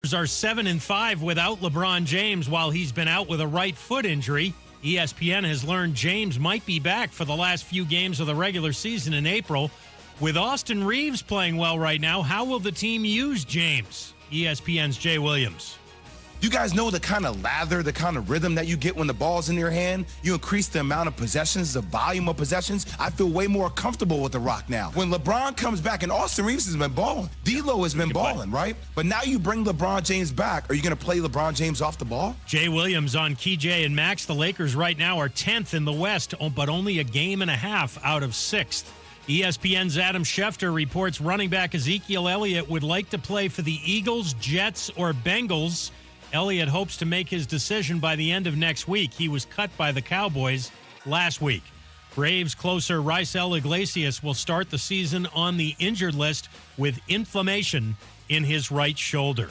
Are 7-5 without LeBron James while he's been out with a right foot injury. ESPN has learned James might be back for the last few games of the regular season in April. With Austin Reeves playing well right now, how will the team use James? ESPN's Jay Williams. You guys know the kind of lather, the kind of rhythm that you get when the ball's in your hand? You increase the amount of possessions, the volume of possessions. I feel way more comfortable with the rock now. When LeBron comes back, and Austin Reeves has been balling, D'Lo has been balling, right? But now you bring LeBron James back. Are you going to play LeBron James off the ball? Jay Williams on Key J and Max. The Lakers right now are 10th in the West, but only a game and a half out of 6th. ESPN's Adam Schefter reports running back Ezekiel Elliott would like to play for the Eagles, Jets, or Bengals. Elliott hopes to make his decision by the end of next week. He was cut by the Cowboys last week. Braves closer Raisel Iglesias will start the season on the injured list with inflammation in his right shoulder.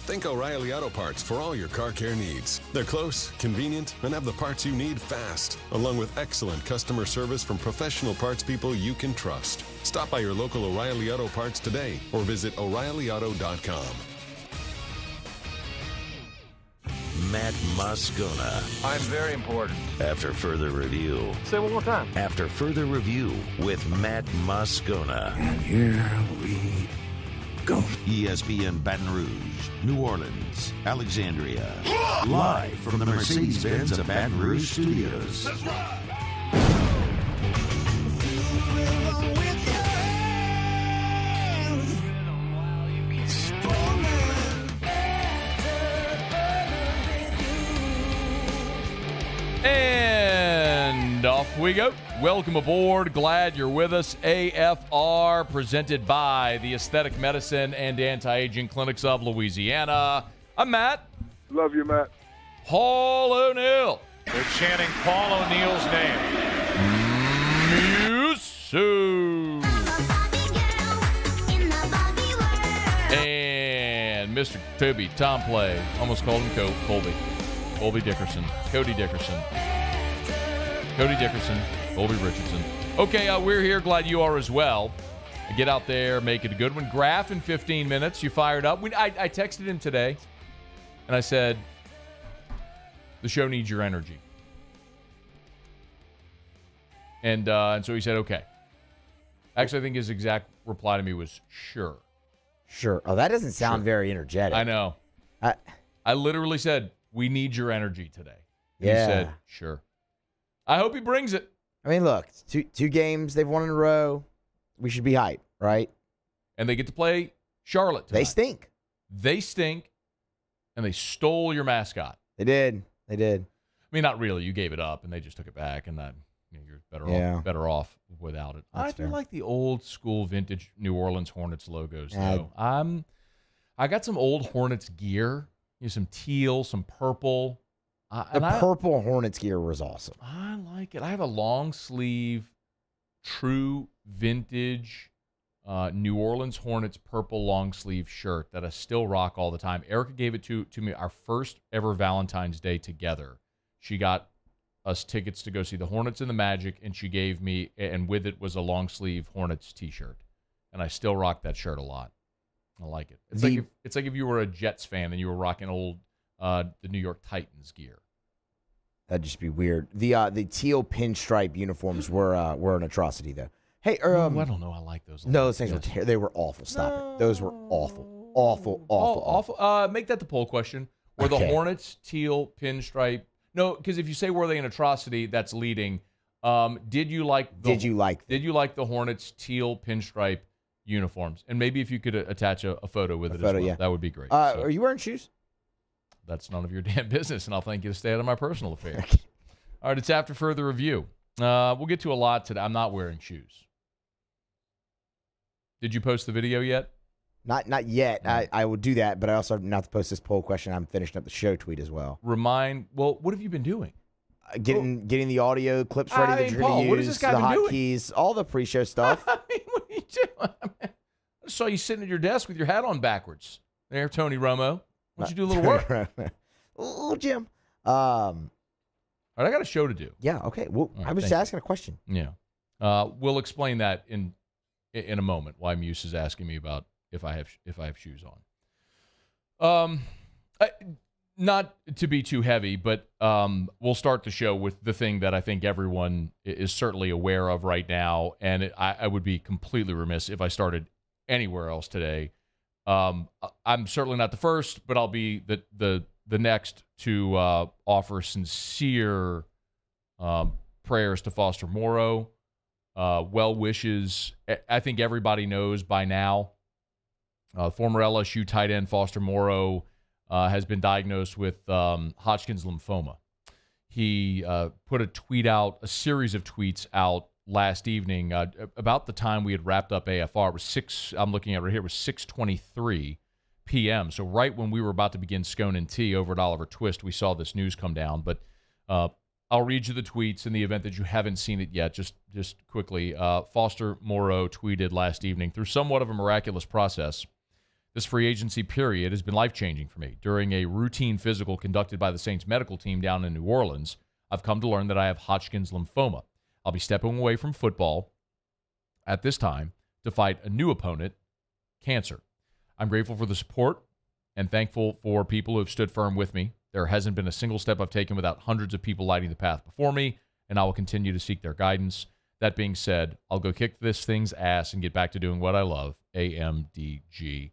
Think O'Reilly Auto Parts for all your car care needs. They're close, convenient, and have the parts you need fast, along with excellent customer service from professional parts people you can trust. Stop by your local O'Reilly Auto Parts today or visit O'ReillyAuto.com. Matt Moscona. I'm very important. After further review. Say it one more time. After further review with Matt Moscona. And here we go. ESPN Baton Rouge, New Orleans, Alexandria. Live from the Mercedes-Benz of Baton Rouge studios. That's right. And off we go. Welcome aboard. Glad you're with us. AFR, presented by the Aesthetic Medicine and Anti-Aging Clinics of Louisiana. I'm Matt. Love you, Matt. Paul O'Neill. They're chanting Paul O'Neill's name. Musu. And Mr. Toby Tomplay. Almost called him Colby. Colby Dickerson. Cody Dickerson. Cody Dickerson. Colby Richardson. Okay, we're here. Glad you are as well. Get out there, make it a good one. Graff in 15 minutes. You fired up. I texted him today, and I said, the show needs your energy. And so he said, okay. Actually, I think his exact reply to me was, sure. Sure. Oh, that doesn't sound very energetic. I know. I literally said, we need your energy today. And yeah. He said, sure. I hope he brings it. I mean, look, two games they've won in a row. We should be hyped, right? And they get to play Charlotte tonight. They stink. They stink, and they stole your mascot. They did. I mean, not really. You gave it up, and they just took it back, and you're better off without it. That's I do fair. like the old school vintage New Orleans Hornets logos, though. I got some old Hornets gear. Some teal, some purple. Purple Hornets gear was awesome. I like it. I have a long sleeve, true vintage New Orleans Hornets purple long sleeve shirt that I still rock all the time. Erica gave it to me our first ever Valentine's Day together. She got us tickets to go see the Hornets and the Magic, and she gave me, and with it was a long sleeve Hornets t-shirt. And I still rock that shirt a lot. I like it. It's like if you were a Jets fan and you were rocking old the New York Titans gear. That'd just be weird. The teal pinstripe uniforms were an atrocity, though. Hey, I don't know. I like those. No, those things were they were awful. Stop it. Those were awful. Make that the poll question. Were the Hornets teal pinstripe? No, because if you say were they an atrocity, that's leading. Did you like the Hornets teal pinstripe uniforms? And maybe if you could attach a photo with it as well. Yeah. That would be great. Are you wearing shoes? That's none of your damn business, and I'll thank you to stay out of my personal affairs. All right, it's after further review. We'll get to a lot today. I'm not wearing shoes. Did you post the video yet? Not yet. I will do that, but I also have not to post this poll question. I'm finishing up the show tweet as well. What have you been doing? Getting the audio clips ready that you're going to use, what has this guy been doing? Hotkeys, all the pre-show stuff. I mean, what are you doing? I saw you sitting at your desk with your hat on backwards. There, Tony Romo. Why don't you do a little work? Little Jim. All right, I got a show to do. Yeah, okay. Well, I was just asking a question. Yeah. We'll explain that in in a moment why Muse is asking me about if I have shoes on. Not to be too heavy, but we'll start the show with the thing that I think everyone is certainly aware of right now, and I would be completely remiss if I started anywhere else today. I'm certainly not the first, but I'll be the next to offer sincere prayers to Foster Moreau, well wishes. I think everybody knows by now. Former LSU tight end Foster Moreau has been diagnosed with Hodgkin's lymphoma. He put a series of tweets out last evening about the time we had wrapped up AFR. It was I'm looking at it right here, it was 6:23 p.m. So right when we were about to begin Scone and Tea over at Oliver Twist, we saw this news come down. But I'll read you the tweets in the event that you haven't seen it yet. Just quickly, Foster Moreau tweeted last evening, through somewhat of a miraculous process, this free agency period has been life-changing for me. During a routine physical conducted by the Saints medical team down in New Orleans, I've come to learn that I have Hodgkin's lymphoma. I'll be stepping away from football at this time to fight a new opponent, cancer. I'm grateful for the support and thankful for people who have stood firm with me. There hasn't been a single step I've taken without hundreds of people lighting the path before me, and I will continue to seek their guidance. That being said, I'll go kick this thing's ass and get back to doing what I love, AMDG.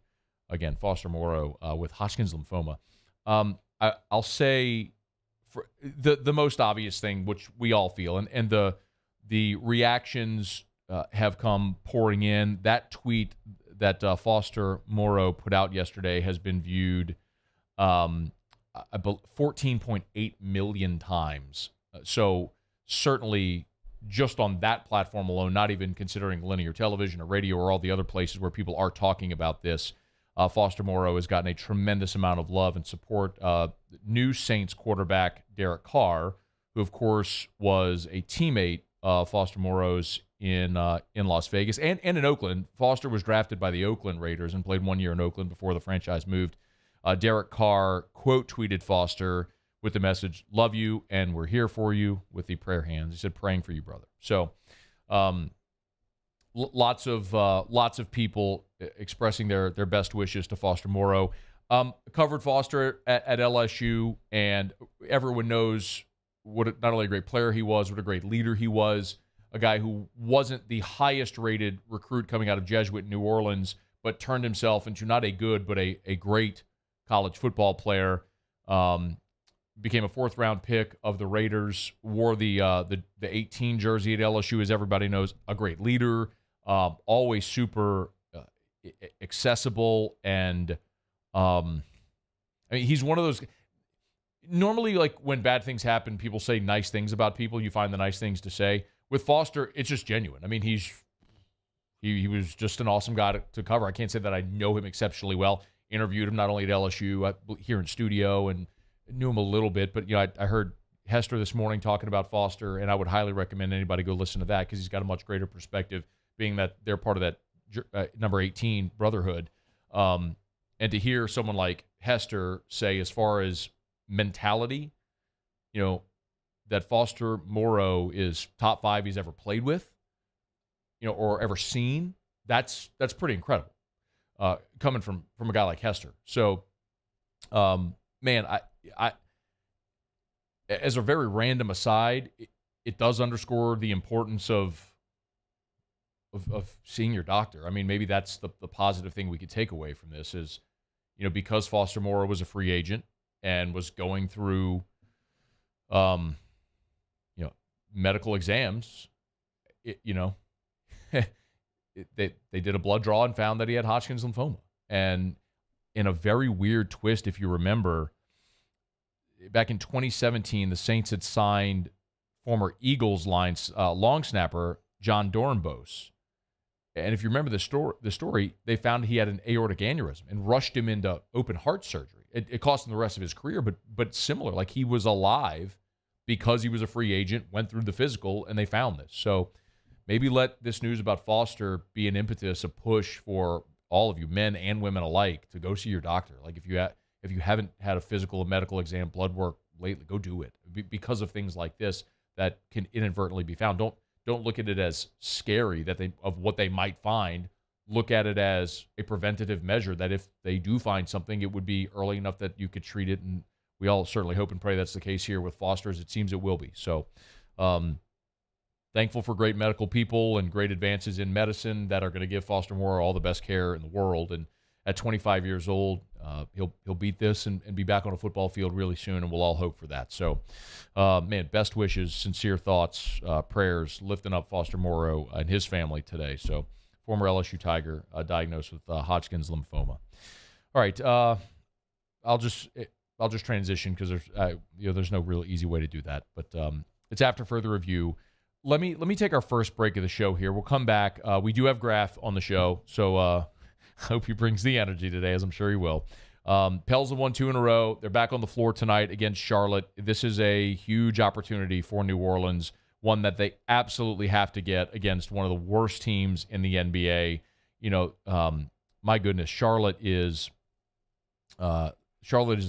Again, Foster Moreau with Hodgkin's lymphoma. I'll say for the most obvious thing, which we all feel, and the reactions have come pouring in. That tweet that Foster Moreau put out yesterday has been viewed 14.8 million times. So certainly just on that platform alone, not even considering linear television or radio or all the other places where people are talking about this, Foster Moreau has gotten a tremendous amount of love and support. New Saints quarterback Derek Carr, who of course was a teammate of Foster Moreau's in Las Vegas and in Oakland. Foster was drafted by the Oakland Raiders and played 1 year in Oakland before the franchise moved. Derek Carr quote tweeted Foster with the message, "Love you and we're here for you," with the prayer hands. He said, "Praying for you, brother." So lots of people expressing their best wishes to Foster Moreau. Covered Foster at LSU, and everyone knows not only a great player he was, what a great leader he was, a guy who wasn't the highest rated recruit coming out of Jesuit New Orleans, but turned himself into not a good, but a great college football player. Became a fourth-round pick of the Raiders, wore the 18 jersey at LSU, as everybody knows, a great leader, always super accessible, and I mean, he's one of those. Normally, like when bad things happen, people say nice things about people. You find the nice things to say. With Foster, it's just genuine. I mean, he was just an awesome guy to cover. I can't say that I know him exceptionally well. Interviewed him not only at LSU, here in studio, and knew him a little bit. But I heard Hester this morning talking about Foster, and I would highly recommend anybody go listen to that because he's got a much greater perspective, being that they're part of that number 18 brotherhood. And to hear someone like Hester say, as far as mentality, that Foster Moreau is top 5 he's ever played with, or ever seen, that's pretty incredible, coming from a guy like Hester. So, man, I as a very random aside, it does underscore the importance of seeing your doctor. I mean, maybe that's the positive thing we could take away from this is, because Foster Moreau was a free agent and was going through, medical exams, they did a blood draw and found that he had Hodgkin's lymphoma. And in a very weird twist, if you remember, back in 2017, the Saints had signed former Eagles long snapper John Dornbos. And if you remember the story, they found he had an aortic aneurysm and rushed him into open heart surgery. It cost him the rest of his career, but similar. Like, he was alive because he was a free agent, went through the physical, and they found this. So maybe let this news about Foster be an impetus, a push for all of you, men and women alike, to go see your doctor. Like, if you haven't had a physical, a medical exam, blood work lately, go do it, because of things like this that can inadvertently be found. don't look at it as scary of what they might find. Look at it as a preventative measure that if they do find something, it would be early enough that you could treat it. And we all certainly hope and pray that's the case here with Foster's. It seems it will be. So thankful for great medical people and great advances in medicine that are going to give Foster Moreau all the best care in the world. And at 25 years old, he'll beat this and be back on a football field really soon, and we'll all hope for that. So, man, best wishes, sincere thoughts, prayers, lifting up Foster Moreau and his family today. So, former LSU Tiger diagnosed with Hodgkin's lymphoma. All right, I'll just transition because there's no real easy way to do that. But it's after further review. Let me take our first break of the show here. We'll come back. We do have Graff on the show, so I hope he brings the energy today, as I'm sure he will. Pels have won 2 in a row. They're back on the floor tonight against Charlotte. This is a huge opportunity for New Orleans, one that they absolutely have to get against one of the worst teams in the NBA. My goodness, Charlotte is the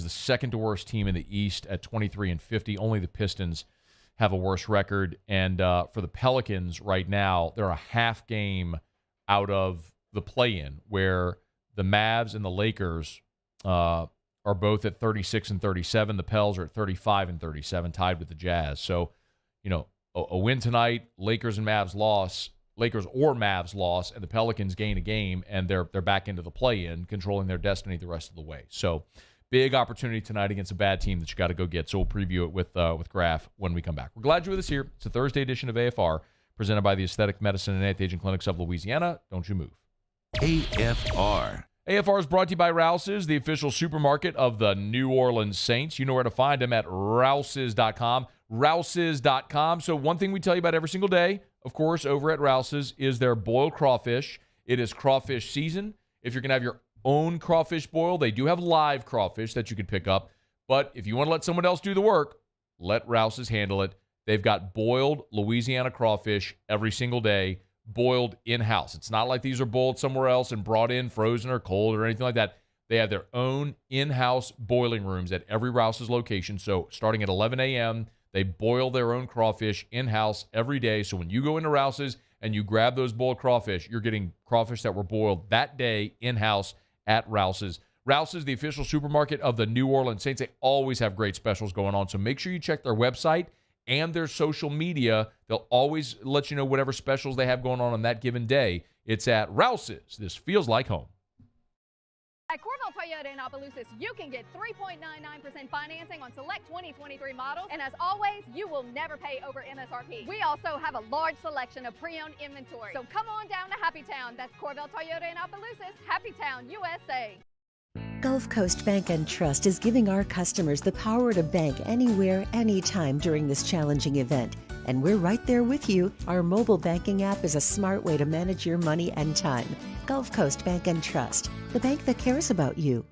second to worst team in the East at 23-50. Only the Pistons have a worse record. And for the Pelicans right now, they're a half game out of the play-in, where the Mavs and the Lakers are both at 36-37. The Pels are at 35-37, tied with the Jazz. So, a win tonight, Lakers or Mavs loss, and the Pelicans gain a game, and they're back into the play-in, controlling their destiny the rest of the way. So, big opportunity tonight against a bad team that you got to go get. So we'll preview it with Graff when we come back. We're glad you're with us here. It's a Thursday edition of AFR, presented by the Aesthetic Medicine and Anti-Aging Clinics of Louisiana. Don't you move. AFR. AFR is brought to you by Rouse's, the official supermarket of the New Orleans Saints. You know where to find them at Rouse's.com. Rouse's.com. So one thing we tell you about every single day, of course, over at Rouse's is their boiled crawfish. It is crawfish season. If you're going to have your own crawfish boil, they do have live crawfish that you could pick up. But if you want to let someone else do the work, let Rouse's handle it. They've got boiled Louisiana crawfish every single day, boiled in-house. It's not like these are boiled somewhere else and brought in frozen or cold or anything like that. They have their own in-house boiling rooms at every Rouse's location. So starting at 11 a.m., they boil their own crawfish in-house every day. So when you go into Rouse's and you grab those boiled crawfish, you're getting crawfish that were boiled that day in-house at Rouse's. Rouse's, the official supermarket of the New Orleans Saints. They always have great specials going on. So make sure you check their website and their social media. They'll always let you know whatever specials they have going on that given day. It's at Rouse's. This feels like home. At Corvell Toyota in Opelousas, you can get 3.99% financing on select 2023 models. And as always, you will never pay over MSRP. We also have a large selection of pre-owned inventory. So come on down to Happy Town. That's Corvell Toyota in Opelousas, Happy Town, USA. Gulf Coast Bank and Trust is giving our customers the power to bank anywhere, anytime during this challenging event. And we're right there with you. Our mobile banking app is a smart way to manage your money and time. Gulf Coast Bank and Trust, the bank that cares about you.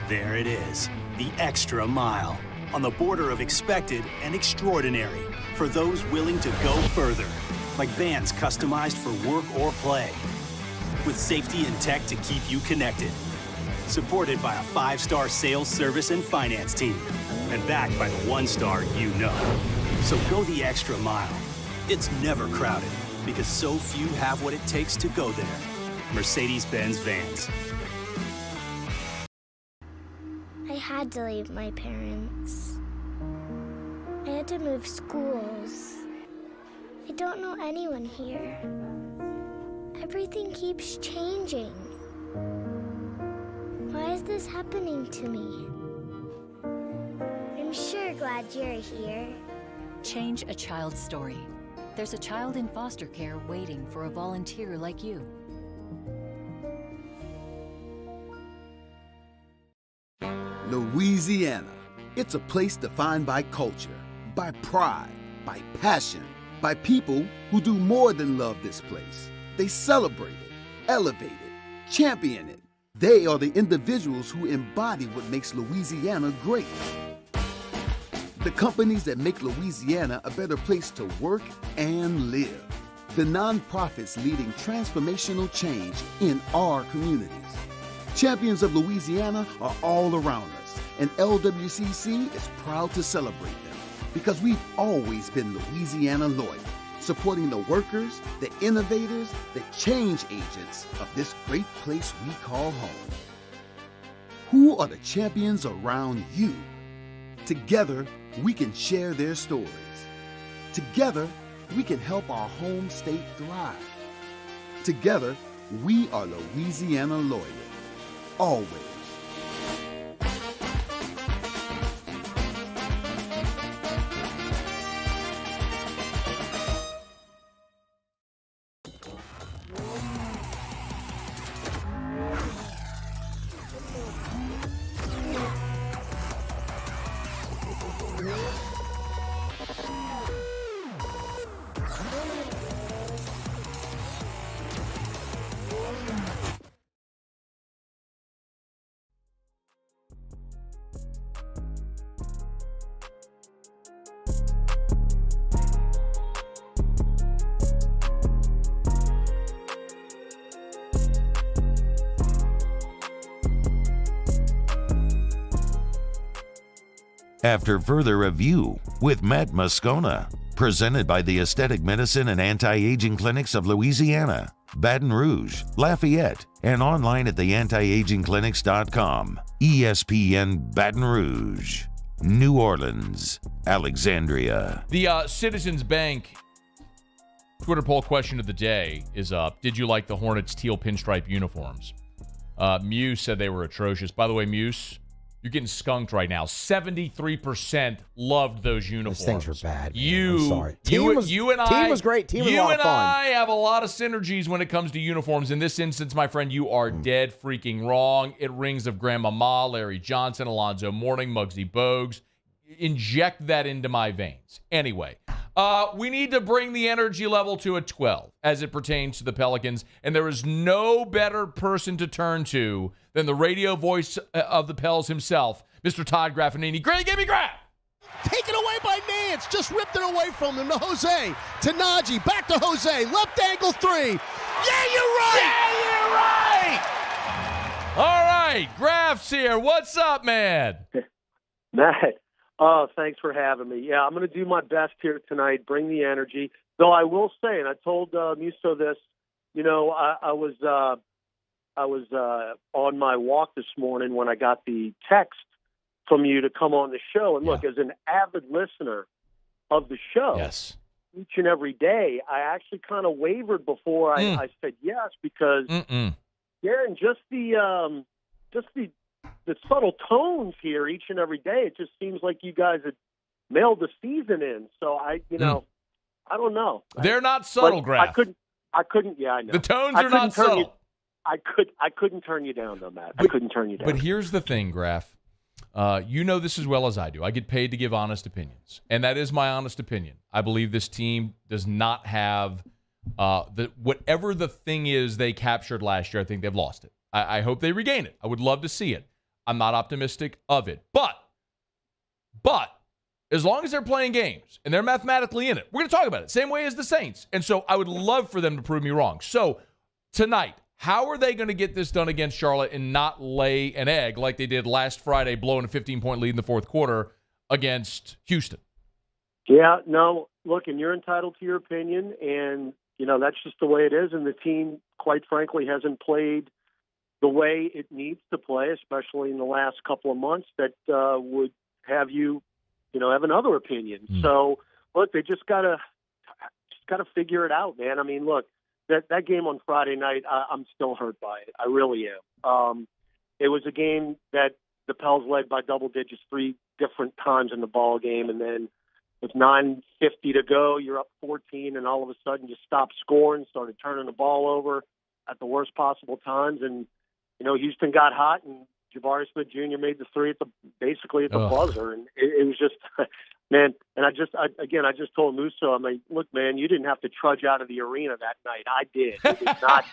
There it is, the extra mile, on the border of expected and extraordinary, for those willing to go further, like vans customized for work or play, with safety and tech to keep you connected. Supported by a 5-star sales, service, and finance team. And backed by the 1-star you know. So go the extra mile. It's never crowded, because so few have what it takes to go there. Mercedes-Benz Vans. I had to leave my parents. I had to move schools. I don't know anyone here. Everything keeps changing. Why is this happening to me? I'm sure glad you're here. Change a child's story. There's a child in foster care waiting for a volunteer like you. Louisiana. It's a place defined by culture, by pride, by passion, by people who do more than love this place. They celebrate it, elevate it, champion it. They are the individuals who embody what makes Louisiana great. The companies that make Louisiana a better place to work and live. The nonprofits leading transformational change in our communities. Champions of Louisiana are all around us, and LWCC is proud to celebrate them. because we've always been Louisiana loyal, supporting the workers, the innovators, the change agents of this great place we call home. Who are the champions around you? Together, we can share their stories. Together, we can help our home state thrive. Together, we are Louisiana loyal. Always. After further review with Matt Moscona, presented by the Aesthetic Medicine and Anti-Aging Clinics of Louisiana, Baton Rouge, Lafayette, and online at theantiagingclinics.com. ESPN Baton Rouge, New Orleans, Alexandria. The Citizens Bank Twitter poll question of the day is up. Did you like the Hornets' teal pinstripe uniforms? Muse said they were atrocious. By the way, Muse, you're getting skunked right now. 73% loved those uniforms. Those things were bad. I'm sorry. Team was great. Team was a you lot and of fun. I have a lot of synergies when it comes to uniforms. In this instance, my friend, you are dead freaking wrong. It rings of Grandmama, Larry Johnson, Alonzo Mourning, Muggsy Bogues. Inject that into my veins. Anyway, we need to bring the energy level to a 12 as it pertains to the Pelicans, and there is no better person to turn to than the radio voice of the Pels himself, Mr. Todd Graffagnini. Great, give me Graff! Taken away by Nance. Just ripped it away from him to Jose. To Najee. Back to Jose. Left angle three. Yeah, you're right! Yeah, you're right! All right, Graff's here. What's up, man? Matt, thanks for having me. Yeah, I'm going to do my best here tonight, bring the energy. Though I will say, and I told Musto this, you know, I was on my walk this morning when I got the text from you to come on the show. And look, as an avid listener of the show, yes, each and every day, I actually kind of wavered before I said yes because, and just the subtle tones here each and every day, it just seems like you guys had mailed the season in. So I don't know. They're not subtle, Graff. I couldn't. Yeah, I know. The tones are not subtle. I couldn't turn you down, though, Matt. I couldn't turn you down. But here's the thing, Graff. You know this as well as I do. I get paid to give honest opinions, and that is my honest opinion. I believe this team does not have whatever the thing is they captured last year. I think they've lost it. I hope they regain it. I would love to see it. I'm not optimistic of it. But as long as they're playing games and they're mathematically in it, we're going to talk about it. Same way as the Saints. And so I would love for them to prove me wrong. So tonight, how are they going to get this done against Charlotte and not lay an egg like they did last Friday, blowing a 15-point lead in the fourth quarter against Houston? Yeah, no, look, and you're entitled to your opinion, and, you know, that's just the way it is. And the team, quite frankly, hasn't played the way it needs to play, especially in the last couple of months, that would have you, have another opinion. So, look, they just gotta figure it out, man. I mean, look, that game on Friday night, I'm still hurt by it. I really am. It was a game that the Pels led by double digits 3 different times in the ball game, and then with 9:50 to go, you're up 14, and all of a sudden you stopped scoring, started turning the ball over at the worst possible times, and Houston got hot, and Jabari Smith Jr. made the 3 basically at the buzzer, and it was just, man. And I just told Musso, I'm like, look, man, you didn't have to trudge out of the arena that night. I did. It was not.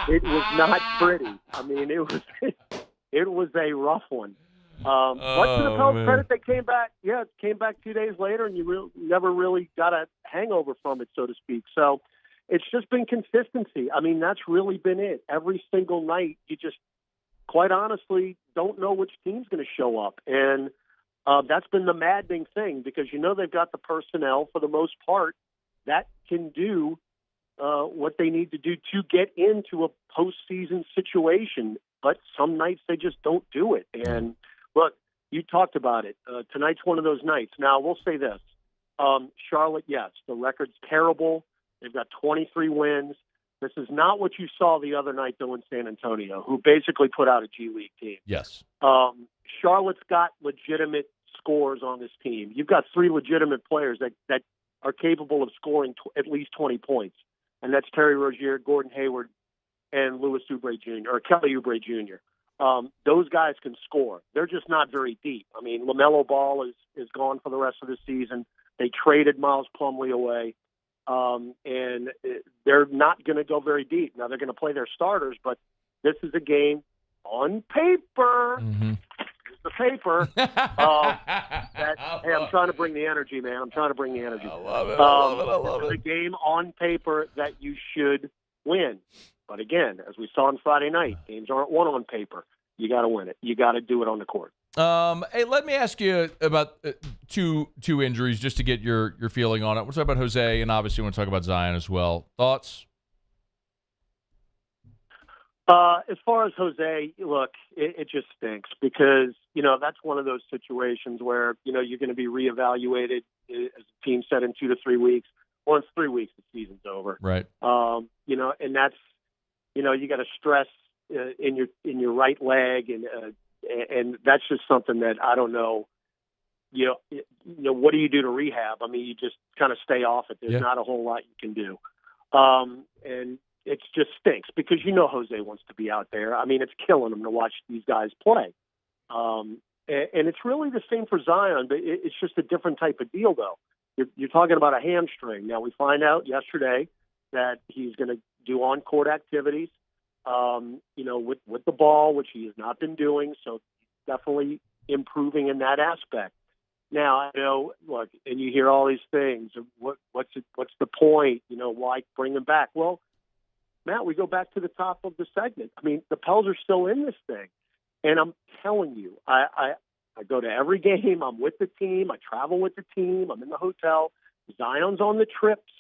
It was not pretty. I mean, it was a rough one. But to the Pels' credit, they came back. Yeah, came back 2 days later, and you never really got a hangover from it, so to speak. So it's just been consistency. I mean, that's really been it. Every single night, you just, quite honestly, don't know which team's going to show up. And That's been the maddening thing because they've got the personnel for the most part that can do what they need to do to get into a postseason situation. But some nights they just don't do it. And look, you talked about it. Tonight's one of those nights. Now, we'll say this. Charlotte, yes, the record's terrible. They've got 23 wins. This is not what you saw the other night, though, in San Antonio, who basically put out a G League team. Yes. Charlotte's got legitimate scores on this team. You've got 3 legitimate players that are capable of scoring at least 20 points, and that's Terry Rozier, Gordon Hayward, and Louis Oubre Jr., or Kelly Oubre Jr. Those guys can score. They're just not very deep. I mean, LaMelo Ball is gone for the rest of the season. They traded Miles Plumlee away, and they're not going to go very deep. Now, they're going to play their starters, but this is a game on paper. Mm-hmm. The paper. Hey, I'm trying to bring the energy, man. I'm trying to bring the energy. I love it. I love it. It's a game on paper that you should win. But again, as we saw on Friday night, games aren't won on paper. You got to win it. You got to do it on the court. Hey, let me ask you about two injuries just to get your feeling on it. We'll talk about Jose, and obviously we'll talk about Zion as well. Thoughts? As far as Jose, look, it just stinks because, that's one of those situations where, you're going to be reevaluated, as the team said, in 2 to 3 weeks. Well, it's 3 weeks, the season's over. Right. And that's, you got to stress in your right leg, and that's just something that I don't know. What do you do to rehab? I mean, you just kind of stay off it. There's not a whole lot you can do, and it just stinks because Jose wants to be out there. I mean, it's killing him to watch these guys play, and it's really the same for Zion, but it's just a different type of deal, though. You're talking about a hamstring. Now, we find out yesterday that he's going to do on-court activities, with the ball, which he has not been doing. So definitely improving in that aspect. Now, I know, look, and you hear all these things. What's the point? Why bring him back? Well, Matt, we go back to the top of the segment. I mean, the Pels are still in this thing. And I'm telling you, I go to every game. I'm with the team. I travel with the team. I'm in the hotel. Zion's on the trips.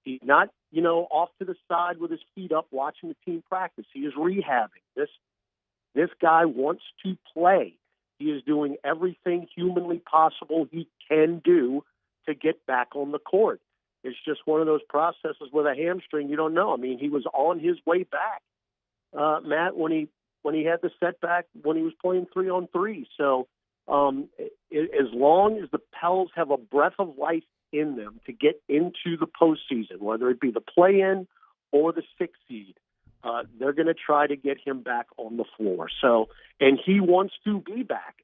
He's not, off to the side with his feet up watching the team practice. He is rehabbing. This guy wants to play. He is doing everything humanly possible he can do to get back on the court. It's just one of those processes with a hamstring. You don't know. I mean, he was on his way back, Matt, when he had the setback when he was playing 3-on-3. So as long as the Pels have a breath of life in them to get into the postseason, whether it be the play-in or the 6th seed, they're going to try to get him back on the floor. So, and he wants to be back.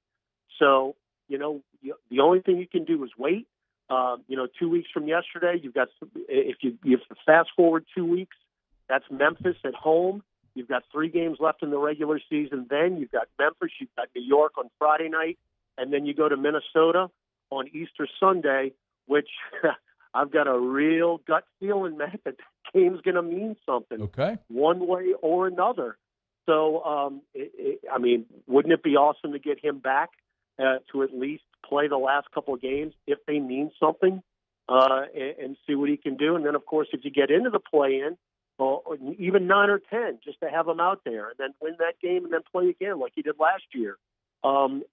So, the only thing you can do is wait. 2 weeks from yesterday, you've got, if you fast forward 2 weeks, that's Memphis at home. You've got 3 games left in the regular season. Then you've got Memphis, you've got New York on Friday night, and then you go to Minnesota on Easter Sunday, which I've got a real gut feeling, Matt, that game's going to mean something, one way or another. So, I mean, wouldn't it be awesome to get him back to at least play the last couple of games if they mean something and see what he can do? And then, of course, if you get into the play-in, or even 9 or 10, just to have him out there and then win that game and then play again like he did last year.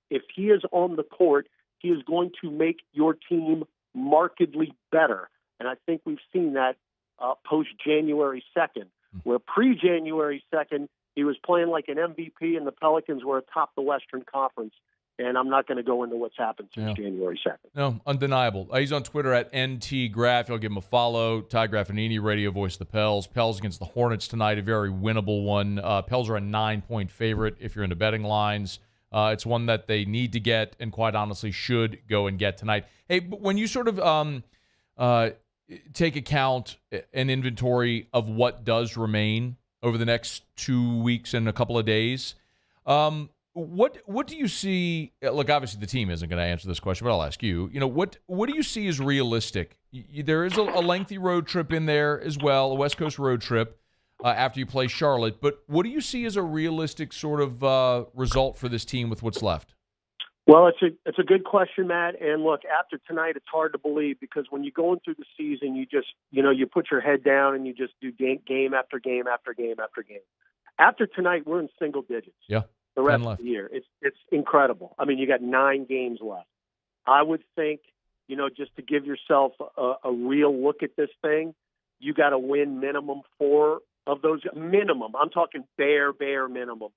If he is on the court, he is going to make your team markedly better. And I think we've seen that post-January 2nd, where pre-January 2nd, he was playing like an MVP and the Pelicans were atop the Western Conference. And I'm not going to go into what's happened since January 2nd. No, undeniable. He's on Twitter at NTGraff. You'll give him a follow. Todd Graffagnini, radio voice of the Pels. Pels against the Hornets tonight, a very winnable one. Pels are a 9-point favorite if you're into betting lines. It's one that they need to get and quite honestly should go and get tonight. Hey, but when you sort of take account and inventory of what does remain over the next 2 weeks and a couple of days, what do you see? Look, obviously the team isn't going to answer this question, but I'll ask you. What do you see as realistic? There is a lengthy road trip in there as well, a West Coast road trip after you play Charlotte. But what do you see as a realistic sort of result for this team with what's left? Well, it's a good question, Matt. And look, after tonight, it's hard to believe because when you're going through the season, you just, you put your head down and you just do game after game after game after game. After tonight, we're in single digits. Yeah. The rest of the year. It's incredible. I mean, you got 9 games left. I would think, just to give yourself a real look at this thing, you got to win minimum 4 of those. Minimum. I'm talking bare minimum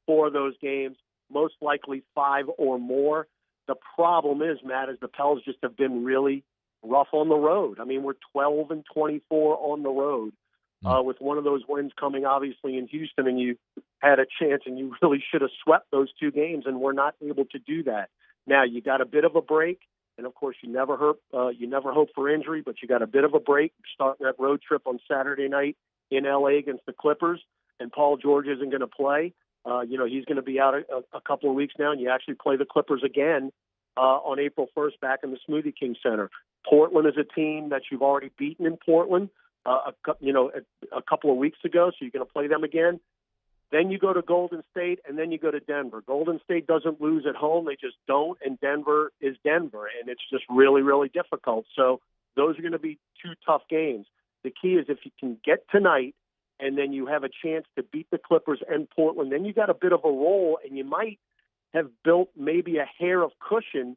4 of those games. Most likely 5 or more. The problem is, Matt, is the Pels just have been really rough on the road. I mean, we're 12-24 on the road with one of those wins coming, obviously, in Houston, and you had a chance, and you really should have swept those 2 games, and we're not able to do that. Now, you got a bit of a break, and, of course, you never hope for injury, but you got a bit of a break. Starting that road trip on Saturday night in L.A. against the Clippers, and Paul George isn't going to play. He's going to be out a couple of weeks now, and you actually play the Clippers again on April 1st back in the Smoothie King Center. Portland is a team that you've already beaten in Portland, a couple of weeks ago, so you're going to play them again. Then you go to Golden State, and then you go to Denver. Golden State doesn't lose at home. They just don't, and Denver is Denver, and it's just really, really difficult. So those are going to be 2 tough games. The key is if you can get tonight, and then you have a chance to beat the Clippers and Portland, then you got a bit of a roll, and you might have built maybe a hair of cushion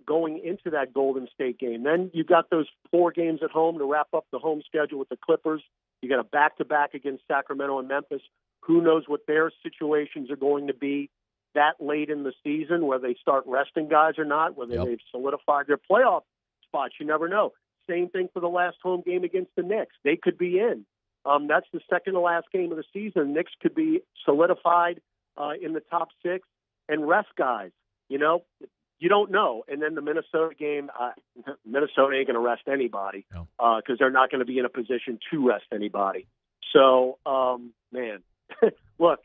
going into that Golden State game. Then you got those 4 games at home to wrap up the home schedule with the Clippers. You got a back-to-back against Sacramento and Memphis. Who knows what their situations are going to be that late in the season, whether they start resting guys or not, whether they've solidified their playoff spots. You never know. Same thing for the last home game against the Knicks. They could be in. That's the second to last game of the season. Knicks could be solidified in the top 6 and rest guys. You don't know. And then the Minnesota game, Minnesota ain't going to rest anybody because they're not going to be in a position to rest anybody. So, man, look,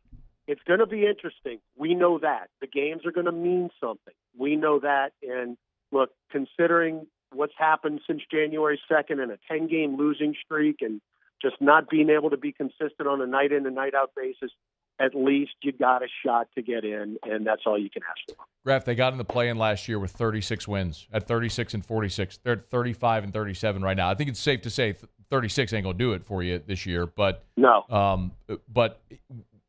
it's going to be interesting. We know that. The games are going to mean something. We know that. And, look, considering what's happened since January 2nd and a 10-game losing streak and just not being able to be consistent on a night-in and night-out basis, at least you got a shot to get in, and that's all you can ask for. Graf, they got in the play-in last year with 36 wins at 36-46. They're at 35-37 right now. I think it's safe to say 36 ain't going to do it for you this year. But no. But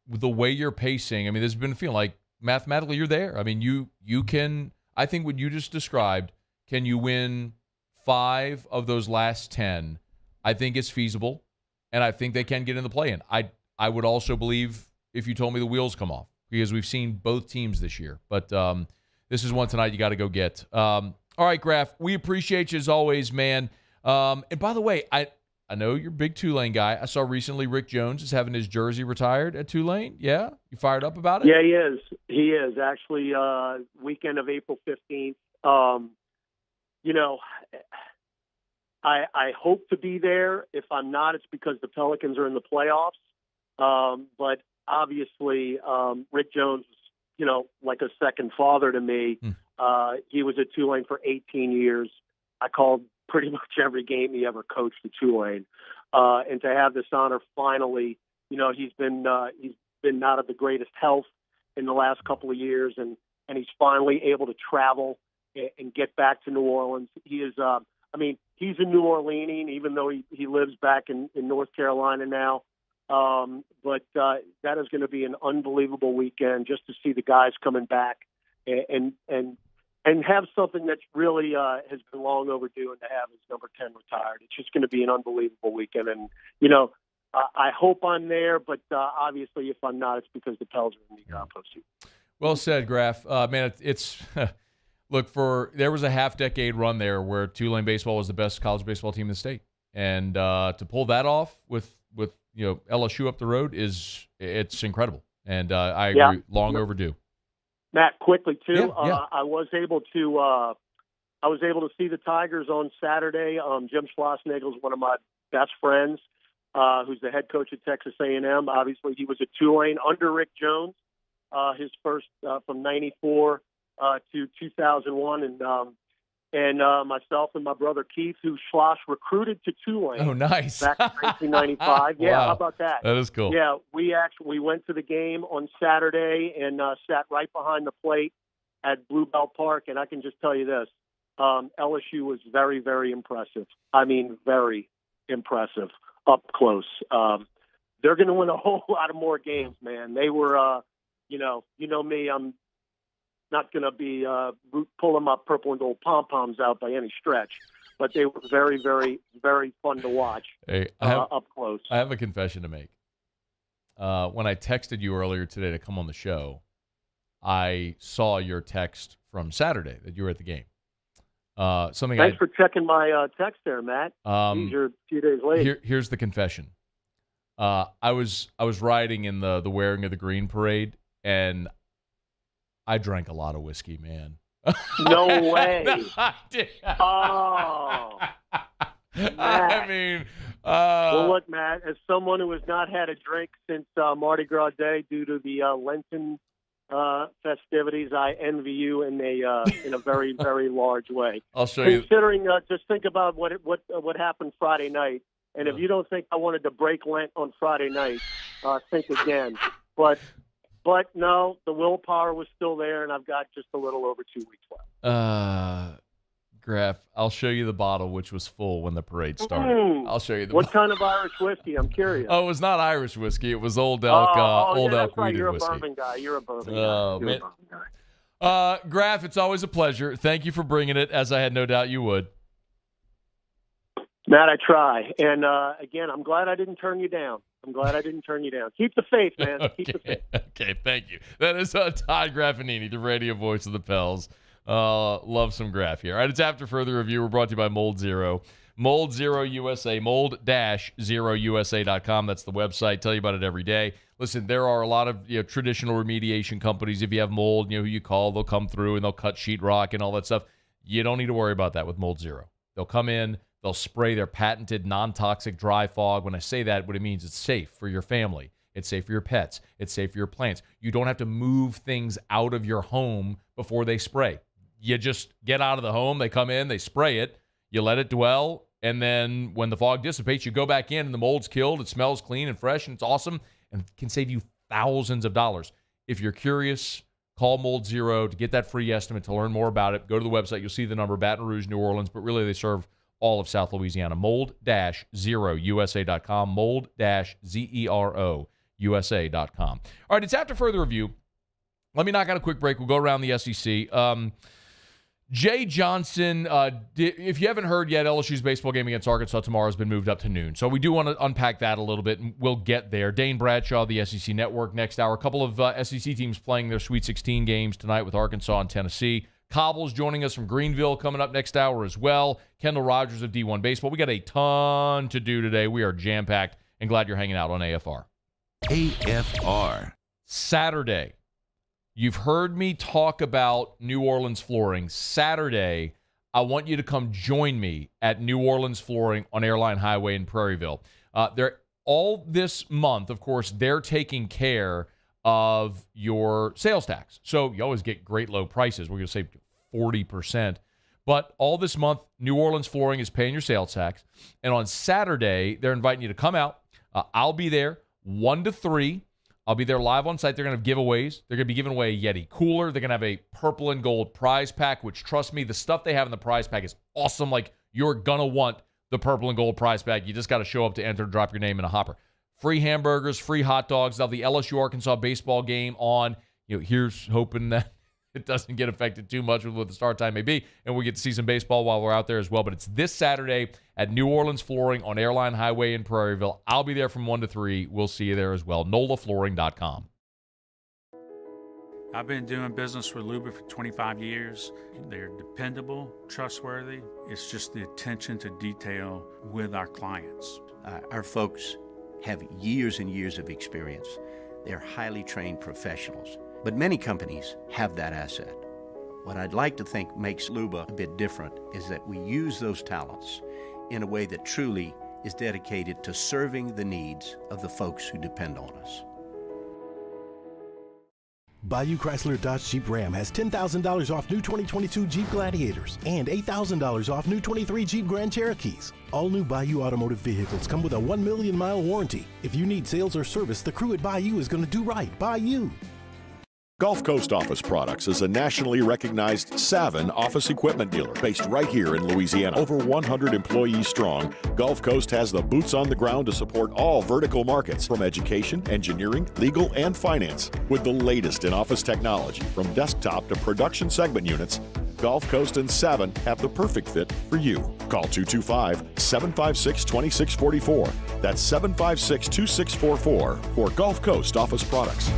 the way you're pacing, I mean, there's been a feeling like mathematically you're there. I mean, you can – I think what you just described, can you win 5 of those last 10? I think it's feasible. And I think they can get in the play-in. I would also believe if you told me the wheels come off because we've seen both teams this year. But this is one tonight you got to go get. All right, Graf, we appreciate you as always, man. And by the way, I know you're a big Tulane guy. I saw recently Rick Jones is having his jersey retired at Tulane. Yeah? You fired up about it? Yeah, he is. He is. Actually, weekend of April 15th. I hope to be there. If I'm not, it's because the Pelicans are in the playoffs. But obviously, Rick Jones was, like a second father to me. He was at Tulane for 18 years. I called pretty much every game he ever coached at Tulane. And to have this honor finally, he's been not of the greatest health in the last couple of years, and he's finally able to travel and get back to New Orleans. He is, he's a New Orleanian, even though he lives back in North Carolina now. But that is going to be an unbelievable weekend just to see the guys coming back and have something that's really has been long overdue, and to have his number 10 retired. It's just going to be an unbelievable weekend. And, I hope I'm there, but obviously if I'm not, it's because the Pels are in the postseason. Well said, Graf. Man, it's look, there was a half-decade run there where Tulane baseball was the best college baseball team in the state. And to pull that off with LSU up the road it's incredible. And I agree, long overdue. Matt, quickly too, Yeah. I was able to see the Tigers on Saturday. Jim Schlossnagle is one of my best friends, who's the head coach at Texas A&M. Obviously, he was at Tulane under Rick Jones, his first from '94 to 2001, and myself and my brother Keith, who Schloss recruited to Tulane. Oh, nice! Back in 1995. Yeah, wow. How about that? That is cool. Yeah, we went to the game on Saturday and sat right behind the plate. at Bluebell Park, and I can just tell you this. LSU was very, very impressive. I mean, very impressive up close. They're going to win a whole lot of more games, man. They were, you know me, I'm not going to be pulling my purple and gold pom-poms out by any stretch, but they were very, very, very fun to watch up close. I have a confession to make. When I texted you earlier today to come on the show, I saw your text from Saturday that you were at the game. Thanks for checking my text there, Matt. You're a few days late. Here's the confession. I was riding in the Wearing of the Green parade, and I drank a lot of whiskey, man. No way. No, I did. Oh. I mean, well, look, Matt, as someone who has not had a drink since Mardi Gras Day due to the Lenten festivities, I envy you in a very, very large way. I'll show you. Considering, just think about what happened Friday night, and if you don't think I wanted to break Lent on Friday night, think again. But no, the willpower was still there, and I've got just a little over 2 weeks left. Graff, I'll show you the bottle, which was full when the parade started. I'll show you the What kind of Irish whiskey? I'm curious. Oh, it was not Irish whiskey. It was Old Elk, Old Elk right. Wheated You're a whiskey. bourbon guy. You're a bourbon guy. Graff, it's always a pleasure. Thank you for bringing it, as I had no doubt you would. Matt, I try. And, again, I'm glad I didn't turn you down. Keep the faith, man. Okay. Keep the faith. Okay, thank you. That is Todd Graffagnini, the radio voice of the Pels. Love some Graff here. All right, it's After Further Review. We're brought to you by Mold Zero. Mold Zero USA, mold-0usa.com. That's the website. Tell you about it every day. Listen, there are a lot of traditional remediation companies. If you have mold, who you call, they'll come through and they'll cut sheetrock and all that stuff. You don't need to worry about that with Mold Zero. They'll come in, they'll spray their patented non-toxic dry fog. When I say that, what it means, it's safe for your family. It's safe for your pets. It's safe for your plants. You don't have to move things out of your home before they spray. You just get out of the home, they come in, they spray it, you let it dwell, and then when the fog dissipates, you go back in and the mold's killed, it smells clean and fresh, and it's awesome, and can save you thousands of dollars. If you're curious, call Mold Zero to get that free estimate, to learn more about it. Go to the website, you'll see the number, Baton Rouge, New Orleans, but really they serve all of South Louisiana. Mold-0usa.com, mold-zerousa.com. All right, it's After Further Review. Let me knock out a quick break. We'll go around the SEC. Jay Johnson, if you haven't heard yet, LSU's baseball game against Arkansas tomorrow has been moved up to noon. So we do want to unpack that a little bit, and we'll get there. Dane Bradshaw, the SEC Network, next hour. A couple of SEC teams playing their Sweet 16 games tonight with Arkansas and Tennessee. Cauble's joining us from Greenville coming up next hour as well. Kendall Rogers of D1 Baseball. We got a ton to do today. We are jam-packed, and glad you're hanging out on AFR. AFR. Saturday. You've heard me talk about New Orleans Flooring. Saturday, I want you to come join me at New Orleans Flooring on Airline Highway in Prairieville. All this month, of course, they're taking care of your sales tax. So you always get great low prices. We're going to save 40%. But all this month, New Orleans Flooring is paying your sales tax. And on Saturday, they're inviting you to come out. I'll be there 1 to 3. I'll be there live on site. They're going to have giveaways. They're going to be giving away a Yeti cooler. They're going to have a purple and gold prize pack, which, trust me, the stuff they have in the prize pack is awesome. Like, you're going to want the purple and gold prize pack. You just got to show up to enter and drop your name in a hopper. Free hamburgers, free hot dogs. They'll have the LSU-Arkansas baseball game on. Here's hoping that it doesn't get affected too much with what the start time may be, and we get to see some baseball while we're out there as well. But it's this Saturday at New Orleans Flooring on Airline Highway in Prairieville. I'll be there from 1 to 3. We'll see you there as well. NOLAflooring.com. I've been doing business with Luba for 25 years. They're dependable, trustworthy. It's just the attention to detail with our clients. Our folks have years and years of experience. They're highly trained professionals. But many companies have that asset. What I'd like to think makes Luba a bit different is that we use those talents in a way that truly is dedicated to serving the needs of the folks who depend on us. Bayou Chrysler Dodge Jeep Ram has $10,000 off new 2022 Jeep Gladiators and $8,000 off new 23 Jeep Grand Cherokees. All new Bayou automotive vehicles come with a 1 million mile warranty. If you need sales or service, the crew at Bayou is going to do right by you. Gulf Coast Office Products is a nationally recognized Savin office equipment dealer based right here in Louisiana. Over 100 employees strong, Gulf Coast has the boots on the ground to support all vertical markets, from education, engineering, legal, and finance. With the latest in office technology, from desktop to production segment units, Gulf Coast and Savin have the perfect fit for you. Call 225-756-2644. That's 756-2644 for Gulf Coast Office Products.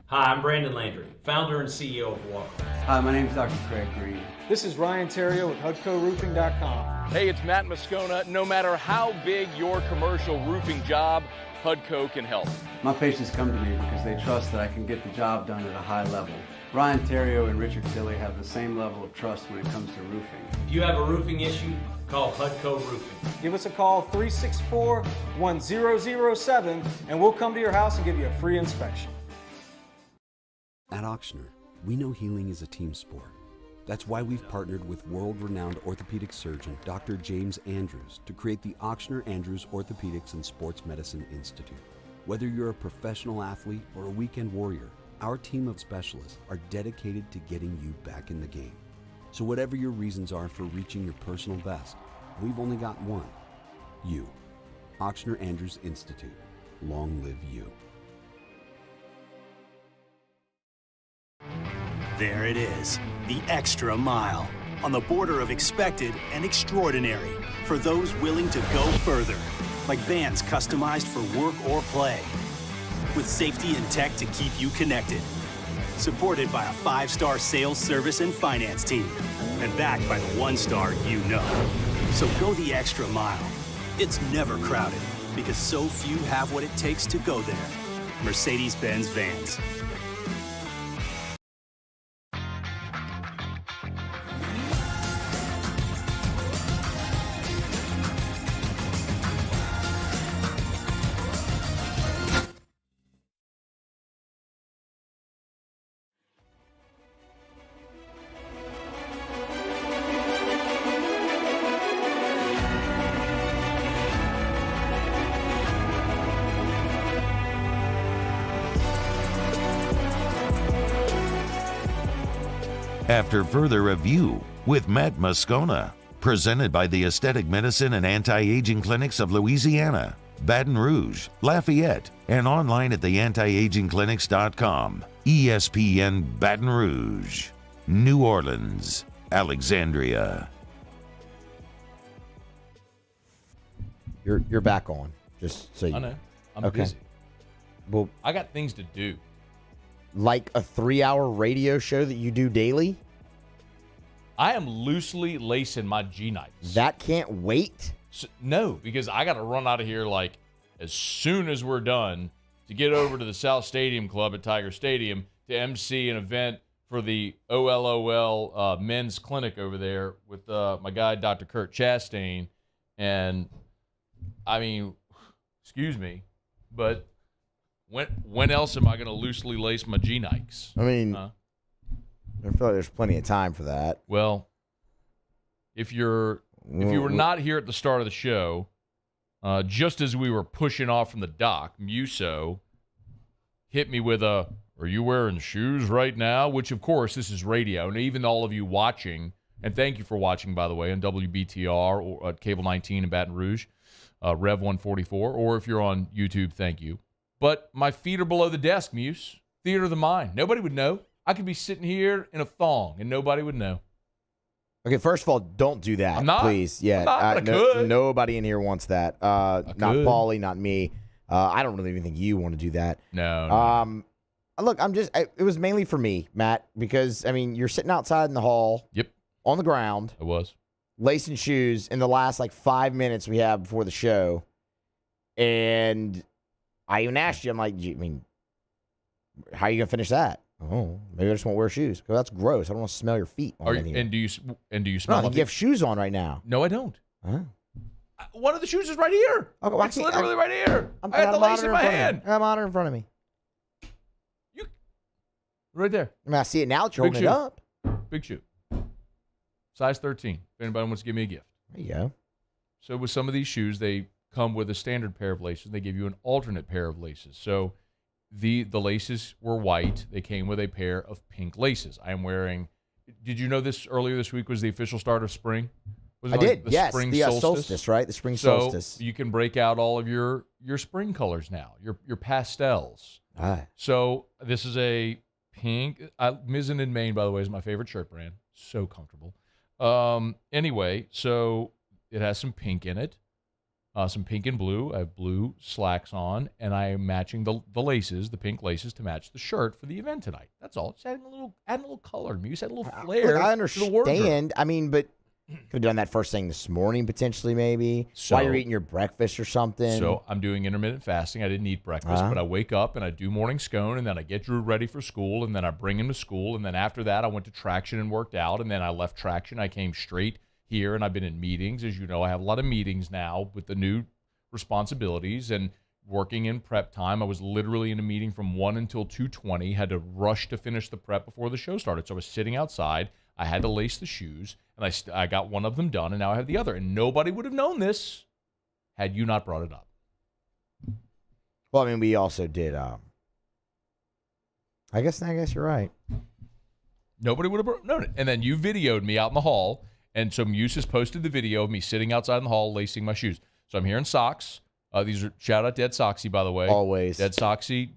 Hi, I'm Brandon Landry, founder and CEO of Walker. Hi, my name is Dr. Craig Green. This is Ryan Terrio with HUDCORoofing.com. Hey, it's Matt Moscona. No matter how big your commercial roofing job, HUDCO can help. My patients come to me because they trust that I can get the job done at a high level. Ryan Terrio and Richard Tilley have the same level of trust when it comes to roofing. If you have a roofing issue, call HUDCO Roofing. Give us a call, 364-1007, and we'll come to your house and give you a free inspection. At Ochsner, we know healing is a team sport. That's why we've partnered with world-renowned orthopedic surgeon Dr. James Andrews to create the Ochsner Andrews Orthopedics and Sports Medicine Institute. Whether you're a professional athlete or a weekend warrior, our team of specialists are dedicated to getting you back in the game. So whatever your reasons are for reaching your personal best, we've only got one: you. Ochsner Andrews Institute. Long live you. There it is, the extra mile, on the border of expected and extraordinary, for those willing to go further, like vans customized for work or play, with safety and tech to keep you connected, supported by a 5-star sales, service, and finance team, and backed by the 1-star you know. So go the extra mile. It's never crowded, because so few have what it takes to go there. Mercedes-Benz Vans. After further review with Matt Moscona, presented by the Aesthetic Medicine and Anti-Aging Clinics of Louisiana, Baton Rouge, Lafayette, and online at theantiagingclinics.com. ESPN Baton Rouge, New Orleans, Alexandria. You're back on, just so you I know. I'm okay. busy. Well, I got things to do. Like a 3-hour radio show that you do daily? I am loosely lacing my G-Nikes. That can't wait? So, no, because I got to run out of here like as soon as we're done to get over to the South Stadium Club at Tiger Stadium to MC an event for the OLOL men's clinic over there with my guy, Dr. Kurt Chastain. And, I mean, excuse me, but when else am I going to loosely lace my G-Nikes? I mean, I feel like there's plenty of time for that. Well, if you were not here at the start of the show, just as we were pushing off from the dock, Muso hit me with a, "Are you wearing shoes right now?" Which, of course, this is radio. And even all of you watching, and thank you for watching, by the way, on WBTR or at Cable 19 in Baton Rouge, Rev 144, or if you're on YouTube, thank you. But my feet are below the desk, Muse. Theater of the mind. Nobody would know. I could be sitting here in a thong, and nobody would know. Okay, first of all, don't do that, I'm not. please. Yeah, I'm not, but I could. Nobody in here wants that. Not Paulie, not me. I don't really even think you want to do that. No. Look, it was mainly for me, Matt, because, I mean, you're sitting outside in the hall. Yep. On the ground. I was. Lacing shoes in the last, 5 minutes we have before the show. And I even asked you, I'm like, how are you going to finish that? Oh, maybe I just won't wear shoes. Because that's gross. I don't want to smell your feet. And do you smell my feet? You have shoes on right now. No, I don't. Huh? One of the shoes is right here. Okay, it's literally right here. I got got the lace in my hand. I got a monitor in front of me. Right there. I mean, I see it now that you're holding it up. Big shoe. Size 13. If anybody wants to give me a gift. There you go. So with some of these shoes, they come with a standard pair of laces. They give you an alternate pair of laces. So the laces were white. They came with a pair of pink laces. I am wearing. Did you know this earlier this week was the official start of spring? Was it I did. The yes, spring the solstice, right? The spring solstice. So you can break out all of your spring colors now. Your pastels. So this is a pink. Mizzen in Maine, by the way, is my favorite shirt brand. So comfortable. Anyway, so it has some pink in it. Some pink and blue. I have blue slacks on, and I am matching the laces, the pink laces, to match the shirt for the event tonight. That's all. Just adding a little color. Maybe just add a little flair. Look, I to the wardrobe. understand. I mean, but could have done that first thing this morning, potentially, maybe. While you're eating your breakfast or something. So I'm doing intermittent fasting. I didn't eat breakfast, but I wake up and I do morning scone, and then I get Drew ready for school, and then I bring him to school, and then after that I went to Traction and worked out, and then I left Traction. I came straight here, and I've been in meetings. As you know, I have a lot of meetings now with the new responsibilities and working in prep time. I was literally in a meeting from 1 until 2:20, had to rush to finish the prep before the show started. So I was sitting outside. I had to lace the shoes, and I got one of them done, and now I have the other. And nobody would have known this had you not brought it up. Well, I mean, we also did. I guess you're right. Nobody would have known it. And then you videoed me out in the hall, and so Muse has posted the video of me sitting outside in the hall lacing my shoes. So I'm here in socks. These are, shout out Dead Soxy, by the way. Always. Dead Soxy,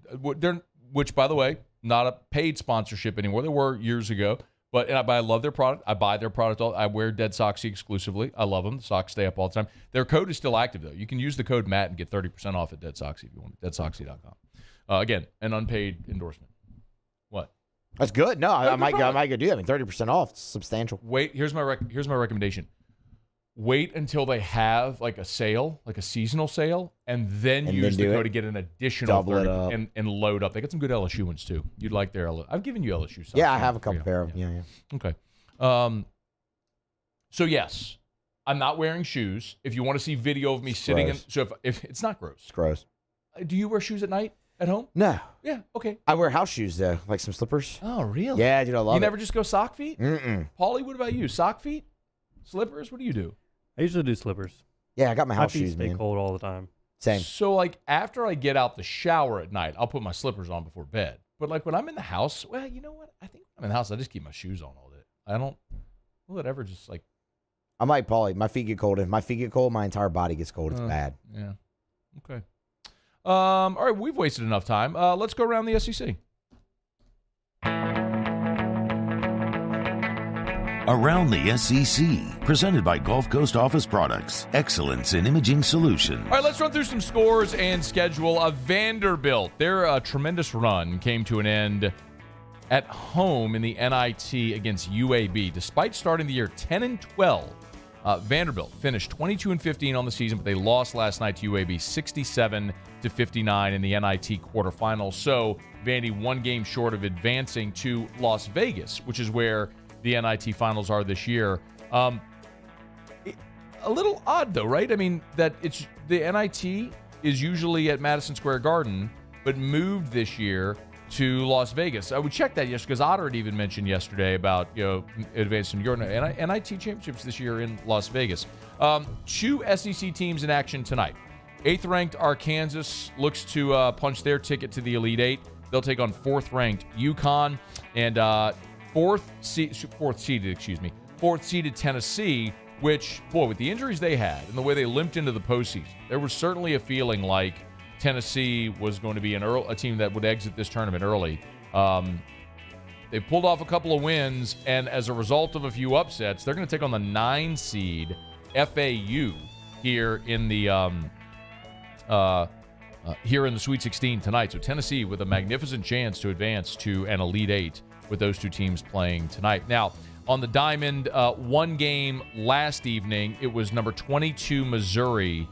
which, by the way, not a paid sponsorship anymore. They were years ago. But I love their product. I buy their product. I wear Dead Soxy exclusively. I love them. The socks stay up all the time. Their code is still active, though. You can use the code Matt and get 30% off at Dead Soxy if you want. DeadSoxy.com. Again, an unpaid endorsement. What? That's good. No, I might go do that. I mean, 30% off. It's substantial. Wait, here's my recommendation. Wait until they have like a sale, like a seasonal sale, and then use the code to get an additional 30 and load up. They got some good LSU ones too. You'd like their LSU. I've given you LSU socks. Yeah, I have a couple pair of them. Yeah. Okay. So yes, I'm not wearing shoes. If you want to see video of me sitting gross. in, so if it's not gross. It's gross. Do you wear shoes at night at home? No. Yeah. Okay. I wear house shoes though, like some slippers. Oh, really? Yeah, dude, I love it. You never just go sock feet? Mm-mm. Paulie, what about you? Sock feet? Slippers? What do you do? I usually do slippers. Yeah, I got my house feet shoes, stay man. cold all the time. Same. So, like, after I get out the shower at night, I'll put my slippers on before bed. But, like, when I'm in the house, well, you know what? I think when I'm in the house, I just keep my shoes on all day. I don't, will it ever just, like... I'm like Paulie. My feet get cold. If my feet get cold, my entire body gets cold. It's bad. Yeah. Okay. All right, we've wasted enough time. Let's go around the SEC. Around the SEC, presented by Gulf Coast Office Products, excellence in imaging solutions. All right, let's run through some scores and schedule. Vanderbilt, their tremendous run came to an end at home in the NIT against UAB. Despite starting the year 10-12, Vanderbilt finished 22-15 on the season, but they lost last night to UAB 67-59 in the NIT quarterfinals. So Vandy one game short of advancing to Las Vegas, which is where the NIT finals are this year. A little odd, though, right? I mean, that it's the NIT is usually at Madison Square Garden, but moved this year to Las Vegas. I would check that yesterday because Otter had even mentioned yesterday about advancing your NIT championships this year in Las Vegas. Two SEC teams in action tonight. 8th-ranked Arkansas looks to punch their ticket to the Elite Eight. They'll take on 4th-ranked UConn and fourth seeded Tennessee, which, boy, with the injuries they had and the way they limped into the postseason, there was certainly a feeling like Tennessee was going to be a team that would exit this tournament early. They pulled off a couple of wins, and as a result of a few upsets, they're going to take on the 9 seed FAU here in the Sweet 16 tonight. So Tennessee with a magnificent chance to advance to an Elite Eight with those two teams playing tonight. Now, on the diamond, one game last evening, it was number 22 Missouri,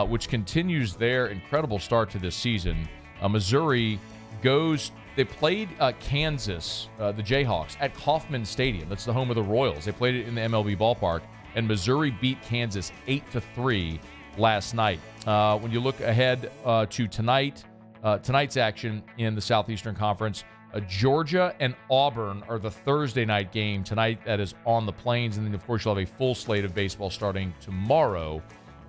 which continues their incredible start to this season. Missouri they played Kansas, the Jayhawks, at Kauffman Stadium. That's the home of the Royals. They played it in the MLB ballpark, and Missouri beat Kansas 8-3 last night. When you look ahead to tonight's action in the Southeastern Conference, Georgia and Auburn are the Thursday night game tonight that is on the Plains. And then, of course, you'll have a full slate of baseball starting tomorrow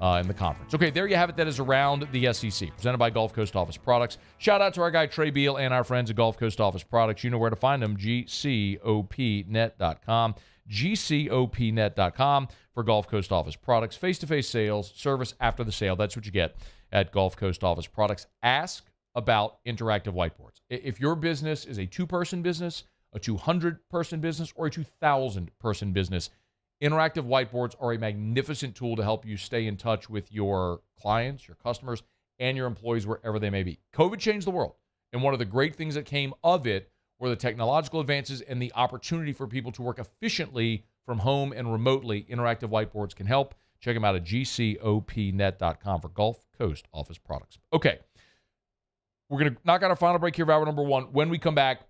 in the conference. Okay, there you have it. That is Around the SEC, presented by Gulf Coast Office Products. Shout out to our guy Trey Beal and our friends at Gulf Coast Office Products. You know where to find them, gcopnet.com. gcopnet.com for Gulf Coast Office Products. Face-to-face sales, service after the sale. That's what you get at Gulf Coast Office Products. Ask about interactive whiteboards. If your business is a 2-person business, a 200-person business, or a 2,000-person business, interactive whiteboards are a magnificent tool to help you stay in touch with your clients, your customers, and your employees wherever they may be. COVID changed the world, and one of the great things that came of it were the technological advances and the opportunity for people to work efficiently from home and remotely. Interactive whiteboards can help. Check them out at gcopnet.com for Gulf Coast Office Products. Okay, we're going to knock out our final break here of hour number 1. When we come back,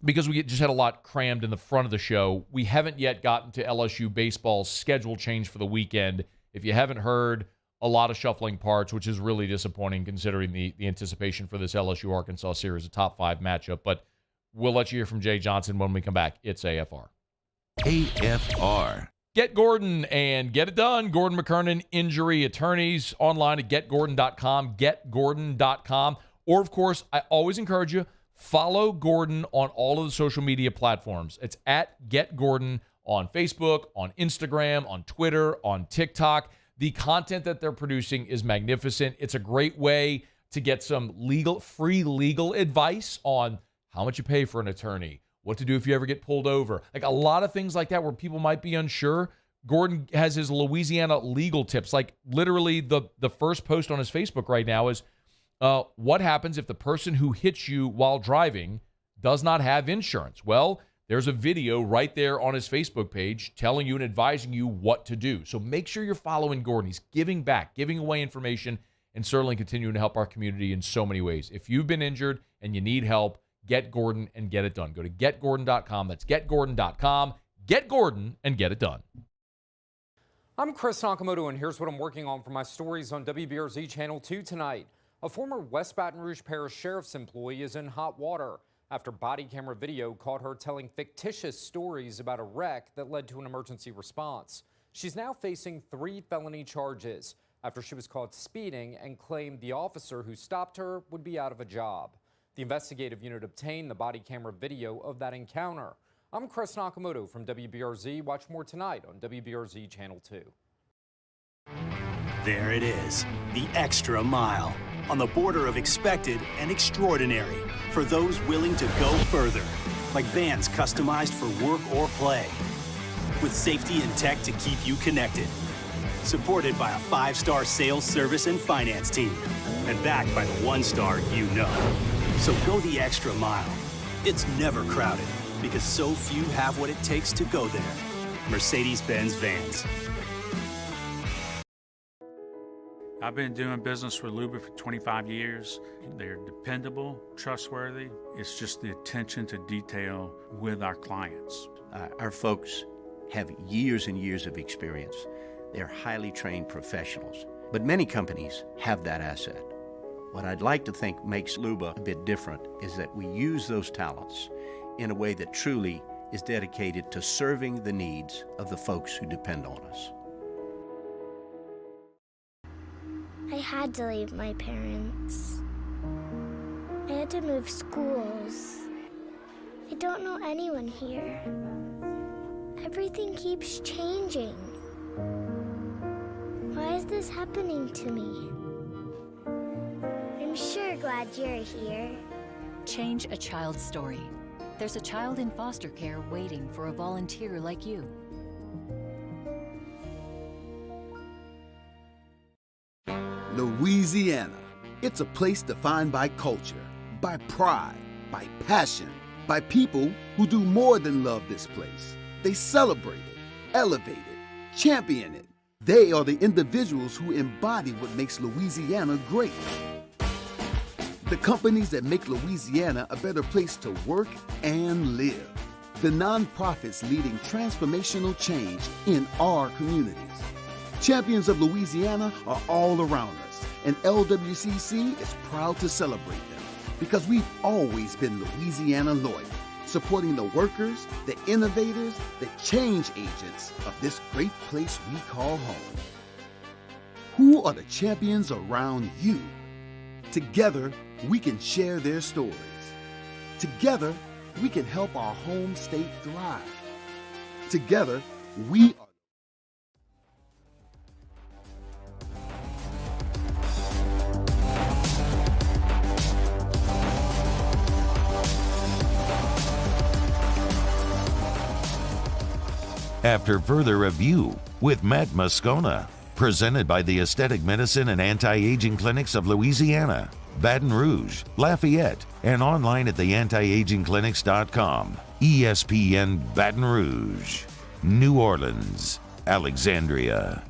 because we just had a lot crammed in the front of the show, we haven't yet gotten to LSU baseball's schedule change for the weekend. If you haven't heard, a lot of shuffling parts, which is really disappointing considering the anticipation for this LSU-Arkansas series, a top 5 matchup. But we'll let you hear from Jay Johnson when we come back. It's AFR. AFR. Get Gordon and get it done. Gordon McKernan Injury Attorneys, online at getgordon.com, getgordon.com. Or, of course, I always encourage you, follow Gordon on all of the social media platforms. It's at GetGordon on Facebook, on Instagram, on Twitter, on TikTok. The content that they're producing is magnificent. It's a great way to get some free legal advice on how much you pay for an attorney, what to do if you ever get pulled over. Like a lot of things like that where people might be unsure. Gordon has his Louisiana legal tips. Like literally the first post on his Facebook right now is, what happens if the person who hits you while driving does not have insurance? Well, there's a video right there on his Facebook page telling you and advising you what to do. So make sure you're following Gordon. He's giving back, giving away information, and certainly continuing to help our community in so many ways. If you've been injured and you need help, get Gordon and get it done. Go to getgordon.com. That's getgordon.com. Get Gordon and get it done. I'm Chris Nakamoto, and here's what I'm working on for my stories on WBRZ Channel 2 tonight. A former West Baton Rouge Parish Sheriff's employee is in hot water after body camera video caught her telling fictitious stories about a wreck that led to an emergency response. She's now facing 3 felony charges after she was caught speeding and claimed the officer who stopped her would be out of a job. The investigative unit obtained the body camera video of that encounter. I'm Chris Nakamoto from WBRZ. Watch more tonight on WBRZ Channel 2. There it is, the extra mile, on the border of expected and extraordinary for those willing to go further, like vans customized for work or play, with safety and tech to keep you connected, supported by a 5-star sales, service, and finance team, and backed by the 1-star you know. So go the extra mile. It's never crowded because so few have what it takes to go there. Mercedes-Benz Vans. I've been doing business with Luba for 25 years. They're dependable, trustworthy. It's just the attention to detail with our clients. Our folks have years and years of experience. They're highly trained professionals, but many companies have that asset. What I'd like to think makes Luba a bit different is that we use those talents in a way that truly is dedicated to serving the needs of the folks who depend on us. I had to leave my parents. I had to move schools. I don't know anyone here. Everything keeps changing. Why is this happening to me? I'm sure glad you're here. Change a child's story. There's a child in foster care waiting for a volunteer like you. Louisiana. It's a place defined by culture, by pride, by passion, by people who do more than love this place. They celebrate it, elevate it, champion it. They are the individuals who embody what makes Louisiana great. The companies that make Louisiana a better place to work and live. The nonprofits leading transformational change in our communities. Champions of Louisiana are all around us, and LWCC is proud to celebrate them because we've always been Louisiana loyal, supporting the workers, the innovators, the change agents of this great place we call home. Who are the champions around you? Together, we can share their stories. Together, we can help our home state thrive. Together, we are. After further review with Matt Moscona, presented by the Aesthetic Medicine and Anti-Aging Clinics of Louisiana, Baton Rouge, Lafayette, and online at theantiagingclinics.com. ESPN Baton Rouge, New Orleans, Alexandria.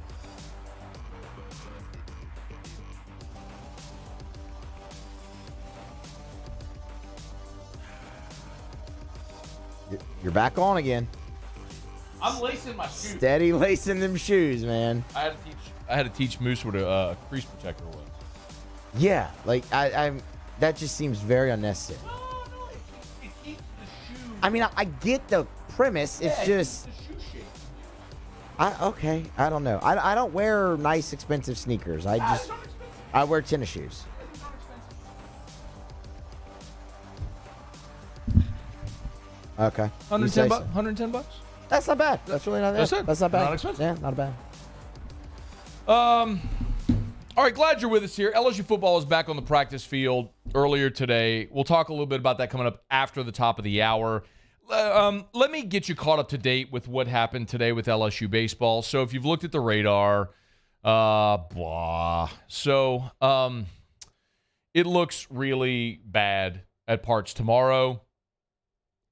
You're back on again. I'm lacing my shoes. Steady lacing them shoes, man. I had to teach Moose what a crease protector was. Yeah, like I'm. That just seems very unnecessary. No, it keeps the shoe. I mean, I get the premise. It's just. The shoe shape. Okay. I don't know. I don't wear nice, expensive sneakers. I wear tennis shoes. Okay. $110? That's not bad. That's really not bad. That's not bad. Not expensive. Yeah, not bad. All right, glad you're with us here. LSU football is back on the practice field earlier today. We'll talk a little bit about that coming up after the top of the hour. Let me get you caught up to date with what happened today with LSU baseball. So if you've looked at the radar, So it looks really bad at parts tomorrow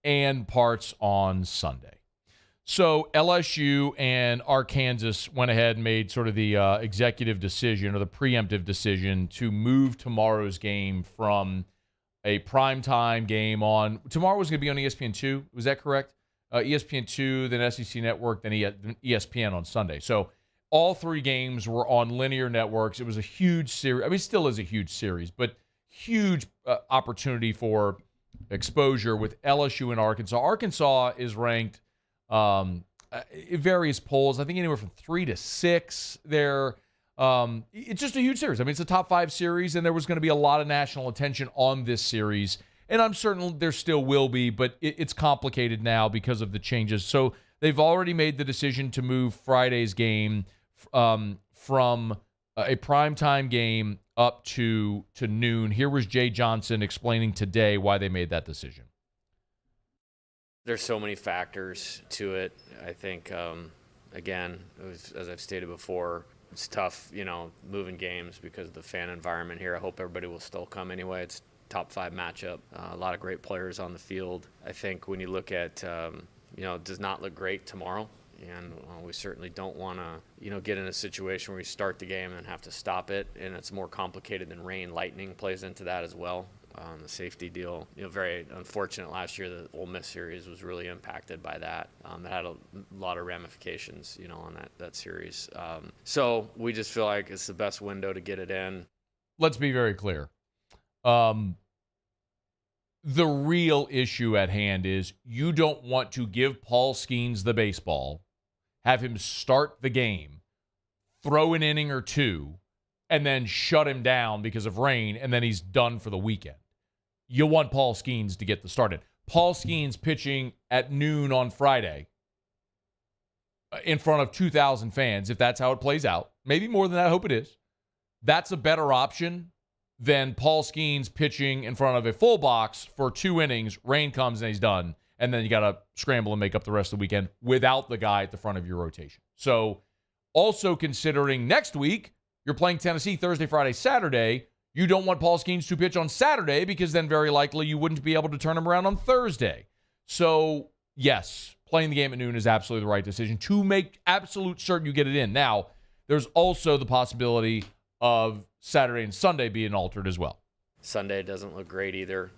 and parts on Sunday. So LSU and Arkansas went ahead and made sort of the executive decision or the preemptive decision to move tomorrow's game from a primetime game on – tomorrow was going to be on ESPN2. Was that correct? ESPN2, then SEC Network, then ESPN on Sunday. So all three games were on linear networks. It was a huge series. I mean, it still is a huge series, but huge opportunity for exposure with LSU and Arkansas. Arkansas is ranked – in various polls, I think anywhere from 3 to 6 there. It's just a huge series. I mean, it's a top 5 series, and there was going to be a lot of national attention on this series. And I'm certain there still will be, but it's complicated now because of the changes. So they've already made the decision to move Friday's game from a primetime game up to noon. Here was Jay Johnson explaining today why they made that decision. There's so many factors to it. I think, again, as I've stated before, it's tough, moving games because of the fan environment here. I hope everybody will still come anyway. It's top 5 matchup. A lot of great players on the field. I think when you look at, it does not look great tomorrow. And we certainly don't want to, get in a situation where we start the game and have to stop it. And it's more complicated than rain. Lightning plays into that as well. The safety deal, very unfortunate last year. The Ole Miss series was really impacted by that. It had a lot of ramifications, on that series. So we just feel like it's the best window to get it in. Let's be very clear. The real issue at hand is you don't want to give Paul Skeens the baseball, have him start the game, throw an inning or two, and then shut him down because of rain, and then he's done for the weekend. You want Paul Skeens to get the start in. Paul Skeens pitching at noon on Friday in front of 2,000 fans, if that's how it plays out. Maybe more than that, I hope it is. That's a better option than Paul Skeens pitching in front of a full box for 2 innings, rain comes and he's done, and then you got to scramble and make up the rest of the weekend without the guy at the front of your rotation. So also considering next week, you're playing Tennessee Thursday, Friday, Saturday. You don't want Paul Skeens to pitch on Saturday because then very likely you wouldn't be able to turn him around on Thursday. So, yes, playing the game at noon is absolutely the right decision to make absolute certain you get it in. Now, there's also the possibility of Saturday and Sunday being altered as well. Sunday doesn't look great either.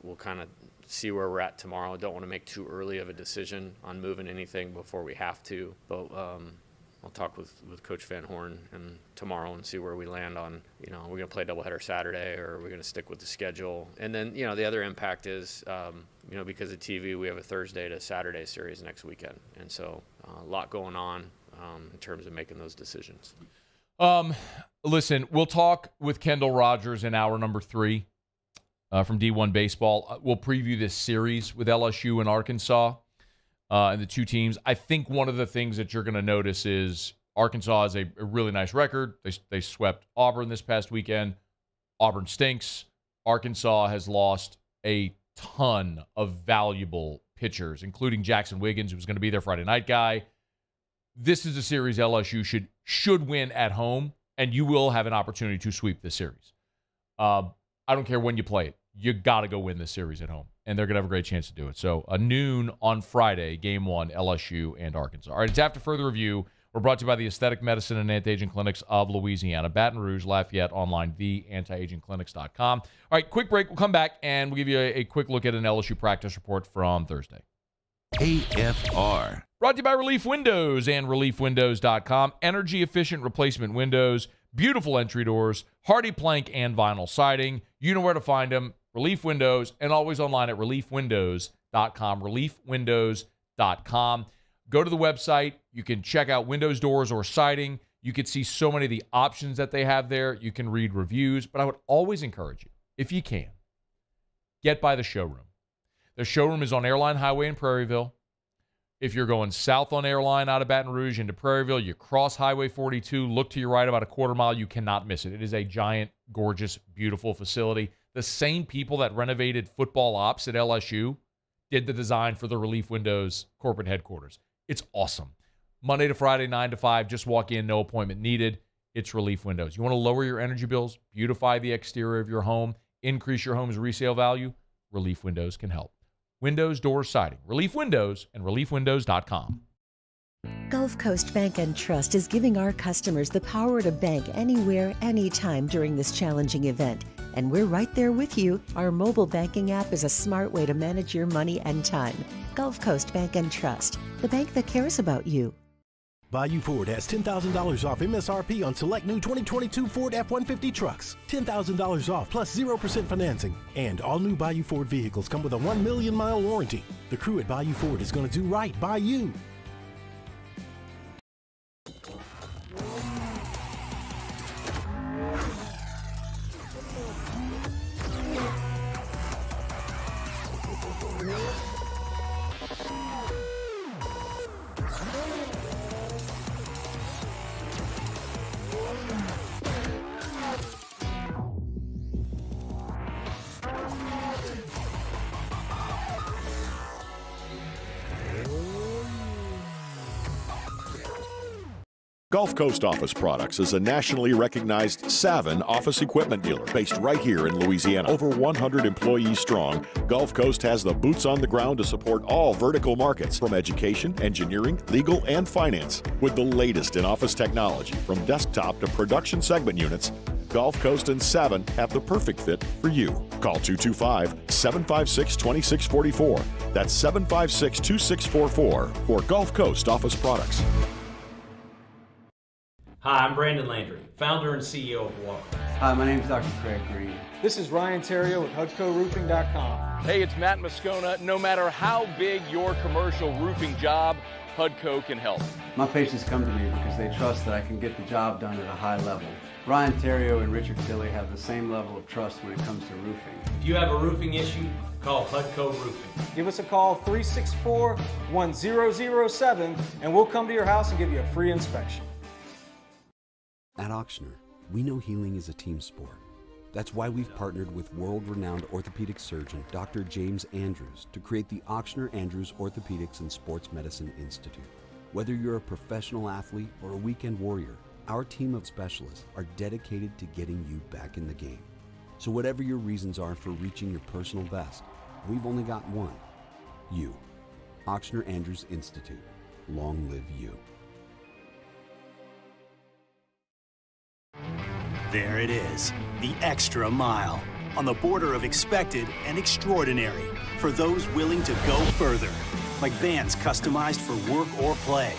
We'll kind of see where we're at tomorrow. Don't want to make too early of a decision on moving anything before we have to. But I'll talk with Coach Van Horn and tomorrow and see where we land on, we're going to play a doubleheader Saturday or are we going to stick with the schedule? And then, the other impact is, because of TV, we have a Thursday to Saturday series next weekend. And so a lot going on in terms of making those decisions. Listen, we'll talk with Kendall Rogers in hour number 3 from D1 Baseball. We'll preview this series with LSU and Arkansas and the two teams. I think one of the things that you're going to notice is Arkansas has a really nice record. They swept Auburn this past weekend. Auburn stinks. Arkansas has lost a ton of valuable pitchers, including Jackson Wiggins, who was going to be their Friday night guy. This is a series LSU should win at home, and you will have an opportunity to sweep this series. I don't care when you play it. You got to go win this series at home, and they're going to have a great chance to do it. So, noon on Friday, Game 1, LSU and Arkansas. All right, it's After Further Review. We're brought to you by the Aesthetic Medicine and Anti-Aging Clinics of Louisiana. Baton Rouge, Lafayette, online, theantiagingclinics.com. All right, quick break. We'll come back, and we'll give you a quick look at an LSU practice report from Thursday. AFR. Brought to you by Relief Windows and ReliefWindows.com. Energy-efficient replacement windows, beautiful entry doors, hardy plank and vinyl siding. You know where to find them. Relief Windows, and always online at ReliefWindows.com. ReliefWindows.com. Go to the website. You can check out windows, doors, or siding. You can see so many of the options that they have there. You can read reviews. But I would always encourage you, if you can, get by the showroom. The showroom is on Airline Highway in Prairieville. If you're going south on Airline out of Baton Rouge into Prairieville, you cross Highway 42, look to your right about a quarter mile. You cannot miss it. It is a giant, gorgeous, beautiful facility. The same people that renovated football ops at LSU did the design for the Relief Windows corporate headquarters. It's awesome. Monday to Friday, 9 to 5. Just walk in, no appointment needed. It's Relief Windows. You want to lower your energy bills, beautify the exterior of your home, increase your home's resale value? Relief Windows can help. Windows, doors, siding. Relief Windows and ReliefWindows.com. Gulf Coast Bank and Trust is giving our customers the power to bank anywhere, anytime during this challenging event. And we're right there with you. Our mobile banking app is a smart way to manage your money and time. Gulf Coast Bank and Trust, the bank that cares about you. Bayou Ford has $10,000 off MSRP on select new 2022 Ford F-150 trucks. $10,000 off plus 0% financing. And all new Bayou Ford vehicles come with a 1 million mile warranty. The crew at Bayou Ford is going to do right by you. Gulf Coast Office Products is a nationally recognized Savin office equipment dealer based right here in Louisiana. Over 100 employees strong, Gulf Coast has the boots on the ground to support all vertical markets, from education, engineering, legal, and finance. With the latest in office technology, from desktop to production segment units, Gulf Coast and Savin have the perfect fit for you. Call 225-756-2644. That's 756-2644 for Gulf Coast Office Products. Hi, I'm Brandon Landry, founder and CEO of Otter. Hi, my name is Dr. Craig Green. This is Ryan Terrio with HudcoRoofing.com. Hey, it's Matt Moscona. No matter how big your commercial roofing job, Hudco can help. My patients come to me because they trust that I can get the job done at a high level. Ryan Terrio and Richard Tilley have the same level of trust when it comes to roofing. If you have a roofing issue, call Hudco Roofing. Give us a call, 364-1007, and we'll come to your house and give you a free inspection. At Auctioner, we know healing is a team sport. That's why we've partnered with world-renowned orthopedic surgeon Dr. James Andrews to create the Auctioner Andrews Orthopedics and Sports Medicine Institute. Whether you're a professional athlete or a weekend warrior, our team of specialists are dedicated to getting you back in the game. So whatever your reasons are for reaching your personal best, we've only got one: you. Auctioner Andrews Institute. Long live you. There it is, the extra mile, on the border of expected and extraordinary, for those willing to go further, like vans customized for work or play,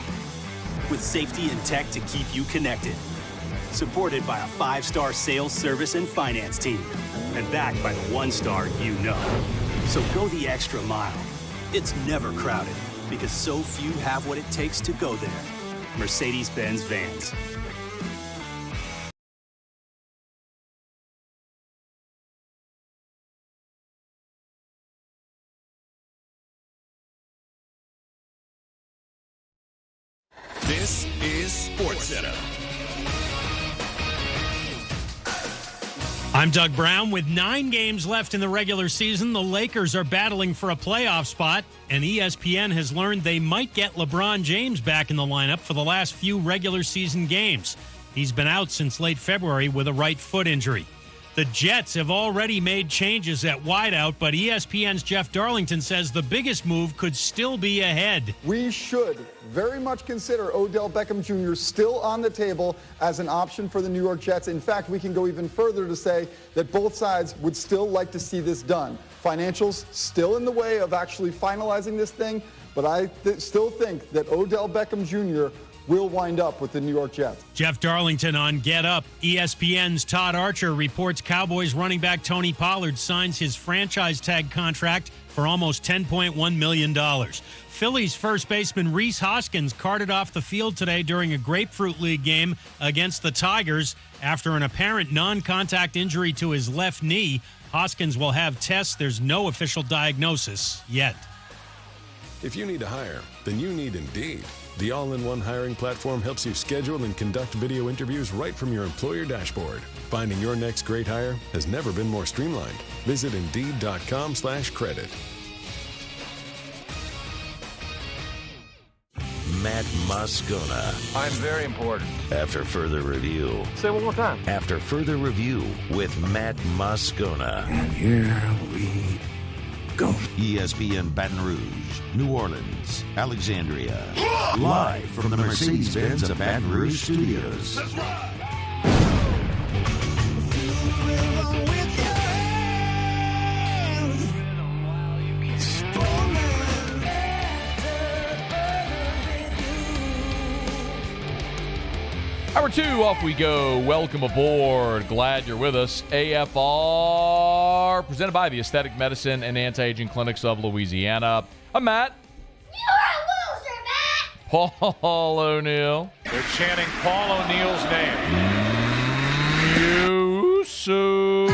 with safety and tech to keep you connected, supported by a 5-star sales, service, and finance team, and backed by the 1-star you know. So go the extra mile. It's never crowded, because so few have what it takes to go there. Mercedes-Benz Vans. This is SportsCenter. I'm Doug Brown. With 9 games left in the regular season, the Lakers are battling for a playoff spot, and ESPN has learned they might get LeBron James back in the lineup for the last few regular season games. He's been out since late February with a right foot injury. The Jets have already made changes at wideout, but ESPN's Jeff Darlington says the biggest move could still be ahead. We should very much consider Odell Beckham Jr. still on the table as an option for the New York Jets. In fact, we can go even further to say that both sides would still like to see this done. Financials still in the way of actually finalizing this thing, but I still think that Odell Beckham Jr. will wind up with the New York Jets. Jeff Darlington on Get Up. ESPN's Todd Archer reports Cowboys running back Tony Pollard signs his franchise tag contract for almost $10.1 million. Phillies first baseman Rhys Hoskins carted off the field today during a Grapefruit League game against the Tigers after an apparent non-contact injury to his left knee. Hoskins will have tests. There's no official diagnosis yet. If you need to hire, then you need Indeed. The all-in-one hiring platform helps you schedule and conduct video interviews right from your employer dashboard. Finding your next great hire has never been more streamlined. Visit Indeed.com/credit. Matt Moscona. I'm very important. After further review. Say it one more time. After further review with Matt Moscona. And here we go. ESPN Baton Rouge, New Orleans, Alexandria. Live from the Mercedes-Benz of Baton Rouge studios. That's right. Hour 2, off we go. Welcome aboard. Glad you're with us. AFR, presented by the Aesthetic Medicine and Anti-Aging Clinics of Louisiana. I'm Matt. You're a loser, Matt! Paul O'Neill. They're chanting Paul O'Neill's name. Yusuf.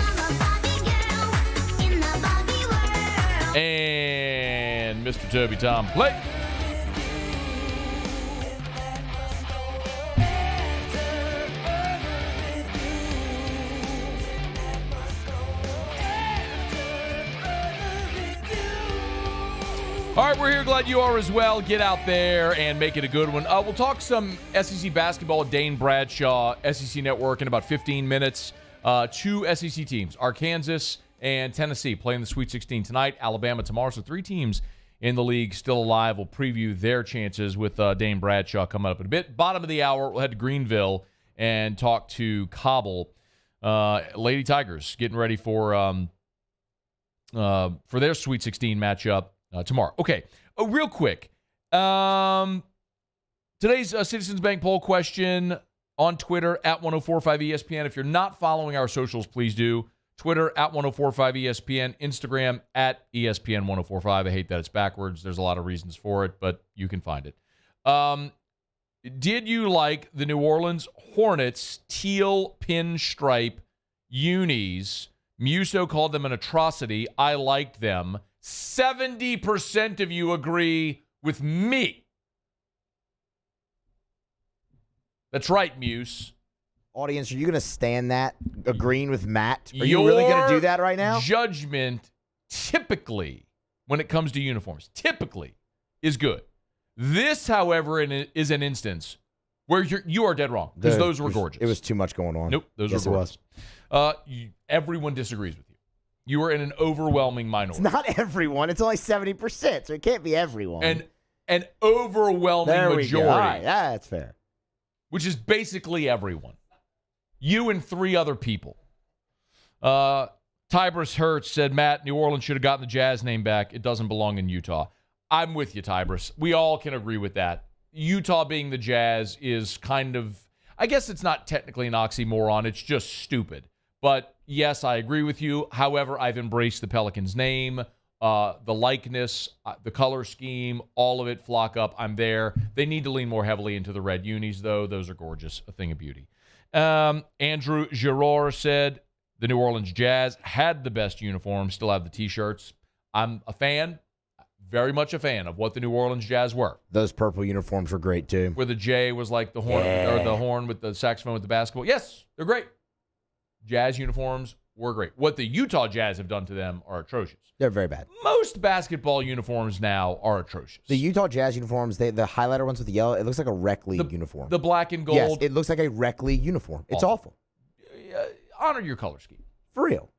And Mr. Toby Tom Blake. All right, we're here. Glad you are as well. Get out there and make it a good one. We'll talk some SEC basketball with Dane Bradshaw, SEC Network, in about 15 minutes. 2 SEC teams, Arkansas and Tennessee, playing the Sweet 16 tonight. Alabama tomorrow. So 3 teams in the league still alive. We'll preview their chances with Dane Bradshaw coming up in a bit. Bottom of the hour, we'll head to Greenville and talk to Cauble. Lady Tigers getting ready for their Sweet 16 matchup tomorrow. Okay, real quick. Today's Citizens Bank poll question on Twitter at 1045ESPN. If you're not following our socials, please do. Twitter at 1045ESPN. Instagram at ESPN1045. I hate that it's backwards. There's a lot of reasons for it, but you can find it. Did you like the New Orleans Hornets teal pinstripe unis? Musso called them an atrocity. I liked them. 70% of you agree with me. That's right, Muse. Audience, are you going to stand that, agreeing with Matt? Are you really going to do that right now? Judgment, typically, when it comes to uniforms, typically is good. This, however, is an instance where you are dead wrong, because those were gorgeous. It was too much going on. Nope, those were gorgeous. Everyone disagrees with you. You are in an overwhelming minority. It's not everyone. It's only 70%, so it can't be everyone. And an overwhelming majority. All right, that's fair. Which is basically everyone. You and 3 other people. Tybris Hertz said, Matt, New Orleans should have gotten the Jazz name back. It doesn't belong in Utah. I'm with you, Tybris. We all can agree with that. Utah being the Jazz is kind of, I guess it's not technically an oxymoron. It's just stupid. But yes, I agree with you. However, I've embraced the Pelicans name, the likeness, the color scheme, all of it. Flock up. I'm there. They need to lean more heavily into the red unis, though. Those are gorgeous. A thing of beauty. Andrew Giroir said the New Orleans Jazz had the best uniform, still have the T-shirts. I'm a fan. very much a fan of what the New Orleans Jazz were. Those purple uniforms were great too. Where the J was like the horn, or the horn with the saxophone with the basketball. Yes, they're great. Jazz uniforms were great. What the Utah Jazz have done to them are atrocious. They're very bad. Most basketball uniforms now are atrocious. The Utah Jazz uniforms, the highlighter ones with the yellow, it looks like a rec league uniform. The black and gold. Yes, it looks like a rec league uniform. It's awful. Honor your color scheme. For real.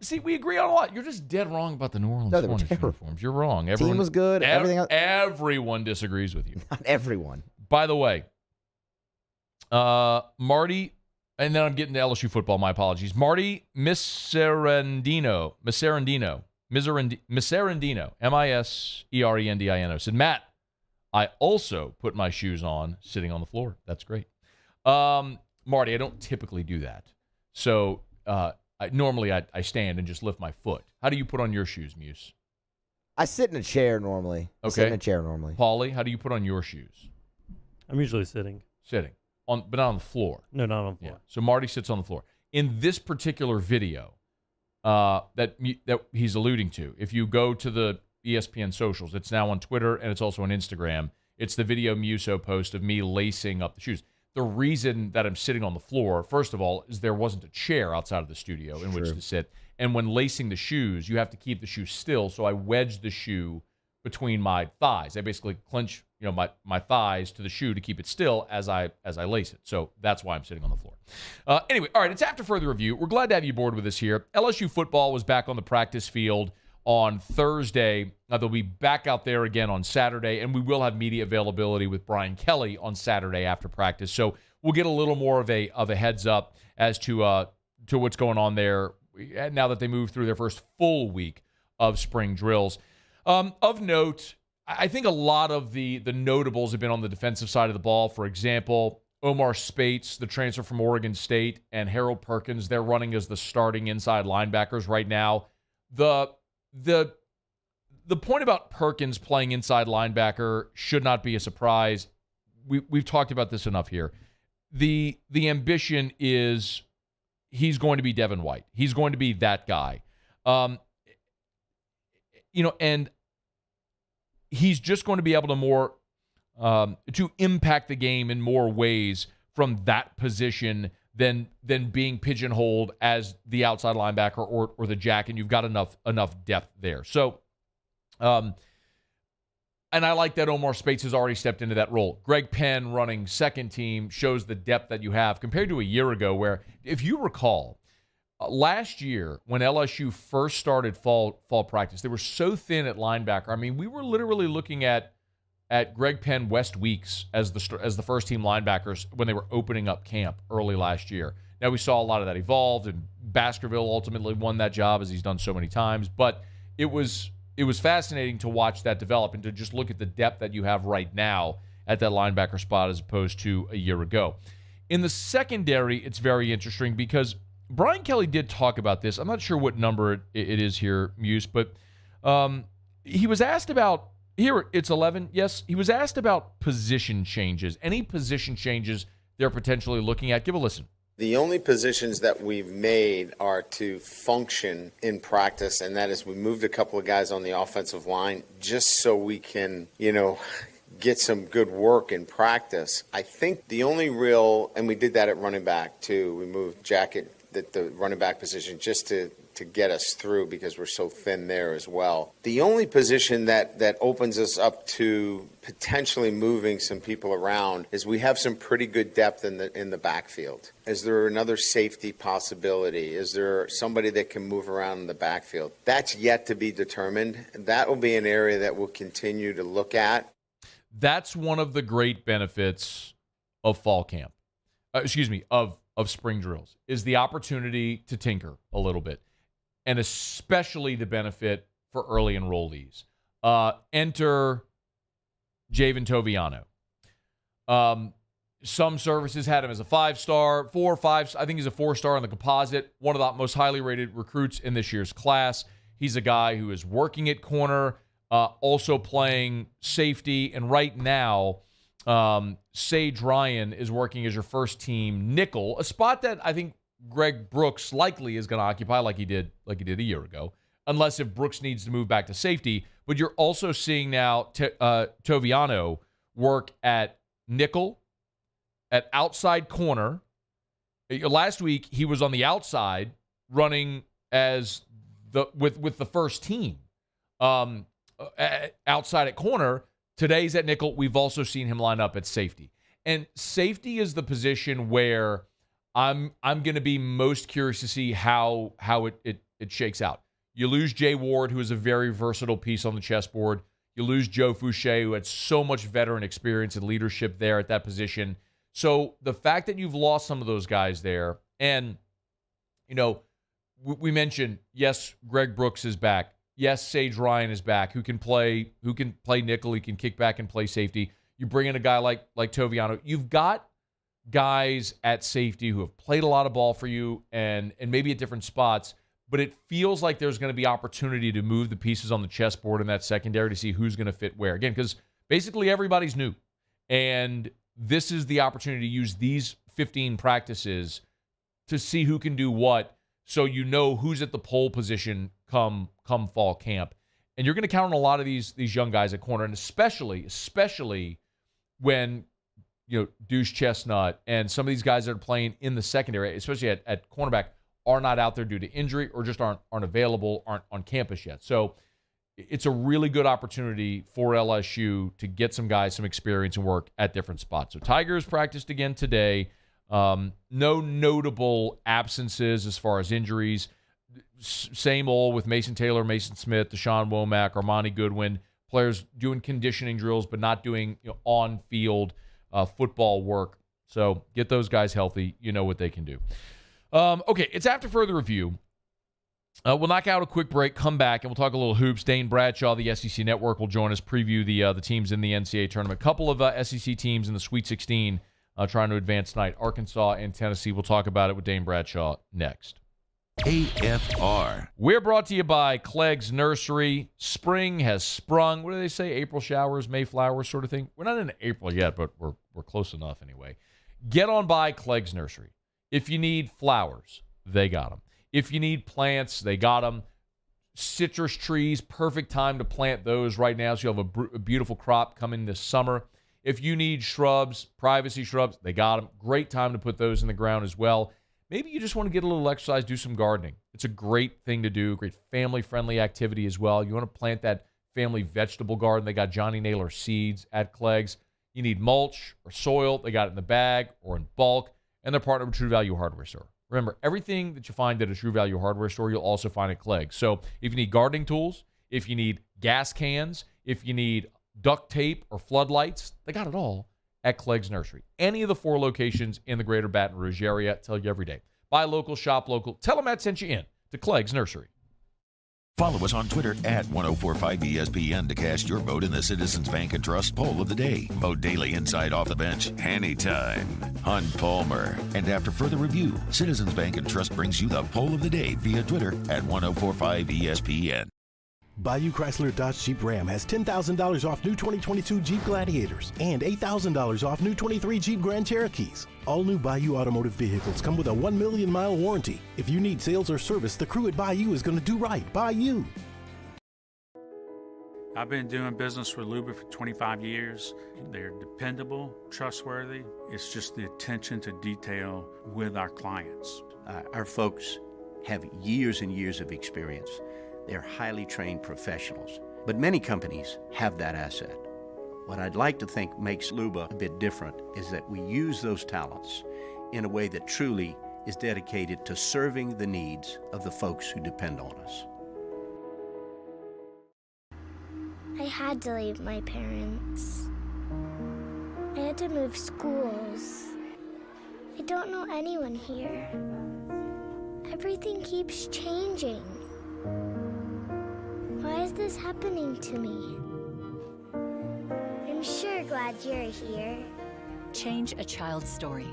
See, we agree on a lot. You're just dead wrong about the New Orleans Hornets uniforms. You're wrong. Team was good. Everything else. Everyone disagrees with you. Not everyone. By the way, Marty, and then I'm getting to LSU football. My apologies. Marty Miserendino, Miserendino, said, Matt, I also put my shoes on sitting on the floor. That's great. Marty, I don't typically do that. So normally I stand and just lift my foot. How do you put on your shoes, Muse? I sit in a chair normally. Okay. Paulie, how do you put on your shoes? I'm usually sitting. Sitting. But not on the floor. No, not on the floor. Yeah. So Marty sits on the floor. In this particular video that he's alluding to, if you go to the ESPN socials, it's now on Twitter and it's also on Instagram. It's the video Muso post of me lacing up the shoes. The reason that I'm sitting on the floor, first of all, is there wasn't a chair outside of the studio in which to sit. And when lacing the shoes, you have to keep the shoe still. So I wedge the shoe between my thighs. I basically clench, my thighs to the shoe to keep it still as I lace it. So that's why I'm sitting on the floor. Anyway, all right, it's after further review. We're glad to have you aboard with us here. LSU football was back on the practice field on Thursday. They'll be back out there again on Saturday, and we will have media availability with Brian Kelly on Saturday after practice. So we'll get a little more of a heads up as to what's going on there now that they move through their first full week of spring drills. Of note, I think a lot of the notables have been on the defensive side of the ball. For example, Omar Spates, the transfer from Oregon State, and Harold Perkins, they're running as the starting inside linebackers right now. The point about Perkins playing inside linebacker should not be a surprise. We've talked about this enough here. The ambition is he's going to be Devin White. He's going to be that guy. And he's just going to be able to to impact the game in more ways from that position than being pigeonholed as the outside linebacker or the jack, and you've got enough depth there. So, and I like that Omar Spates has already stepped into that role. Greg Penn running second team shows the depth that you have compared to a year ago where, if you recall, last year when LSU first started fall practice, they were so thin at linebacker. I mean, we were literally looking at Greg Penn, West Weeks as the first team linebackers when they were opening up camp early last year. Now we saw a lot of that evolved, and Baskerville ultimately won that job as he's done so many times. But it was fascinating to watch that develop and to just look at the depth that you have right now at that linebacker spot as opposed to a year ago. In the secondary, it's very interesting because Brian Kelly did talk about this. I'm not sure what number it is here, Muse, but he was asked about, here it's 11, yes, he was asked about position changes. Any position changes they're potentially looking at? Give a listen. The only positions that we've made are to function in practice, and that is we moved a couple of guys on the offensive line just so we can, get some good work in practice. I think the only real, and we did that at running back too, we moved Jack at the running back position just to get us through because we're so thin there as well. The only position that opens us up to potentially moving some people around is we have some pretty good depth in the backfield. Is there another safety possibility? Is there somebody that can move around in the backfield? That's yet to be determined. That will be an area that we'll continue to look at. That's one of the great benefits of fall camp. Of spring drills is the opportunity to tinker a little bit, and especially the benefit for early enrollees. Enter Javen Toviano. Some services had him as a 5-star, 4 or 5. I think he's a 4-star on the composite, one of the most highly rated recruits in this year's class. He's a guy who is working at corner, also playing safety, and right now, Sage Ryan is working as your first team nickel, a spot that I think Greg Brooks likely is going to occupy like he did a year ago. unless if Brooks needs to move back to safety. But you're also seeing now Toviano work at nickel, at outside corner. Last week, he was on the outside running as with the first team outside at corner. Today's at nickel. We've also seen him line up at safety. And safety is the position where I'm going to be most curious to see how it shakes out. You lose Jay Ward, who is a very versatile piece on the chessboard. You lose Joe Fouché, who had so much veteran experience and leadership there at that position. So the fact that you've lost some of those guys there, and, we mentioned, yes, Greg Brooks is back. Yes, Sage Ryan is back, who can play nickel, he can kick back and play safety. You bring in a guy like Toviano. You've got guys at safety who have played a lot of ball for you and maybe at different spots, but it feels like there's going to be opportunity to move the pieces on the chessboard in that secondary to see who's going to fit where. Again, because basically everybody's new. And this is the opportunity to use these 15 practices to see who can do what, so you know who's at the pole position come fall camp. And you're going to count on a lot of these young guys at corner, and especially when Deuce Chestnut and some of these guys that are playing in the secondary, especially at cornerback, are not out there due to injury or just aren't available, aren't on campus yet. So it's a really good opportunity for LSU to get some guys some experience and work at different spots. So Tigers practiced again today. No notable absences as far as injuries. Same old with Mason Taylor, Mason Smith, Deshaun Womack, Armani Goodwin. Players doing conditioning drills but not doing on-field football work. So get those guys healthy. You know what they can do. Okay, it's after further review. We'll knock out a quick break, come back, and we'll talk a little hoops. Dane Bradshaw, the SEC Network, will join us, preview the teams in the NCAA tournament. A couple of SEC teams in the Sweet 16 trying to advance tonight, Arkansas and Tennessee. We'll talk about it with Dane Bradshaw next. AFR. We're brought to you by Clegg's Nursery. Spring has sprung. What do they say? April showers, May flowers sort of thing. We're not in April yet, but we're close enough anyway. Get on by Clegg's Nursery. If you need flowers, they got them. If you need plants, they got them. Citrus trees, perfect time to plant those right now, so you'll have a beautiful crop coming this summer. If you need shrubs, privacy shrubs, they got them. Great time to put those in the ground as well. Maybe you just want to get a little exercise, do some gardening. It's a great thing to do, great family-friendly activity as well. You want to plant that family vegetable garden. They got Johnny Naylor seeds at Clegg's. You need mulch or soil. They got it in the bag or in bulk. And they're partnered with True Value Hardware Store. Remember, everything that you find at a True Value Hardware Store, you'll also find at Clegg's. So if you need gardening tools, if you need gas cans, if you need duct tape or floodlights, they got it all at Clegg's Nursery. Any of the 4 locations in the greater Baton Rouge area, tell you every day. Buy local, shop local. Tell them Matt sent you in to Clegg's Nursery. Follow us on Twitter at 1045ESPN to cast your vote in the Citizens Bank and Trust Poll of the Day. Vote daily inside Off the Bench, anytime. Hunt Palmer. And after further review, Citizens Bank and Trust brings you the Poll of the Day via Twitter at 1045ESPN. Bayou Chrysler Dodge Jeep Ram has $10,000 off new 2022 Jeep Gladiators and $8,000 off new 23 Jeep Grand Cherokees. All new Bayou automotive vehicles come with a 1 million mile warranty. If you need sales or service, the crew at Bayou is going to do right by you. I've been doing business with Luba for 25 years. They're dependable, trustworthy. It's just the attention to detail with our clients. Our folks have years and years of experience. They're highly trained professionals, but many companies have that asset. What I'd like to think makes Luba a bit different is that we use those talents in a way that truly is dedicated to serving the needs of the folks who depend on us. I had to leave my parents. I had to move schools. I don't know anyone here. Everything keeps changing. Why is this happening to me? I'm sure glad you're here. Change a child's story.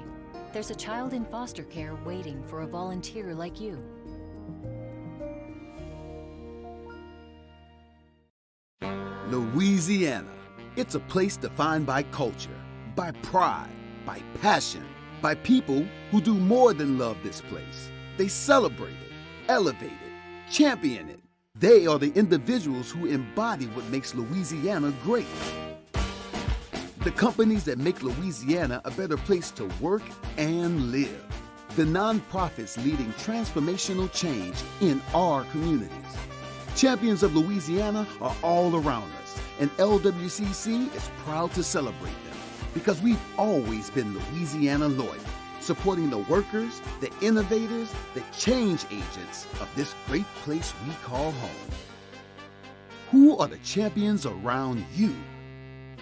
There's a child in foster care waiting for a volunteer like you. Louisiana. It's a place defined by culture, by pride, by passion, by people who do more than love this place. They celebrate it, elevate it, champion it, They are the individuals who embody what makes Louisiana great. The companies that make Louisiana a better place to work and live. The nonprofits leading transformational change in our communities. Champions of Louisiana are all around us, and LWCC is proud to celebrate them because we've always been Louisiana loyal, supporting the workers, the innovators, the change agents of this great place we call home. Who are the champions around you?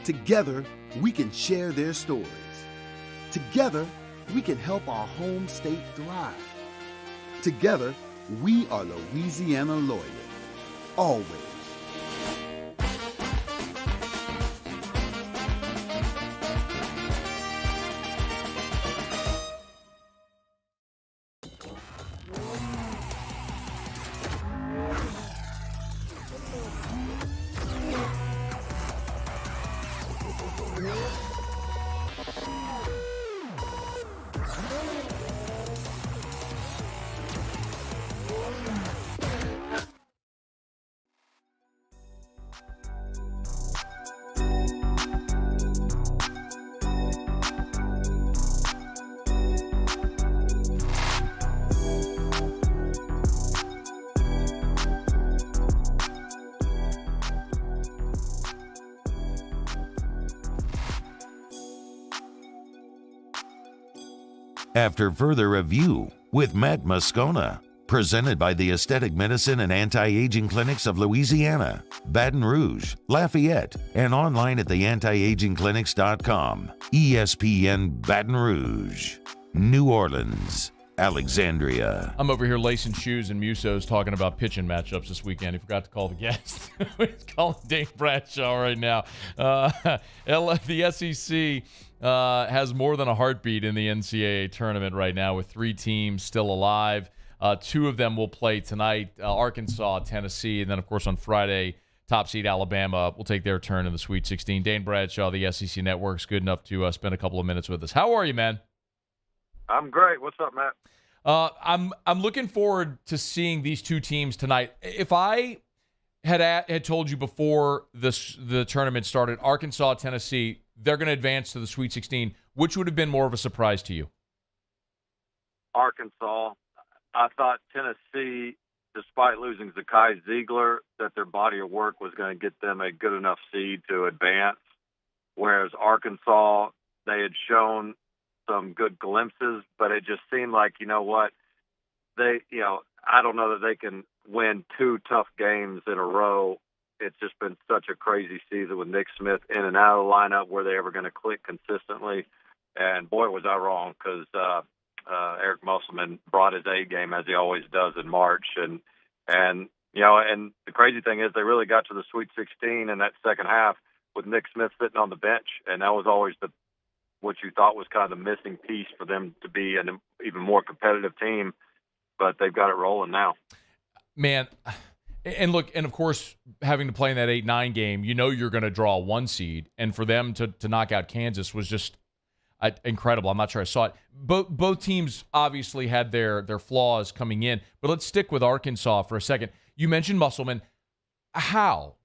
Together, we can share their stories. Together, we can help our home state thrive. Together, we are Louisiana loyal. Always. After further review with Matt Moscona, presented by the Aesthetic Medicine and Anti-Aging Clinics of Louisiana, Baton Rouge, Lafayette, and online at theantiagingclinics.com. ESPN Baton Rouge, New Orleans, Alexandria. I'm over here lacing shoes and Musos talking about pitching matchups this weekend. He forgot to call the guest. He's calling Dane Bradshaw right now. The SEC has more than a heartbeat in the NCAA tournament right now with 3 teams still alive. 2 of them will play tonight, Arkansas, Tennessee, and then, of course, on Friday, top seed Alabama will take their turn in the Sweet 16. Dane Bradshaw, the SEC Network's good enough to spend a couple of minutes with us. How are you, man? I'm great. What's up, Matt? I'm looking forward to seeing these 2 teams tonight. If I had told you before the tournament started, Arkansas, Tennessee, they're going to advance to the Sweet 16, which would have been more of a surprise to you? Arkansas. I thought Tennessee, despite losing Zakai Ziegler, that their body of work was going to get them a good enough seed to advance, whereas Arkansas, they had shown some good glimpses, but it just seemed like, you know what, I don't know that they can win 2 tough games in a row. It's just been such a crazy season with Nick Smith in and out of the lineup. Were they ever going to click consistently? And boy, was I wrong, because Eric Musselman brought his A game as he always does in March. And the crazy thing is they really got to the Sweet 16 in that second half with Nick Smith sitting on the bench. And that was always what you thought was kind of the missing piece for them to be an even more competitive team. But they've got it rolling now. Man, and look, and of course, having to play in that 8-9 game, you're going to draw a 1 seed. And for them to knock out Kansas was just incredible. I'm not sure I saw it. Both teams obviously had their flaws coming in. But let's stick with Arkansas for a second. You mentioned Musselman. How?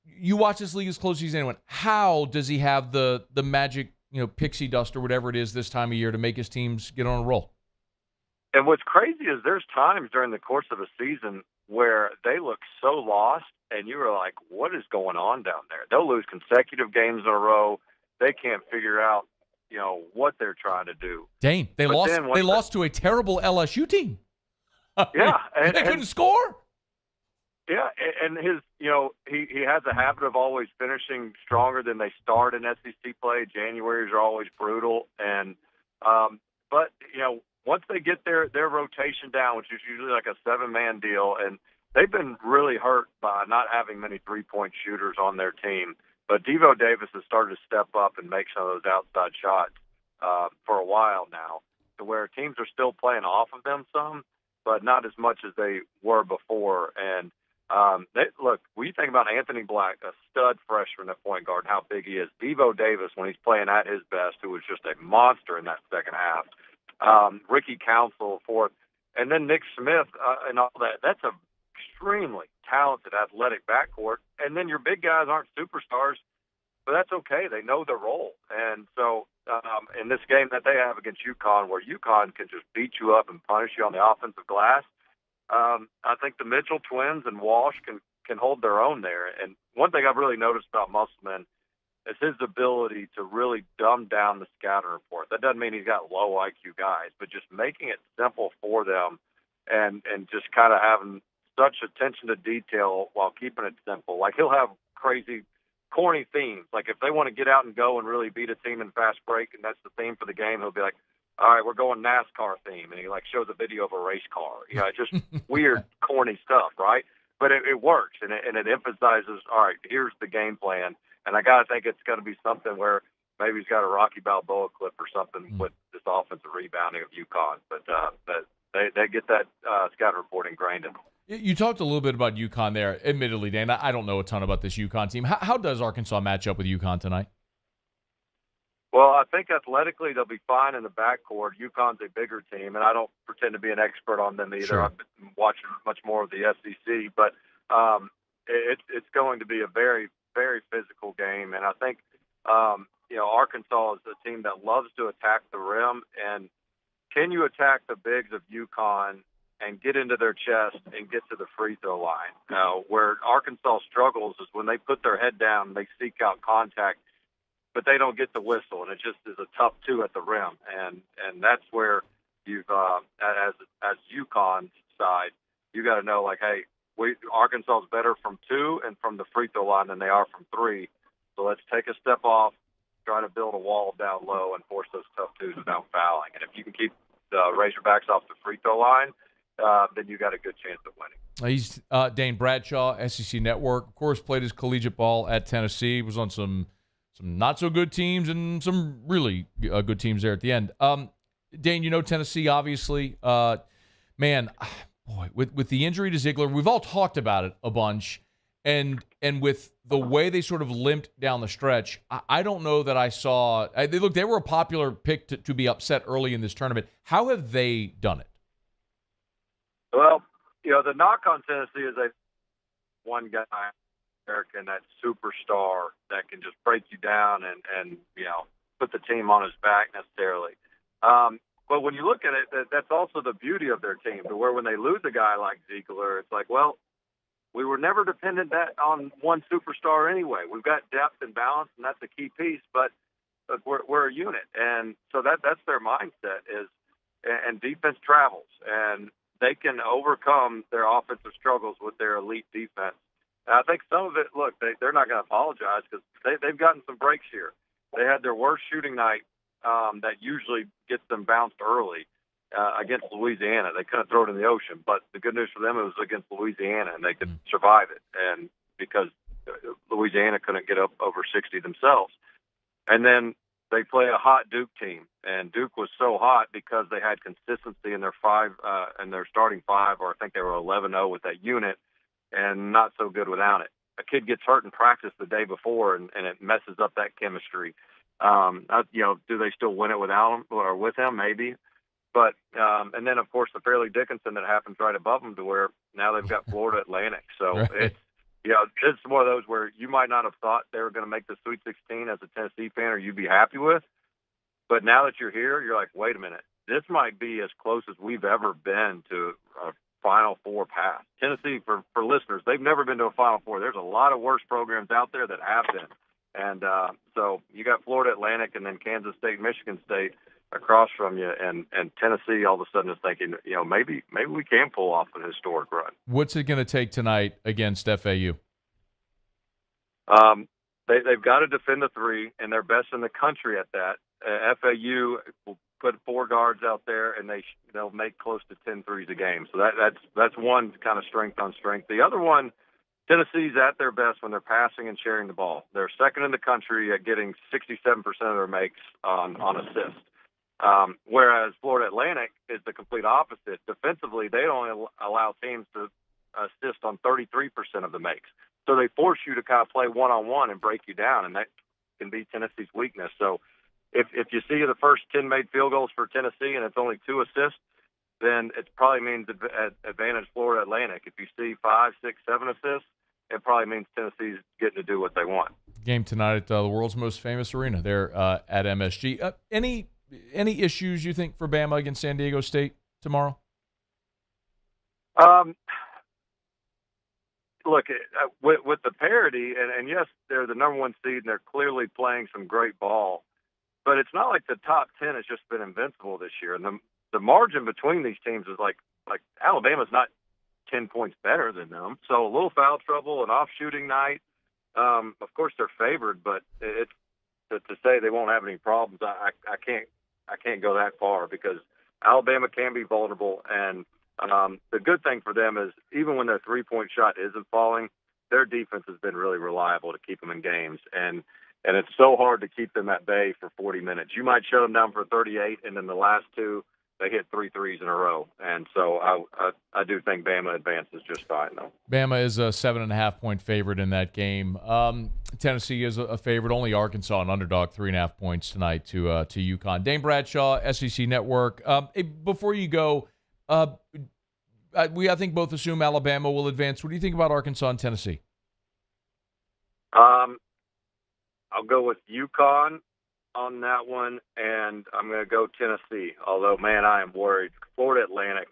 You watch this league as closely as anyone. How does he have the magic, pixie dust or whatever it is this time of year to make his teams get on a roll? And what's crazy is there's times during the course of a season where they look so lost, and you were like, what is going on down there? They'll lose consecutive games in a row. They can't figure out, what they're trying to do. Dane, they lost to a terrible LSU team. Yeah. They couldn't score. Yeah, and his, he has a habit of always finishing stronger than they start in SEC play. Januaries are always brutal. And, but, once they get their rotation down, which is usually like a 7-man deal, and they've been really hurt by not having many 3-point shooters on their team. But Devo Davis has started to step up and make some of those outside shots for a while now, to where teams are still playing off of them some, but not as much as they were before. And look, when you think about Anthony Black, a stud freshman at point guard, how big he is. Devo Davis, when he's playing at his best, who was just a monster in that second half. Ricky Council, fourth, and then Nick Smith and all that. That's a extremely talented, athletic backcourt. And then your big guys aren't superstars, but that's okay. They know their role. And so in this game that they have against UConn, where UConn can just beat you up and punish you on the offensive glass, I think the Mitchell twins and Walsh can hold their own there. And one thing I've really noticed about Musselman is his ability to really dumb down the scouting report. That doesn't mean he's got low IQ guys, but just making it simple for them and just kind of having such attention to detail while keeping it simple. Like, he'll have crazy, corny themes. Like, if they want to get out and go and really beat a team in fast break, and that's the theme for the game, he'll be like, all right, we're going NASCAR theme. And he, like, shows a video of a race car. You know, just weird, corny stuff, right? But it works, and it emphasizes, all right, here's the game plan. And I got to think it's going to be something where maybe he's got a Rocky Balboa clip or something with this offensive rebounding of UConn. But they get that scouting report ingrained in them. You talked a little bit about UConn there. Admittedly, Dane, I don't know a ton about this UConn team. How does Arkansas match up with UConn tonight? Well, I think athletically they'll be fine in the backcourt. UConn's a bigger team, and I don't pretend to be an expert on them either. Sure. I've been watching much more of the SEC, but it's going to be a very, very physical game. And I think, Arkansas is a team that loves to attack the rim. And can you attack the bigs of UConn and get into their chest and get to the free throw line? Where Arkansas struggles is when they put their head down, they seek out contact, but they don't get the whistle, and it just is a tough two at the rim. And that's where you've, as UConn's side, you got to know, like, hey, Arkansas is better from two and from the free throw line than they are from three. So let's take a step off, try to build a wall down low and force those tough twos without fouling. And if you can keep the Razorbacks off the free throw line, then you got a good chance of winning. He's Dane Bradshaw, SEC Network. Of course, played his collegiate ball at Tennessee. Was on some not so good teams and some really good teams there at the end. Dane, you know Tennessee, obviously. Man, boy, with the injury to Ziegler, we've all talked about it a bunch. And with the way they sort of limped down the stretch, I don't know that I saw. They were a popular pick to be upset early in this tournament. How have they done it? Well, the knock on Tennessee is one guy, American, that superstar that can just break you down and put the team on his back necessarily. But when you look at it, that's also the beauty of their team, to where when they lose a guy like Ziegler, it's like, well, we were never dependent on one superstar anyway. We've got depth and balance, and that's a key piece, but we're a unit. And so that's their mindset and defense travels, and they can overcome their offensive struggles with their elite defense. And I think some of it, look, they're not going to apologize because they've gotten some breaks here. They had their worst shooting night that usually gets them bounced early against Louisiana. They couldn't throw it in the ocean, but the good news for them, it was against Louisiana, and they could survive it. And because Louisiana couldn't get up over 60 themselves. And then they play a hot Duke team, and Duke was so hot because they had consistency in their starting five, or I think they were 11-0 with that unit, and not so good without it. A kid gets hurt in practice the day before, and it messes up that chemistry. Do they still win it without him or with him? Maybe. But and then, of course, the Fairleigh Dickinson that happens right above them, to where now they've got Florida Atlantic. So right. It's one of those where you might not have thought they were going to make the Sweet 16 as a Tennessee fan, or you'd be happy with. But now that you're here, you're like, wait a minute, this might be as close as we've ever been to a Final Four pass. Tennessee, for listeners, they've never been to a Final Four. There's a lot of worse programs out there that have been. And so you got Florida Atlantic and then Kansas State, Michigan State across from you, and Tennessee all of a sudden is thinking, maybe we can pull off an historic run. What's it going to take tonight against FAU? They've got to defend the three, and they're best in the country at that. FAU will put four guards out there, and they'll make close to 10 threes a game. So that's one kind of strength on strength. The other one, Tennessee's at their best when they're passing and sharing the ball. They're second in the country at getting 67% of their makes on assist. Whereas Florida Atlantic is the complete opposite. Defensively, they only allow teams to assist on 33% of the makes. So they force you to kind of play one-on-one and break you down, and that can be Tennessee's weakness. So if you see the first 10 made field goals for Tennessee and it's only 2 assists, then it probably means advantage Florida Atlantic. If you see 5, 6, 7 assists, it probably means Tennessee's getting to do what they want. Game tonight at the world's most famous arena there at MSG. Any issues you think for Bama against San Diego State tomorrow? Look, with the parity, and yes, they're the number 1 seed, and they're clearly playing some great ball. But it's not like the top 10 has just been invincible this year. And the margin between these teams is like Alabama's not 10 points better than them. So a little foul trouble, an off shooting night. Of course they're favored, but it's to say they won't have any problems. I can't go that far because Alabama can be vulnerable. And the good thing for them is even when their 3-point shot isn't falling, their defense has been really reliable to keep them in games. And it's so hard to keep them at bay for 40 minutes. You might shut them down for 38, and then the last 2, they hit 3 threes in a row. And so I do think Bama advances just fine, though. Bama is a 7.5-point favorite in that game. Tennessee is a favorite. Only Arkansas, an underdog, 3.5 points tonight to UConn. Dane Bradshaw, SEC Network. Before you go, I think both assume Alabama will advance. What do you think about Arkansas and Tennessee? I'll go with UConn on that one, and I'm going to go Tennessee. Although, man, I am worried. Florida Atlantic,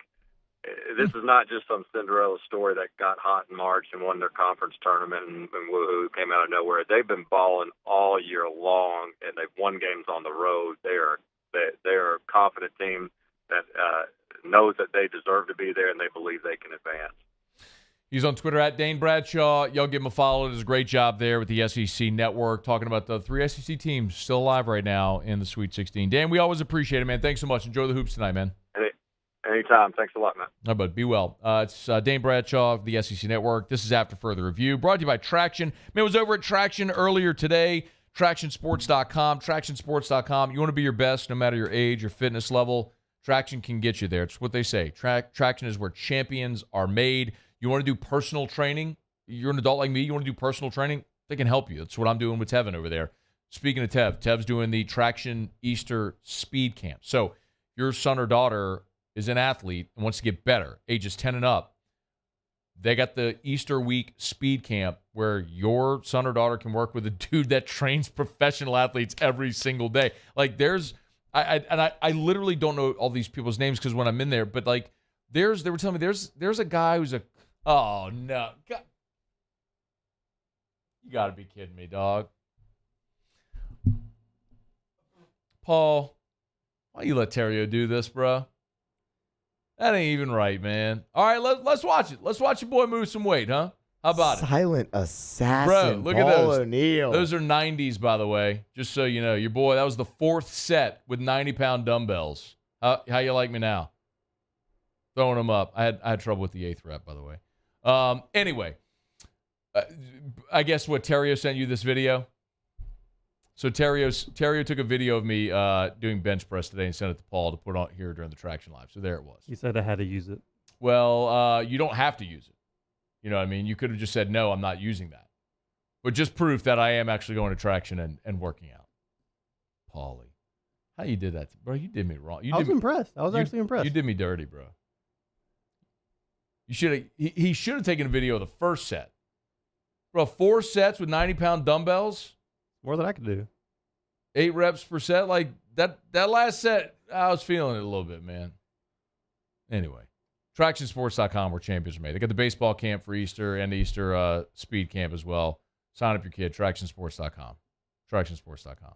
this is not just some Cinderella story that got hot in March and won their conference tournament and woohoo, came out of nowhere. They've been balling all year long, and they've won games on the road. They're a confident team that knows that they deserve to be there, and they believe they can advance. He's on Twitter at Dane Bradshaw. Y'all give him a follow. Does a great job there with the SEC Network, talking about the 3 SEC teams still alive right now in the Sweet 16. Dan, we always appreciate it, man. Thanks so much. Enjoy the hoops tonight, man. Anytime. Thanks a lot, man. All right, bud. Be well. It's Dane Bradshaw of the SEC Network. This is After Further Review, brought to you by Traction. Man, was over at Traction earlier today. TractionSports.com. TractionSports.com. You want to be your best no matter your age or fitness level. Traction can get you there. It's what they say. Traction is where champions are made. You want to do personal training? You're an adult like me. You want to do personal training? They can help you. That's what I'm doing with Tevin over there. Speaking of Tev's doing the Traction Easter Speed Camp. So your son or daughter is an athlete and wants to get better, ages 10 and up. They got the Easter week speed camp where your son or daughter can work with a dude that trains professional athletes every single day. Like I literally don't know all these people's names because when I'm in there, but like they were telling me there's a guy who's oh no, God. You got to be kidding me, dog. Paul, why you let Terrio do this, bro? That ain't even right, man. All right, let's watch it. Let's watch your boy move some weight, huh? How about it? Silent assassin, bro, look Paul at those. O'Neal. Those are 90s, by the way. Just so you know, your boy, that was the 4th set with 90-pound dumbbells. How you like me now? Throwing them up. I had trouble with the 8th rep, by the way. Anyway, I guess what Terrio sent you this video. So Terrio took a video of me doing bench press today and sent it to Paul to put on here during the Traction Live. So there it was. He said I had to use it. Well, you don't have to use it. You know what I mean? You could have just said, no, I'm not using that. But just proof that I am actually going to Traction and working out. Paulie, how you did that? Bro, you did me wrong. I was impressed. I was actually impressed. You did me dirty, bro. You should have. He should have taken a video of the first set. Bro, 4 sets with 90-pound dumbbells. More than I could do. 8 reps per set. Like, that last set, I was feeling it a little bit, man. Anyway, TractionSports.com where champions are made. They got the baseball camp for Easter and the Easter speed camp as well. Sign up your kid, TractionSports.com. TractionSports.com.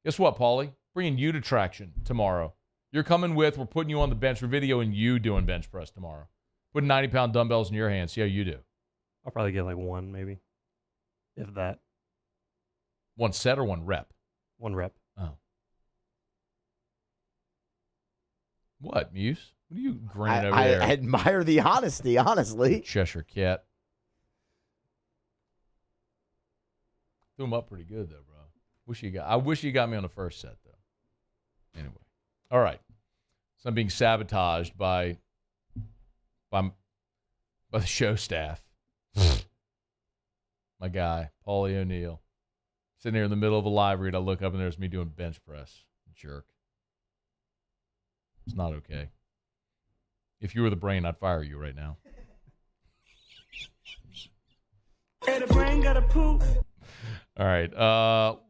Guess what, Paulie? Bringing you to Traction tomorrow. You're coming with, we're putting you on the bench. We're videoing you doing bench press tomorrow. Putting 90-pound dumbbells in your hands. See how you do. I'll probably get like 1, maybe. If that. 1 set or 1 rep? 1 rep. Oh. What, Muse? What are you grinning over there? I admire the honesty, honestly. Cheshire Cat. Threw him up pretty good, though, bro. I wish you got me on the first set, though. Anyway. All right. So I'm being sabotaged by the show staff. My guy, Paulie O'Neal. Sitting here in the middle of a live read, I look up and there's me doing bench press. Jerk. It's not okay. If you were the brain, I'd fire you right now. Hey, the brain got a poop. All right.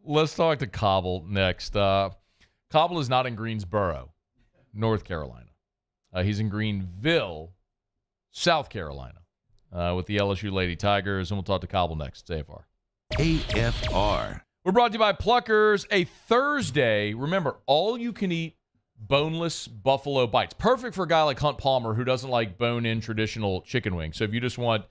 Let's talk to Cauble next. Cauble is not in Greensboro, North Carolina. He's in Greenville, South Carolina, with the LSU Lady Tigers, and we'll talk to Cauble next. AFR. AFR. We're brought to you by Pluckers. A Thursday, remember, all-you-can-eat boneless buffalo bites. Perfect for a guy like Hunt Palmer who doesn't like bone-in traditional chicken wings. So if you just want,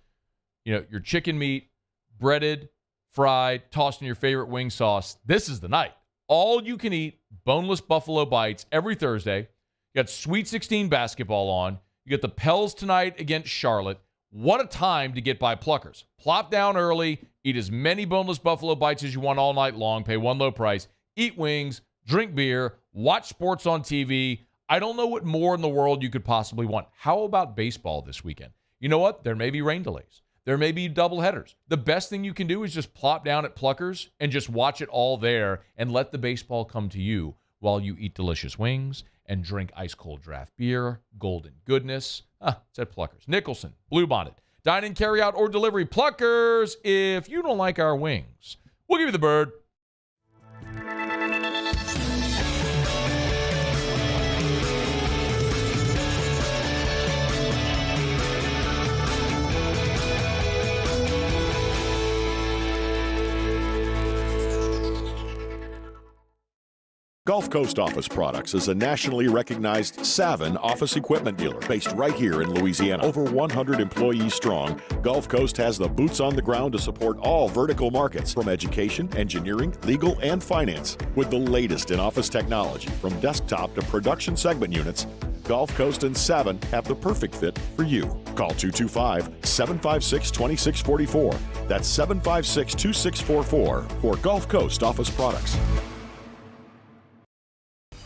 your chicken meat, breaded, fried, tossed in your favorite wing sauce, this is the night. All-you-can-eat boneless buffalo bites every Thursday. You got Sweet 16 basketball on. You get the Pels tonight against Charlotte. What a time to get by Pluckers. Plop down early, eat as many boneless buffalo bites as you want all night long, pay one low price, eat wings, drink beer, watch sports on TV. I don't know what more in the world you could possibly want. How about baseball this weekend? You know what? There may be rain delays. There may be doubleheaders. The best thing you can do is just plop down at Pluckers and just watch it all there and let the baseball come to you while you eat delicious wings and drink ice-cold draft beer, golden goodness. It's at Pluckers. Nicholson, Bluebonnet. Dine-in, carry-out, or delivery. Pluckers, if you don't like our wings, we'll give you the bird. Gulf Coast Office Products is a nationally recognized Savin office equipment dealer based right here in Louisiana. Over 100 employees strong, Gulf Coast has the boots on the ground to support all vertical markets, from education, engineering, legal, and finance. With the latest in office technology, from desktop to production segment units, Gulf Coast and Savin have the perfect fit for you. Call 225-756-2644. That's 756-2644 for Gulf Coast Office Products.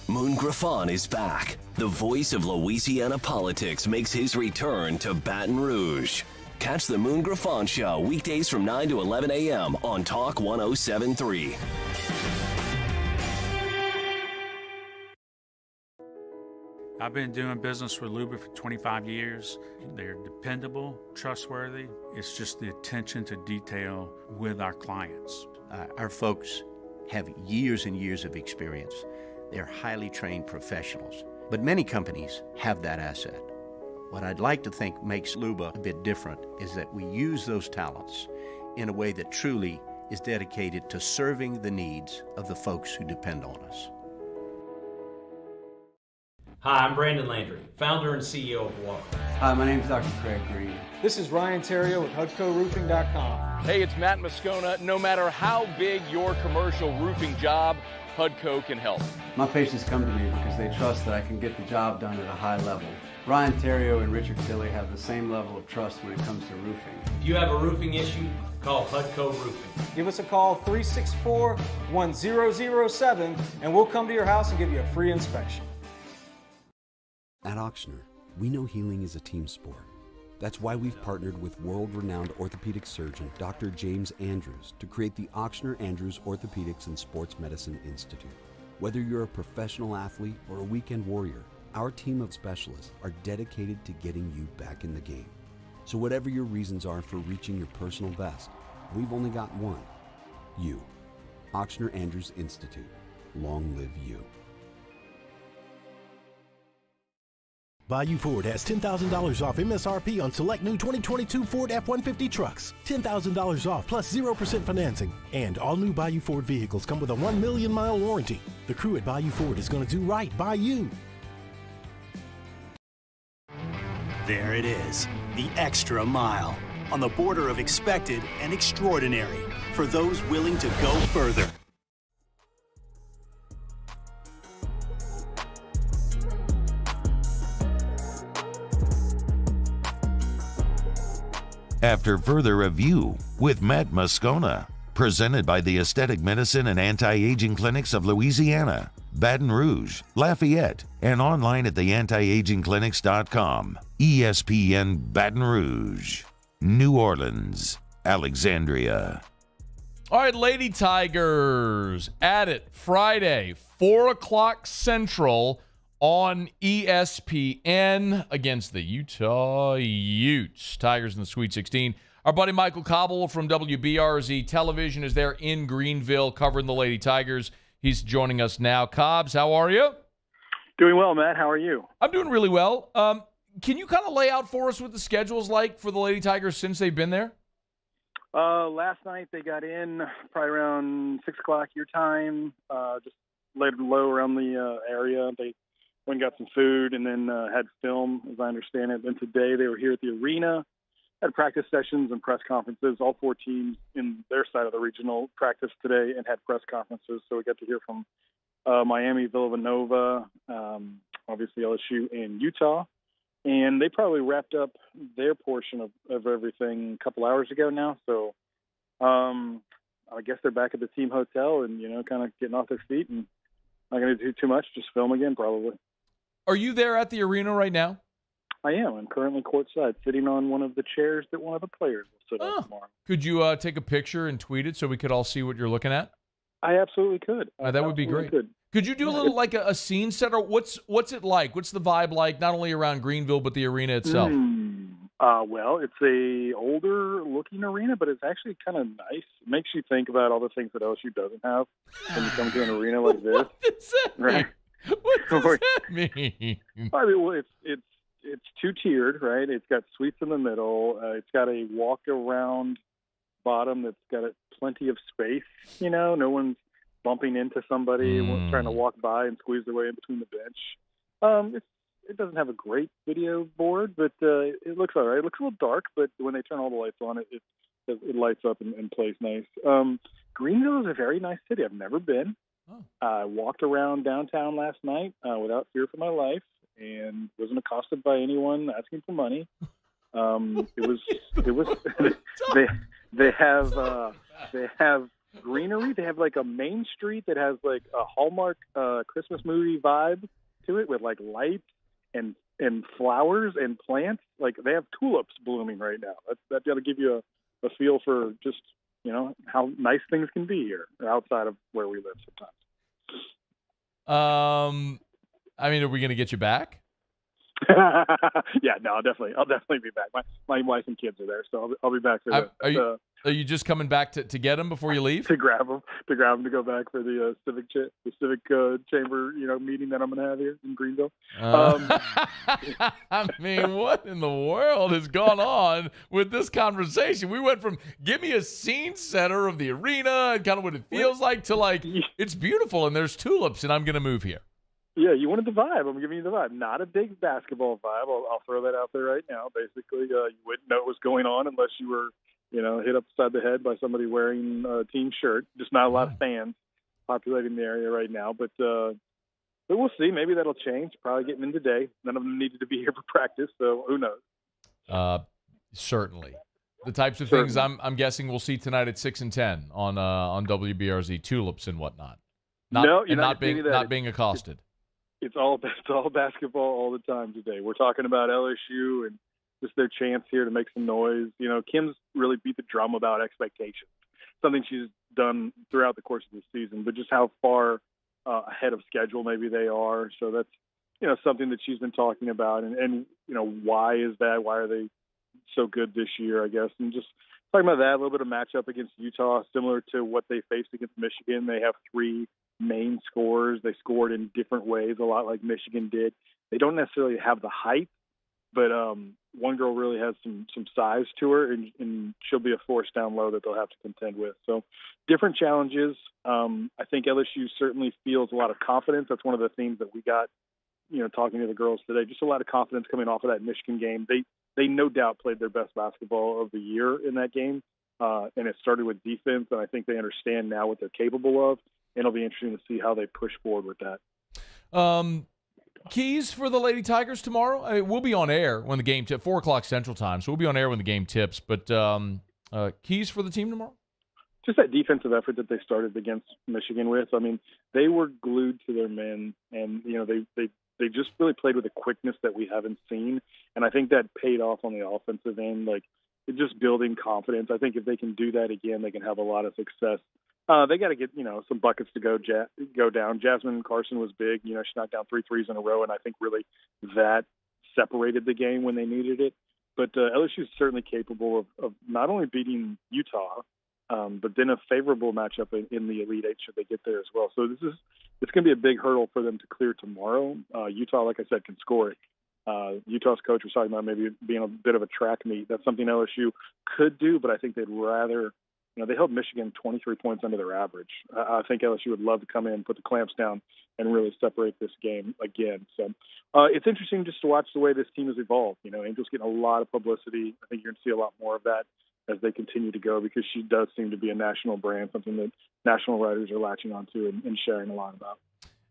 Moon Griffon is back. The voice of Louisiana politics makes his return to Baton Rouge. Catch the Moon Griffon Show weekdays from 9 to 11 a.m. on Talk 107.3. I've been doing business with Luba for 25 years. They're dependable, trustworthy. It's just the attention to detail with our clients. Our folks have years and years of experience. They're highly trained professionals, but many companies have that asset. What I'd like to think makes Luba a bit different is that we use those talents in a way that truly is dedicated to serving the needs of the folks who depend on us. Hi, I'm Brandon Landry, founder and CEO of Walker. Hi, my name is Dr. Craig Green. This is Ryan Terrio with HUDCORoofing.com. Hey, it's Matt Moscona. No matter how big your commercial roofing job, HUDCO can help. My patients come to me because they trust that I can get the job done at a high level. Ryan Terrio and Richard Tilley have the same level of trust when it comes to roofing. If you have a roofing issue, call HUDCO Roofing. Give us a call, 364-1007, and we'll come to your house and give you a free inspection. At Ochsner, we know healing is a team sport. That's why we've partnered with world-renowned orthopedic surgeon Dr. James Andrews to create the Ochsner Andrews Orthopedics and Sports Medicine Institute. Whether you're a professional athlete or a weekend warrior, our team of specialists are dedicated to getting you back in the game. So whatever your reasons are for reaching your personal best, we've only got one: you. Ochsner Andrews Institute. Long live you. Bayou Ford has $10,000 off MSRP on select new 2022 Ford F-150 trucks. $10,000 off plus 0% financing. And all new Bayou Ford vehicles come with a 1 million mile warranty. The crew at Bayou Ford is going to do right by you. There it is, the extra mile. On the border of expected and extraordinary. For those willing to go further. After further review with Matt Moscona, presented by the Aesthetic Medicine and Anti-Aging Clinics of Louisiana, Baton Rouge, Lafayette, and online at theantiagingclinics.com. ESPN Baton Rouge, New Orleans, Alexandria. All right, Lady Tigers at it Friday, 4 o'clock Central on ESPN against the Utah Utes. Tigers in the Sweet 16. Our buddy Michael Cauble from WBRZ Television is there in Greenville covering the Lady Tigers. He's joining us now. Cobbs, how are you? Doing well, Matt. How are you? I'm doing really well. Can you kind of lay out for us what the schedule's like for the Lady Tigers since they've been there? Last night they got in probably around 6 o'clock your time, just laid low around the area. They went and got some food and then had film, as I understand it. Then today they were here at the arena, had practice sessions and press conferences. All 4 teams in their side of the regional practiced today and had press conferences. So we got to hear from Miami, Villanova, obviously LSU, and Utah. And they probably wrapped up their portion of everything a couple hours ago now. So I guess they're back at the team hotel and, kind of getting off their feet and not going to do too much, just film again probably. Are you there at the arena right now? I am. I'm currently courtside, sitting on one of the chairs that one of the players will sit on tomorrow. Could you take a picture and tweet it so we could all see what you're looking at? I absolutely could. That would be great. Could you do a little like a scene set, or what's it like? What's the vibe like, not only around Greenville, but the arena itself? Well, it's a older looking arena, but it's actually kind of nice. It makes you think about all the things that LSU doesn't have when you come to an arena like this. What does that mean? What does that mean? I mean, well, it's 2-tiered, right? It's got suites in the middle. It's got a walk around bottom that's got plenty of space. No one's bumping into somebody trying to walk by and squeeze their way in between the bench. It doesn't have a great video board, but it looks all right. It looks a little dark, but when they turn all the lights on, it lights up and plays nice. Greenville is a very nice city. I've never been. I walked around downtown last night without fear for my life and wasn't accosted by anyone asking for money. It was they have greenery. They have like a main street that has like a Hallmark Christmas movie vibe to it with like lights and flowers and plants. Like they have tulips blooming right now. That's got to give you a feel for just how nice things can be here outside of where we live sometimes. I mean, are we going to get you back? Yeah, no, I'll definitely be back. My wife and kids are there, so I'll be back for Are you just coming back to get them before you leave? To grab them to go back for the civic chamber meeting that I'm going to have here in Greenville. I mean, what in the world has gone on with this conversation? We went from give me a scene setter of the arena and kind of what it feels like to like it's beautiful and there's tulips and I'm going to move here. Yeah, you wanted the vibe. I'm giving you the vibe. Not a big basketball vibe. I'll throw that out there right now. Basically, you wouldn't know what was going on unless you were, hit upside the head by somebody wearing a team shirt. Just not a lot of fans populating the area right now. But we'll see. Maybe that'll change. Probably getting in today. None of them needed to be here for practice, so who knows? Certainly. The types of things I'm guessing we'll see tonight at 6 and 10 on WBRZ, tulips and whatnot. Not being accosted. It's all basketball all the time today. We're talking about LSU and just their chance here to make some noise. Kim's really beat the drum about expectations, something she's done throughout the course of the season, but just how far ahead of schedule maybe they are. So that's, something that she's been talking about. And why is that? Why are they so good this year, I guess? And just talking about that, a little bit of matchup against Utah, similar to what they faced against Michigan. They have 3 main scorers. They scored in different ways, a lot like Michigan did. They don't necessarily have the height, but one girl really has some size to her, and she'll be a force down low that they'll have to contend with. So different challenges. I think LSU certainly feels a lot of confidence. That's one of the themes that we got, talking to the girls today. Just a lot of confidence coming off of that Michigan game. They no doubt played their best basketball of the year in that game, and it started with defense, and I think they understand now what they're capable of. And it'll be interesting to see how they push forward with that. Keys for the Lady Tigers tomorrow? I mean, we'll be on air when the game tips, 4 o'clock Central Time, so we'll be on air when the game tips. But keys for the team tomorrow? Just that defensive effort that they started against Michigan with. I mean, they were glued to their men, and they just really played with a quickness that we haven't seen. And I think that paid off on the offensive end. Like, just building confidence. I think if they can do that again, they can have a lot of success They got to get, some buckets to go down. Jasmine Carson was big. She knocked down 3 threes in a row, and I think really that separated the game when they needed it. But LSU is certainly capable of not only beating Utah, but then a favorable matchup in the Elite Eight should they get there as well. So it's going to be a big hurdle for them to clear tomorrow. Utah, like I said, can score it. Utah's coach was talking about maybe being a bit of a track meet. That's something LSU could do, but I think they'd rather – they held Michigan 23 points under their average. I think LSU would love to come in, put the clamps down, and really separate this game again. So it's interesting just to watch the way this team has evolved. Angel's getting a lot of publicity. I think you're going to see a lot more of that as they continue to go because she does seem to be a national brand, something that national writers are latching onto and sharing a lot about.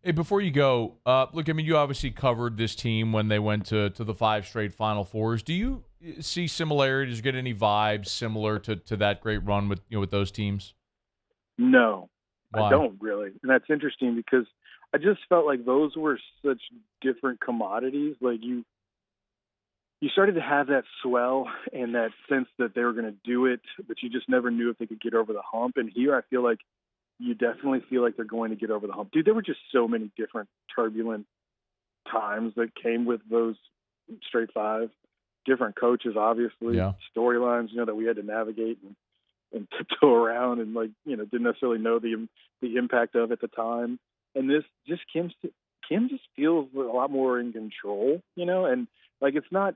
Hey, before you go, look, you obviously covered this team when they went to the 5 straight Final Fours. Do you see similarities, get any vibes similar to that great run with those teams? No, Why? I don't really. And that's interesting because I just felt like those were such different commodities. Like you started to have that swell and that sense that they were going to do it, but you just never knew if they could get over the hump. And here I feel like you definitely feel like they're going to get over the hump. Dude, there were just so many different turbulent times that came with those straight 5. Different coaches, obviously, storylines, that we had to navigate and tiptoe around and didn't necessarily know the impact of at the time. And this just Kim just feels a lot more in control, and it's not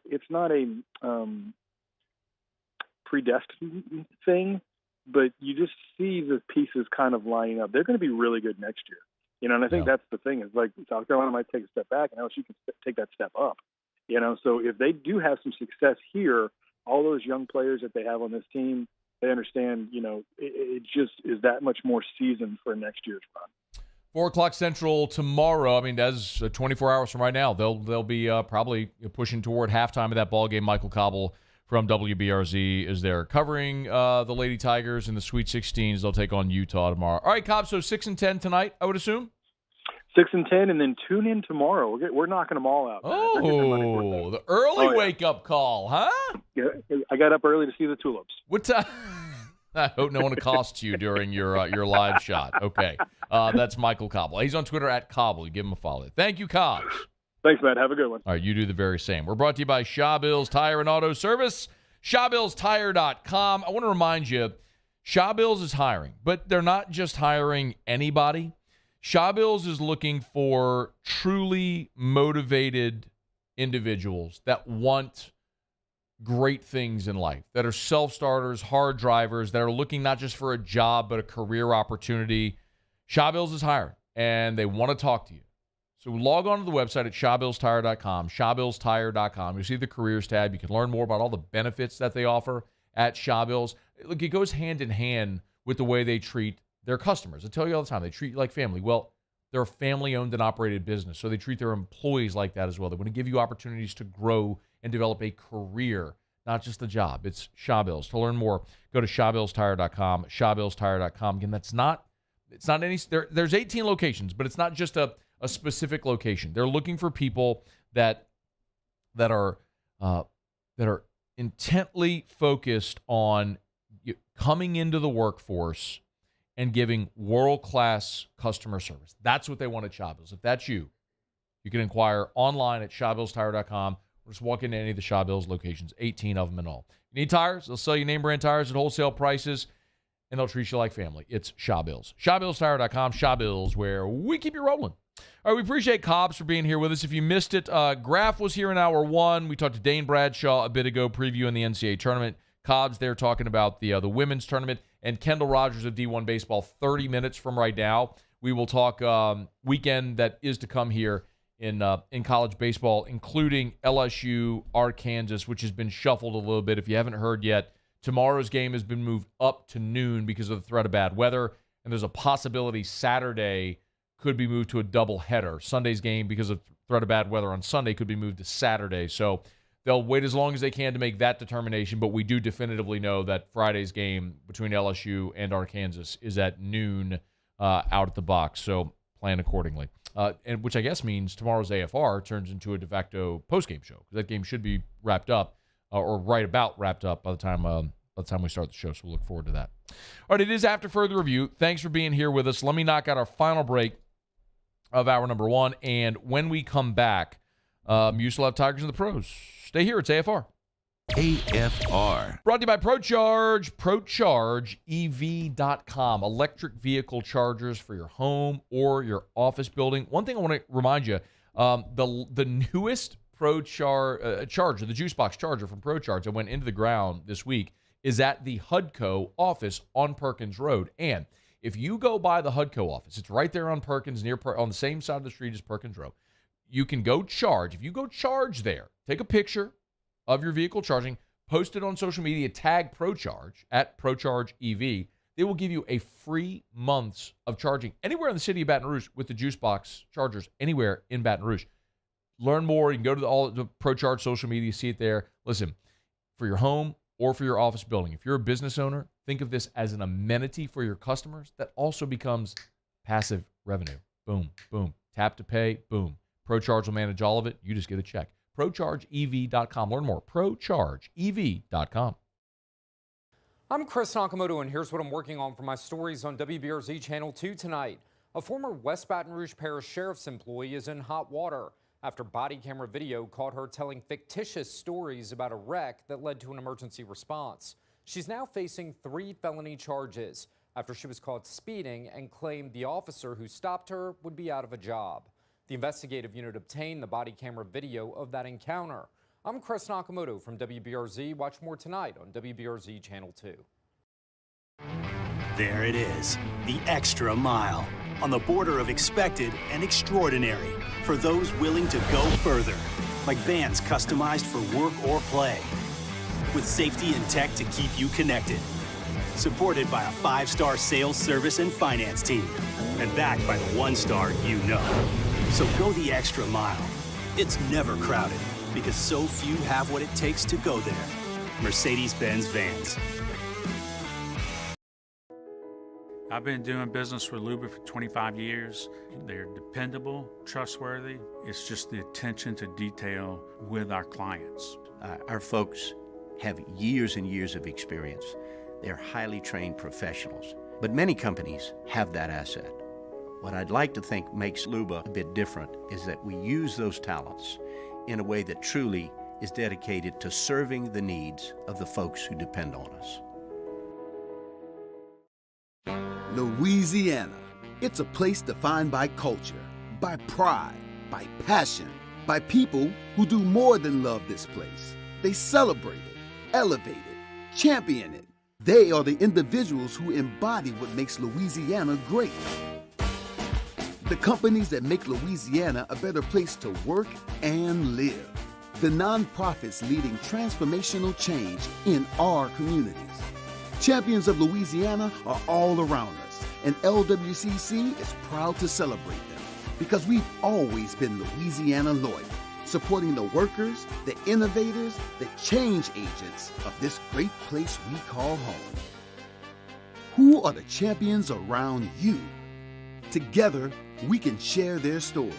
a predestined thing, but you just see the pieces kind of lining up. They're going to be really good next year, and I think that's the thing is South Carolina might take a step back and LSU can take that step up. So if they do have some success here, all those young players that they have on this team, they understand, it just is that much more seasoned for next year's run. 4:00 Central tomorrow. as 24 hours from right now, they'll be probably pushing toward halftime of that ball game. Michael Cauble from WBRZ is there covering the Lady Tigers in the Sweet 16s. They'll take on Utah tomorrow. All right, Cobb, so 6-10 tonight, I would assume? 6-10, and then tune in tomorrow. We're knocking them all out. Oh, the early wake-up call, huh? Yeah, I got up early to see the tulips. What time? I hope no one accosts you during your live shot. Okay, that's Michael Cauble. He's on Twitter at Cauble. You give him a follow. Thank you, Cobbs. Thanks, Matt. Have a good one. All right, you do the very same. We're brought to you by Shawbills Tire and Auto Service, ShawBillsTire.com. I want to remind you, Shawbills is hiring, but they're not just hiring anybody. Shawbills is looking for truly motivated individuals that want great things in life, that are self-starters, hard drivers, that are looking not just for a job but a career opportunity. Shawbills is hiring, and they want to talk to you. So log on to the website at ShawBillsTire.com, ShawBillsTire.com. You see the careers tab. You can learn more about all the benefits that they offer at Shawbills. Look, it goes hand in hand with the way they treat their customers. I tell you all the time, they treat you like family. Well, they're a family-owned and operated business, so they treat their employees like that as well. They want to give you opportunities to grow and develop a career, not just a job. It's Shawbills. To learn more, go to ShawBillsTire.com, ShawBillsTire.com. Again, it's not any. There's 18 locations, but it's not just a specific location. They're looking for people that are intently focused on coming into the workforce and giving world-class customer service. That's what they want at Shawbills. If that's you, you can inquire online at ShawBillsTire.com or just walk into any of the Shawbills locations, 18 of them in all. If you need tires, they'll sell you name-brand tires at wholesale prices, and they'll treat you like family. It's Shawbills. ShawBillsTire.com, Shawbills, where we keep you rolling. All right, we appreciate Cobbs for being here with us. If you missed it, Graff was here in hour 1. We talked to Dane Bradshaw a bit ago, previewing the NCAA tournament. Cobbs there talking about the women's tournament. And Kendall Rogers of D1 Baseball 30 minutes from right now. We will talk weekend that is to come here in college baseball, including LSU, Arkansas, which has been shuffled a little bit. If you haven't heard yet, tomorrow's game has been moved up to noon because of the threat of bad weather, and there's a possibility Saturday could be moved to a doubleheader. Sunday's game, because of threat of bad weather on Sunday, could be moved to Saturday. So they'll wait as long as they can to make that determination, but we do definitively know that Friday's game between LSU and Arkansas is at noon out at the box, so plan accordingly. And which I guess means tomorrow's AFR turns into a de facto postgame show, because that game should be wrapped up, or right about wrapped up by the time by the time we start the show, so we'll look forward to that. All right, it is After Further Review. Thanks for being here with us. Let me knock out our final break of hour number 1, and when we come back, you still have Tigers and the Pros. Stay here. It's AFR. AFR. Brought to you by ProCharge, ProChargeEV.com. Electric vehicle chargers for your home or your office building. One thing I want to remind you, the newest charger, the juice box charger from ProCharge that went into the ground this week, is at the HUDCO office on Perkins Road. And if you go by the HUDCO office, it's right there on Perkins, on the same side of the street as Perkins Road. You can go charge. If you go charge there, take a picture of your vehicle charging, post it on social media, tag ProCharge at ProChargeEV. They will give you a free months of charging anywhere in the city of Baton Rouge with the juice box chargers, anywhere in Baton Rouge. Learn more. You can go to all the ProCharge social media, see it there. Listen, for your home or for your office building, if you're a business owner, think of this as an amenity for your customers that also becomes passive revenue. Boom, boom. Tap to pay, boom. ProCharge will manage all of it. You just get a check. ProChargeEV.com. Learn more. ProChargeEV.com. I'm Chris Nakamoto, and here's what I'm working on for my stories on WBRZ Channel 2 tonight. A former West Baton Rouge Parish Sheriff's employee is in hot water after body camera video caught her telling fictitious stories about a wreck that led to an emergency response. She's now facing 3 felony charges after she was caught speeding and claimed the officer who stopped her would be out of a job. The investigative unit obtained the body camera video of that encounter. I'm Chris Nakamoto from WBRZ. Watch more tonight on WBRZ Channel 2. There it is, the extra mile, on the border of expected and extraordinary for those willing to go further, like vans customized for work or play, with safety and tech to keep you connected. Supported by a 5-star sales, service, and finance team, and backed by the 1-star you know. So go the extra mile. It's never crowded because so few have what it takes to go there. Mercedes-Benz Vans. I've been doing business with Luba for 25 years. They're dependable, trustworthy. It's just the attention to detail with our clients. Our folks have years and years of experience. They're highly trained professionals, but many companies have that asset. What I'd like to think makes Luba a bit different is that we use those talents in a way that truly is dedicated to serving the needs of the folks who depend on us. Louisiana. It's a place defined by culture, by pride, by passion, by people who do more than love this place. They celebrate it, elevate it, champion it. They are the individuals who embody what makes Louisiana great. The companies that make Louisiana a better place to work and live. The nonprofits leading transformational change in our communities. Champions of Louisiana are all around us, and LWCC is proud to celebrate them because we've always been Louisiana loyal, supporting the workers, the innovators, the change agents of this great place we call home. Who are the champions around you? Together, we can share their stories.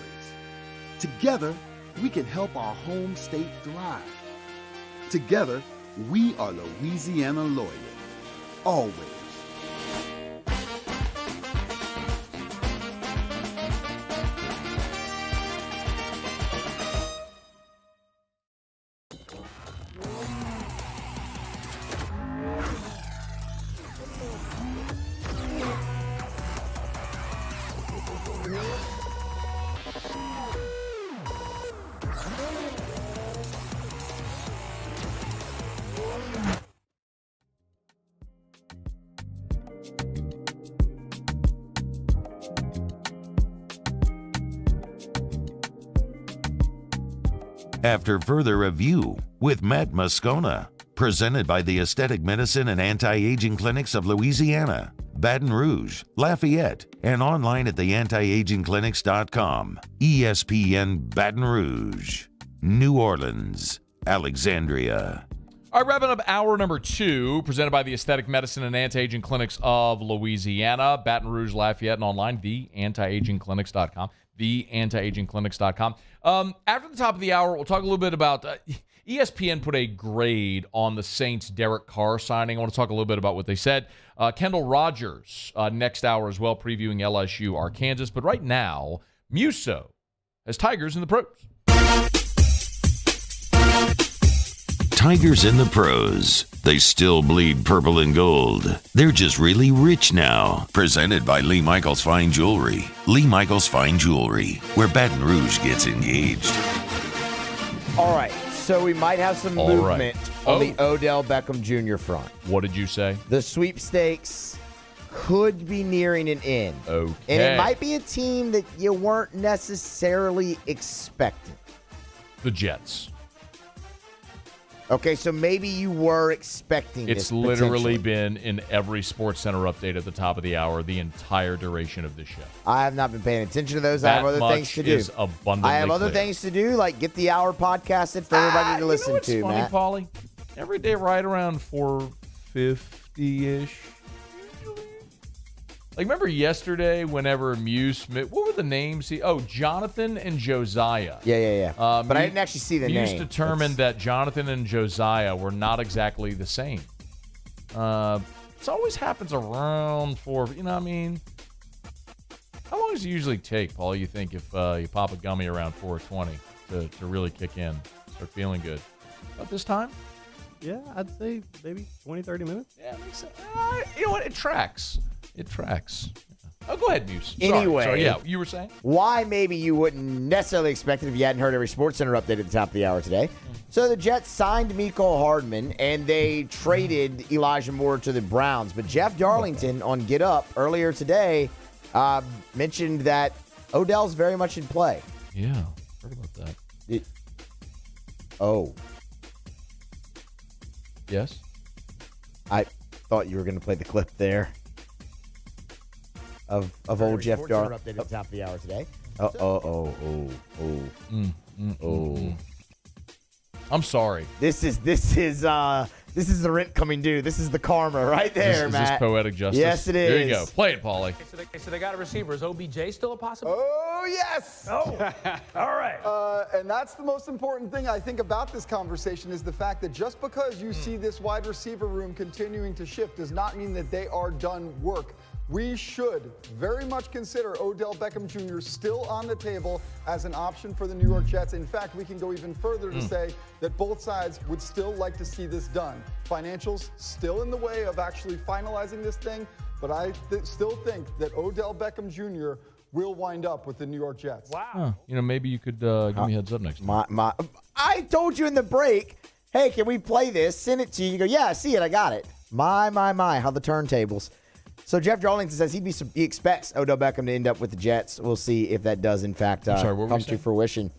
Together, we can help our home state thrive. Together, we are Louisiana loyal. Always. After Further Review with Matt Moscona, presented by the Aesthetic Medicine and Anti-Aging Clinics of Louisiana, Baton Rouge, Lafayette, and online at theantiagingclinics.com. ESPN Baton Rouge, New Orleans, Alexandria. All right, wrapping up hour number 2, presented by the Aesthetic Medicine and Anti-Aging Clinics of Louisiana, Baton Rouge, Lafayette, and online, theantiagingclinics.com, theantiagingclinics.com. After the top of the hour, we'll talk a little bit about ESPN put a grade on the Saints' Derek Carr signing. I want to talk a little bit about what they said. Kendall Rogers next hour as well, previewing LSU Arkansas. But right now, Musso has Tigers in the pros. Tigers in the pros. They still bleed purple and gold. They're just really rich now. Presented by Lee Michaels Fine Jewelry. Lee Michaels Fine Jewelry, where Baton Rouge gets engaged. All right, so we might have some movement on the Odell Beckham Jr. front. What did you say? The sweepstakes could be nearing an end. Okay. And it might be a team that you weren't necessarily expecting. The Jets. Okay, so maybe you were expecting this. It's literally been in every SportsCenter update at the top of the hour the entire duration of this show. I have not been paying attention to those. I have other things to do. Is abundantly I have other clear. things to do, like get the hour podcasted for everybody to listen to, funny, Matt. Paulie? Every day right around 4:50-ish. Like, remember yesterday whenever Muse, what were the names? Jonathan and Josiah. Yeah. But I didn't actually see the name. Muse determined that Jonathan and Josiah were not exactly the same. This always happens around 4, you know what I mean? How long does it usually take, Paul, you think, if you pop a gummy around 4:20 to really kick in, start feeling good? About this time? Yeah, I'd say maybe 20, 30 minutes. Yeah, it makes sense. You know what? It tracks. It tracks. Oh, go ahead, Muse. Anyway. Sorry, yeah, you were saying? Why maybe you wouldn't necessarily expect it if you hadn't heard every SportsCenter update at the top of the hour today. So the Jets signed Mecole Hardman, and they traded Elijah Moore to the Browns. But Jeff Darlington on Get Up earlier today mentioned that Odell's very much in play. Yeah, heard about that. Yes? I thought you were going to play the clip there of old Jeff Darlington. Update at the top of the hour today. I'm sorry. This is the rent coming due. This is the karma right there, Is Matt. this poetic justice? Yes, it is. There you go. Play it, Paulie. So they got a receiver. Is OBJ still a possibility? Oh, yes. Oh, all right. And that's the most important thing I think about this conversation is the fact that just because you see this wide receiver room continuing to shift does not mean that they are done work. We should very much consider Odell Beckham Jr. still on the table as an option for the New York Jets. In fact, we can go even further to say that both sides would still like to see this done. Financials still in the way of actually finalizing this thing, but I still think that Odell Beckham Jr. will wind up with the New York Jets. Wow. Maybe you could give me a heads up next time. I told you in the break, hey, can we play this? Send it to you. You go, yeah, I see it. I got it. My, how the turntables. So Jeff Darlington says he expects Odell Beckham to end up with the Jets. We'll see if that does, in fact, come to fruition.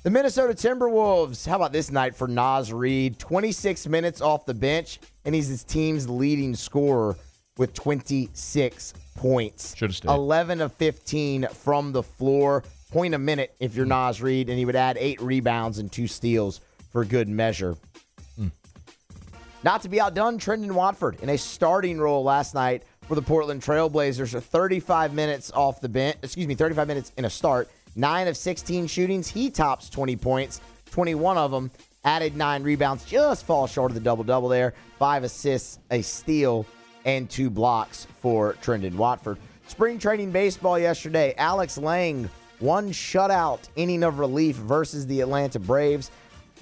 The Minnesota Timberwolves, how about this night for Naz Reid? 26 minutes off the bench, and he's his team's leading scorer with 26 points. Should have stayed. 11 of 15 from the floor. Point a minute if you're Naz Reid, and he would add 8 rebounds and 2 steals for good measure. Not to be outdone, Trendon Watford in a starting role last night for the Portland Trailblazers. 35 minutes off the bench. 35 minutes in a start. 9 of 16 shootings. He tops 20 points. 21 of them. Added 9 rebounds. Just falls short of the double-double there. 5 assists, a steal, and 2 blocks for Trendon Watford. Spring training baseball yesterday. Alex Lang, 1 shutout inning of relief versus the Atlanta Braves.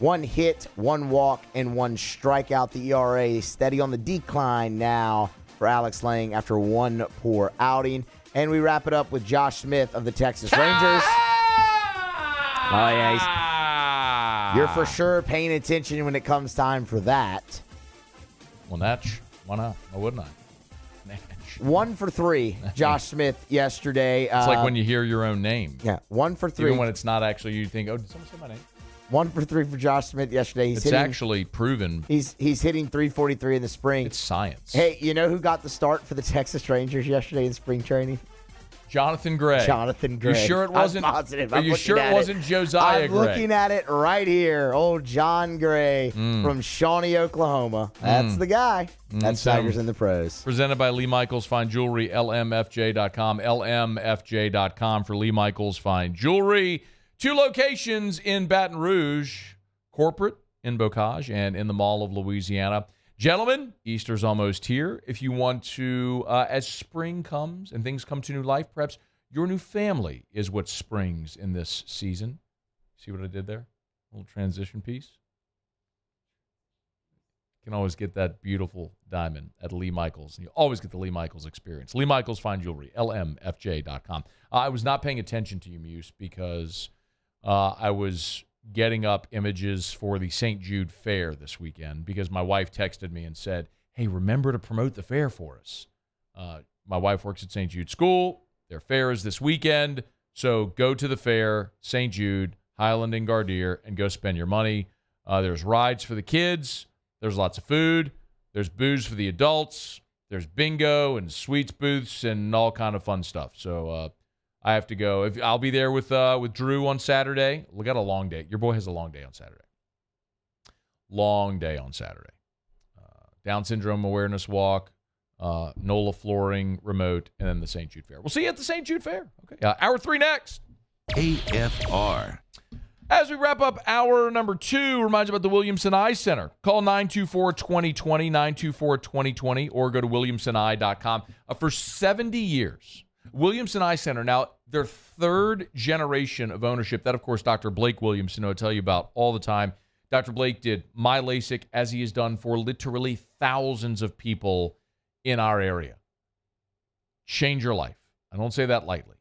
1 hit, 1 walk, and 1 strikeout. The ERA steady on the decline now for Alex Lang after 1 poor outing. And we wrap it up with Josh Smith of the Texas Rangers. Oh, yeah. You're for sure paying attention when it comes time for that. Well, Natch, why not? Why wouldn't I? 1 for 3, Josh Smith yesterday. It's like when you hear your own name. Yeah, 1 for 3. Even when it's not actually, you think, oh, did someone say my name? 1 for 3 for Josh Smith yesterday. It's actually proven. He's hitting .343 in the spring. It's science. Hey, you know who got the start for the Texas Rangers yesterday in spring training? Jonathan Gray. Jonathan Gray. You sure it wasn't? I'm positive. Are you sure it wasn't Josiah I'm Gray? looking at it right here. Old John Gray from Shawnee, Oklahoma. That's the guy. That's Tigers in the pros. Presented by Lee Michaels Fine Jewelry, LMFJ.com. LMFJ.com for Lee Michaels Fine Jewelry. 2 locations in Baton Rouge. Corporate in Bocage and in the Mall of Louisiana. Gentlemen, Easter's almost here. If you want to, as spring comes and things come to new life, perhaps your new family is what springs in this season. See what I did there? A little transition piece. You can always get that beautiful diamond at Lee Michaels. And you always get the Lee Michaels experience. Lee Michaels Fine Jewelry, lmfj.com. I was not paying attention to you, Muse, because I was getting up images for the St. Jude Fair this weekend because my wife texted me and said, hey, remember to promote the fair for us. My wife works at St. Jude School. Their fair is this weekend. So go to the fair, St. Jude, Highland and Gardier, and go spend your money. There's rides for the kids. There's lots of food. There's booze for the adults. There's bingo and sweets booths and all kind of fun stuff. So I have to go. I'll be there with Drew on Saturday. We got a long day. Your boy has a long day on Saturday. Long day on Saturday. Down syndrome awareness walk, NOLA flooring remote, and then the St. Jude Fair. We'll see you at the St. Jude Fair. Okay. Hour 3 next. AFR. As we wrap up hour number 2, remind you about the Williamson Eye Center. Call 924-2020, 924-2020, or go to williamsoneye.com. For 70 years, Williamson Eye Center, now their 3rd generation of ownership. That, of course, Dr. Blake Williamson, I'll tell you about all the time. Dr. Blake did my LASIK, as he has done for literally thousands of people in our area. Change your life. I don't say that lightly.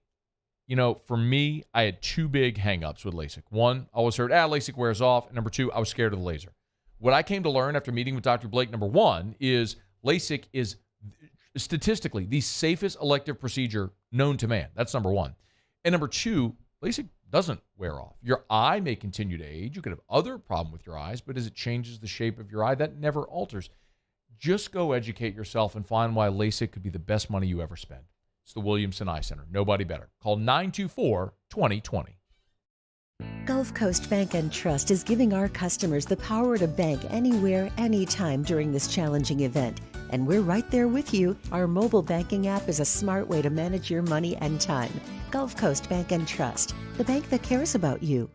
You know, for me, I had 2 big hang-ups with LASIK. One, I always heard, LASIK wears off. And number 2, I was scared of the laser. What I came to learn after meeting with Dr. Blake, number 1, is LASIK is statistically the safest elective procedure known to man. That's number 1. And number 2, LASIK doesn't wear off. Your eye may continue to age. You could have other problem with your eyes, but as it changes the shape of your eye, that never alters. Just go educate yourself and find why LASIK could be the best money you ever spend. It's the Williamson Eye Center. Nobody better. Call 924-2020. Gulf Coast Bank and Trust is giving our customers the power to bank anywhere, anytime during this challenging event. And we're right there with you. Our mobile banking app is a smart way to manage your money and time. Gulf Coast Bank and Trust, the bank that cares about you.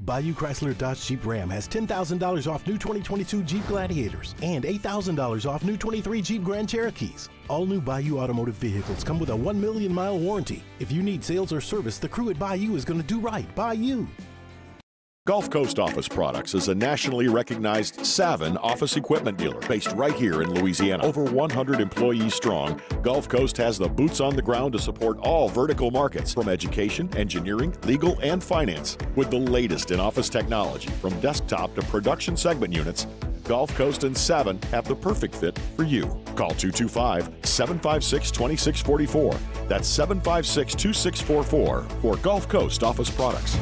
Bayou Chrysler Dodge Jeep Ram has $10,000 off new 2022 Jeep Gladiators and $8,000 off new 23 Jeep Grand Cherokees. All new Bayou automotive vehicles come with a 1 million mile warranty. If you need sales or service, the crew at Bayou is going to do right by you. Gulf Coast Office Products is a nationally recognized Savin office equipment dealer based right here in Louisiana. Over 100 employees strong, Gulf Coast has the boots on the ground to support all vertical markets, from education, engineering, legal, and finance. With the latest in office technology, from desktop to production segment units, Gulf Coast and Savin have the perfect fit for you. Call 225-756-2644. That's 756-2644 for Gulf Coast Office Products.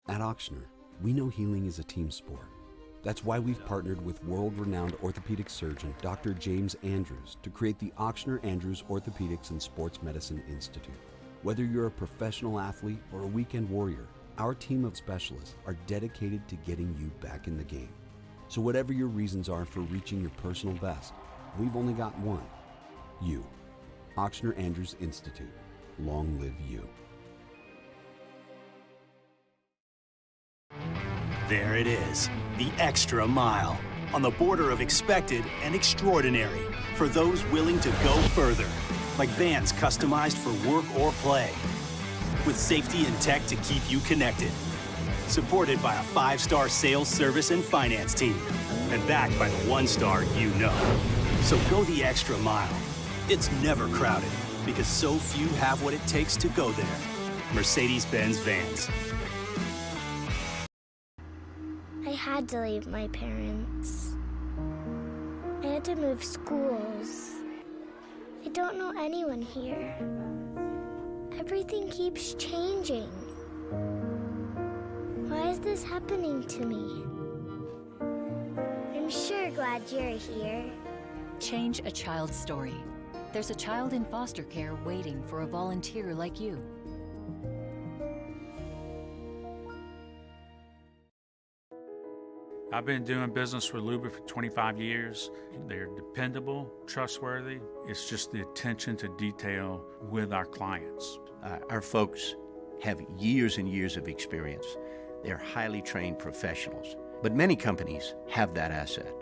At Ochsner, we know healing is a team sport. That's why we've partnered with world-renowned orthopedic surgeon Dr. James Andrews to create the Ochsner Andrews Orthopedics and Sports Medicine Institute. Whether you're a professional athlete or a weekend warrior, our team of specialists are dedicated to getting you back in the game. So whatever your reasons are for reaching your personal best, we've only got one: you. Ochsner Andrews Institute. Long live you. There it is, the extra mile, on the border of expected and extraordinary, for those willing to go further, like vans customized for work or play, with safety and tech to keep you connected, supported by a 5-star sales, service, and finance team, and backed by the 1-star you know. So go the extra mile. It's never crowded, because so few have what it takes to go there. Mercedes-Benz Vans. I had to leave my parents. I had to move schools. I don't know anyone here. Everything keeps changing. Why is this happening to me? I'm sure glad you're here. Change a child's story. There's a child in foster care waiting for a volunteer like you. I've been doing business with Luba for 25 years. They're dependable, trustworthy. It's just the attention to detail with our clients. Our folks have years and years of experience. They're highly trained professionals. But many companies have that asset.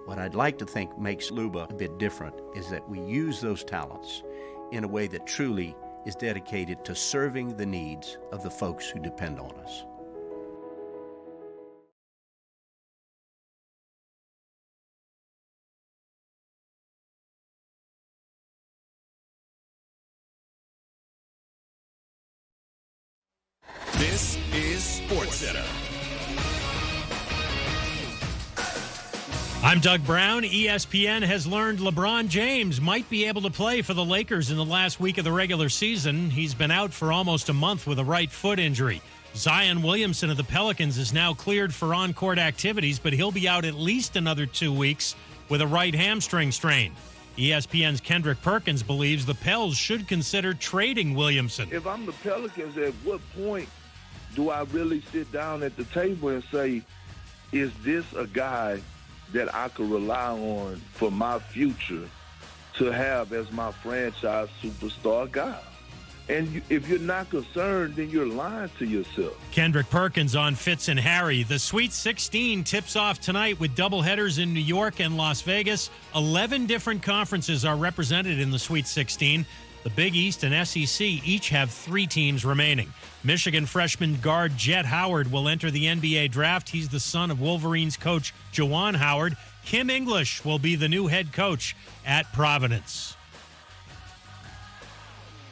What I'd like to think makes Luba a bit different is that we use those talents in a way that truly is dedicated to serving the needs of the folks who depend on us. This is SportsCenter. I'm Doug Brown. ESPN has learned LeBron James might be able to play for the Lakers in the last week of the regular season. He's been out for almost a month with a right foot injury. Zion Williamson of the Pelicans is now cleared for on-court activities, but he'll be out at least another 2 weeks with a right hamstring strain. ESPN's Kendrick Perkins believes the Pels should consider trading Williamson. If I'm the Pelicans, at what point do I really sit down at the table and say, is this a guy that I could rely on for my future to have as my franchise superstar guy? And if you're not concerned, then you're lying to yourself. Kendrick Perkins on Fitz and Harry. The Sweet 16 tips off tonight with doubleheaders in New York and Las Vegas. 11 different conferences are represented in the Sweet 16. The Big East and SEC each have 3 teams remaining. Michigan freshman guard Jet Howard will enter the NBA draft. He's the son of Wolverines coach Juwan Howard. Kim English will be the new head coach at Providence.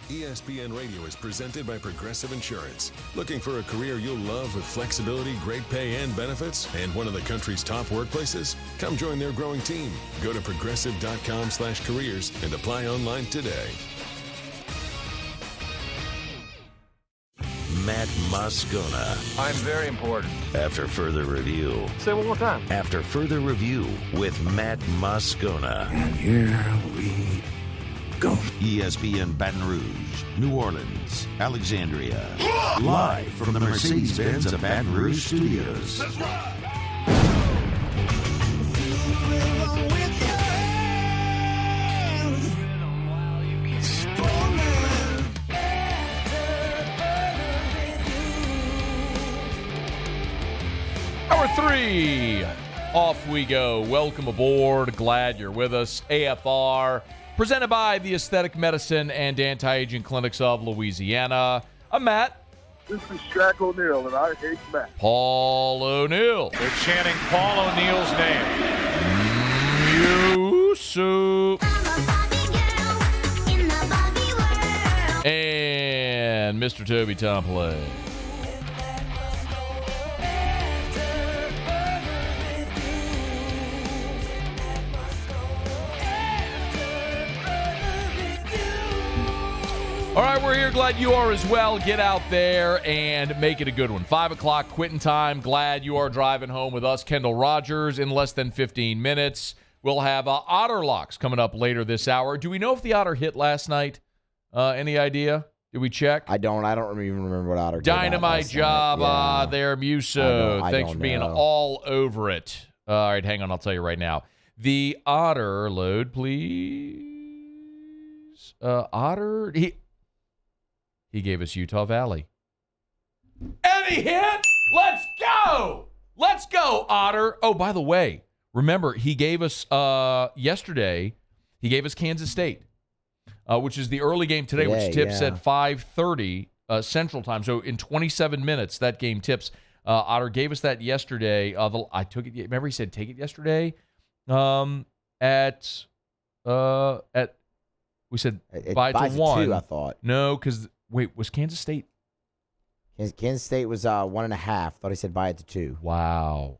ESPN Radio is presented by Progressive Insurance. Looking for a career you'll love with flexibility, great pay, and benefits, and one of the country's top workplaces? Come join their growing team. Go to progressive.com/careers and apply online today. Matt Moscona. I'm very important. After further review. Say it one more time. After further review with Matt Moscona. And here we go. ESPN Baton Rouge, New Orleans, Alexandria. Live from the Mercedes-Benz of Baton Rouge studios. That's right. Hour 3, off we go. Welcome aboard. Glad you're with us. AFR, presented by the Aesthetic Medicine and Anti-Aging Clinics of Louisiana. I'm Matt. This is Shaq O'Neal, and I hate Matt. Paul O'Neal. They're chanting Paul O'Neal's name. Yusuf. And Mr. Toby Tomplay. All right, we're here. Glad you are as well. Get out there and make it a good one. 5 o'clock quitting time. Glad you are driving home with us. Kendall Rogers in less than 15 minutes. We'll have Otter locks coming up later this hour. Do we know if the Otter hit last night? Any idea? Did we check? I don't even remember what Otter did. Dynamite job there, Muso. Thanks for being all over it. All right, hang on. I'll tell you right now. The Otter, load, please. Otter, he gave us Utah Valley. And he hit! Let's go! Let's go, Otter. Oh, by the way, remember, he gave us yesterday, he gave us Kansas State, which is the early game today, which tips at 5:30 Central Time. So in 27 minutes, that game tips. Otter gave us that yesterday. I took it. Remember, he said take it yesterday. We said buy it to 1. 2, I thought. No, because wait, was Kansas State? Kansas State was 1.5. Thought he said buy it to 2. Wow.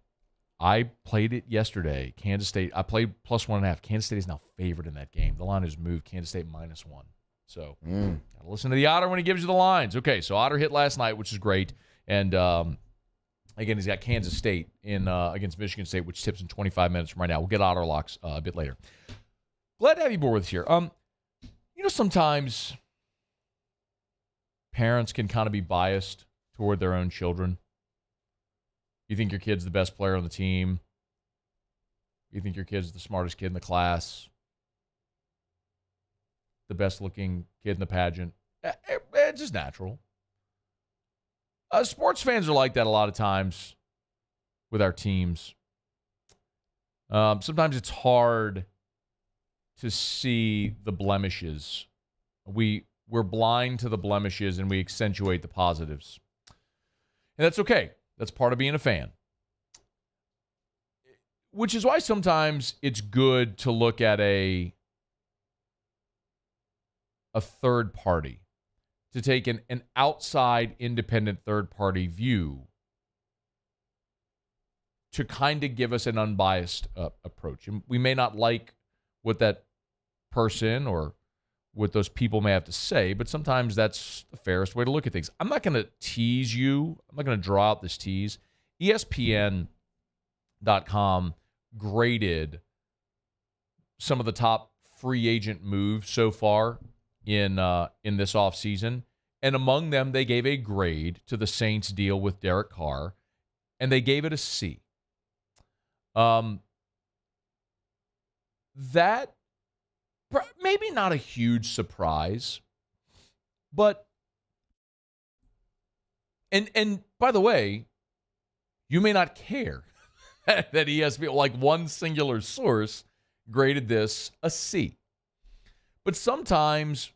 I played it yesterday. Kansas State. I played plus 1.5. Kansas State is now favored in that game. The line has moved. Kansas State -1. So gotta listen to the Otter when he gives you the lines. Okay, so Otter hit last night, which is great. And again, he's got Kansas State in against Michigan State, which tips in 25 minutes from right now. We'll get Otter locks a bit later. Glad to have you aboard with us here. You know, sometimes parents can kind of be biased toward their own children. You think your kid's the best player on the team. You think your kid's the smartest kid in the class. The best looking kid in the pageant. It's just natural. Sports fans are like that a lot of times with our teams. Sometimes it's hard to see the blemishes. We're blind to the blemishes and we accentuate the positives. And that's okay. That's part of being a fan. Which is why sometimes it's good to look at a third party, to take an outside independent third party view to kind of give us an unbiased approach. And we may not like what that person or what those people may have to say, but sometimes that's the fairest way to look at things. I'm not going to tease you. I'm not going to draw out this tease. ESPN.com graded some of the top free agent moves so far in this offseason. And among them, they gave a grade to the Saints deal with Derek Carr, and they gave it a C. That maybe not a huge surprise, but and by the way, you may not care that ESPN, like one singular source, graded this a C. But sometimes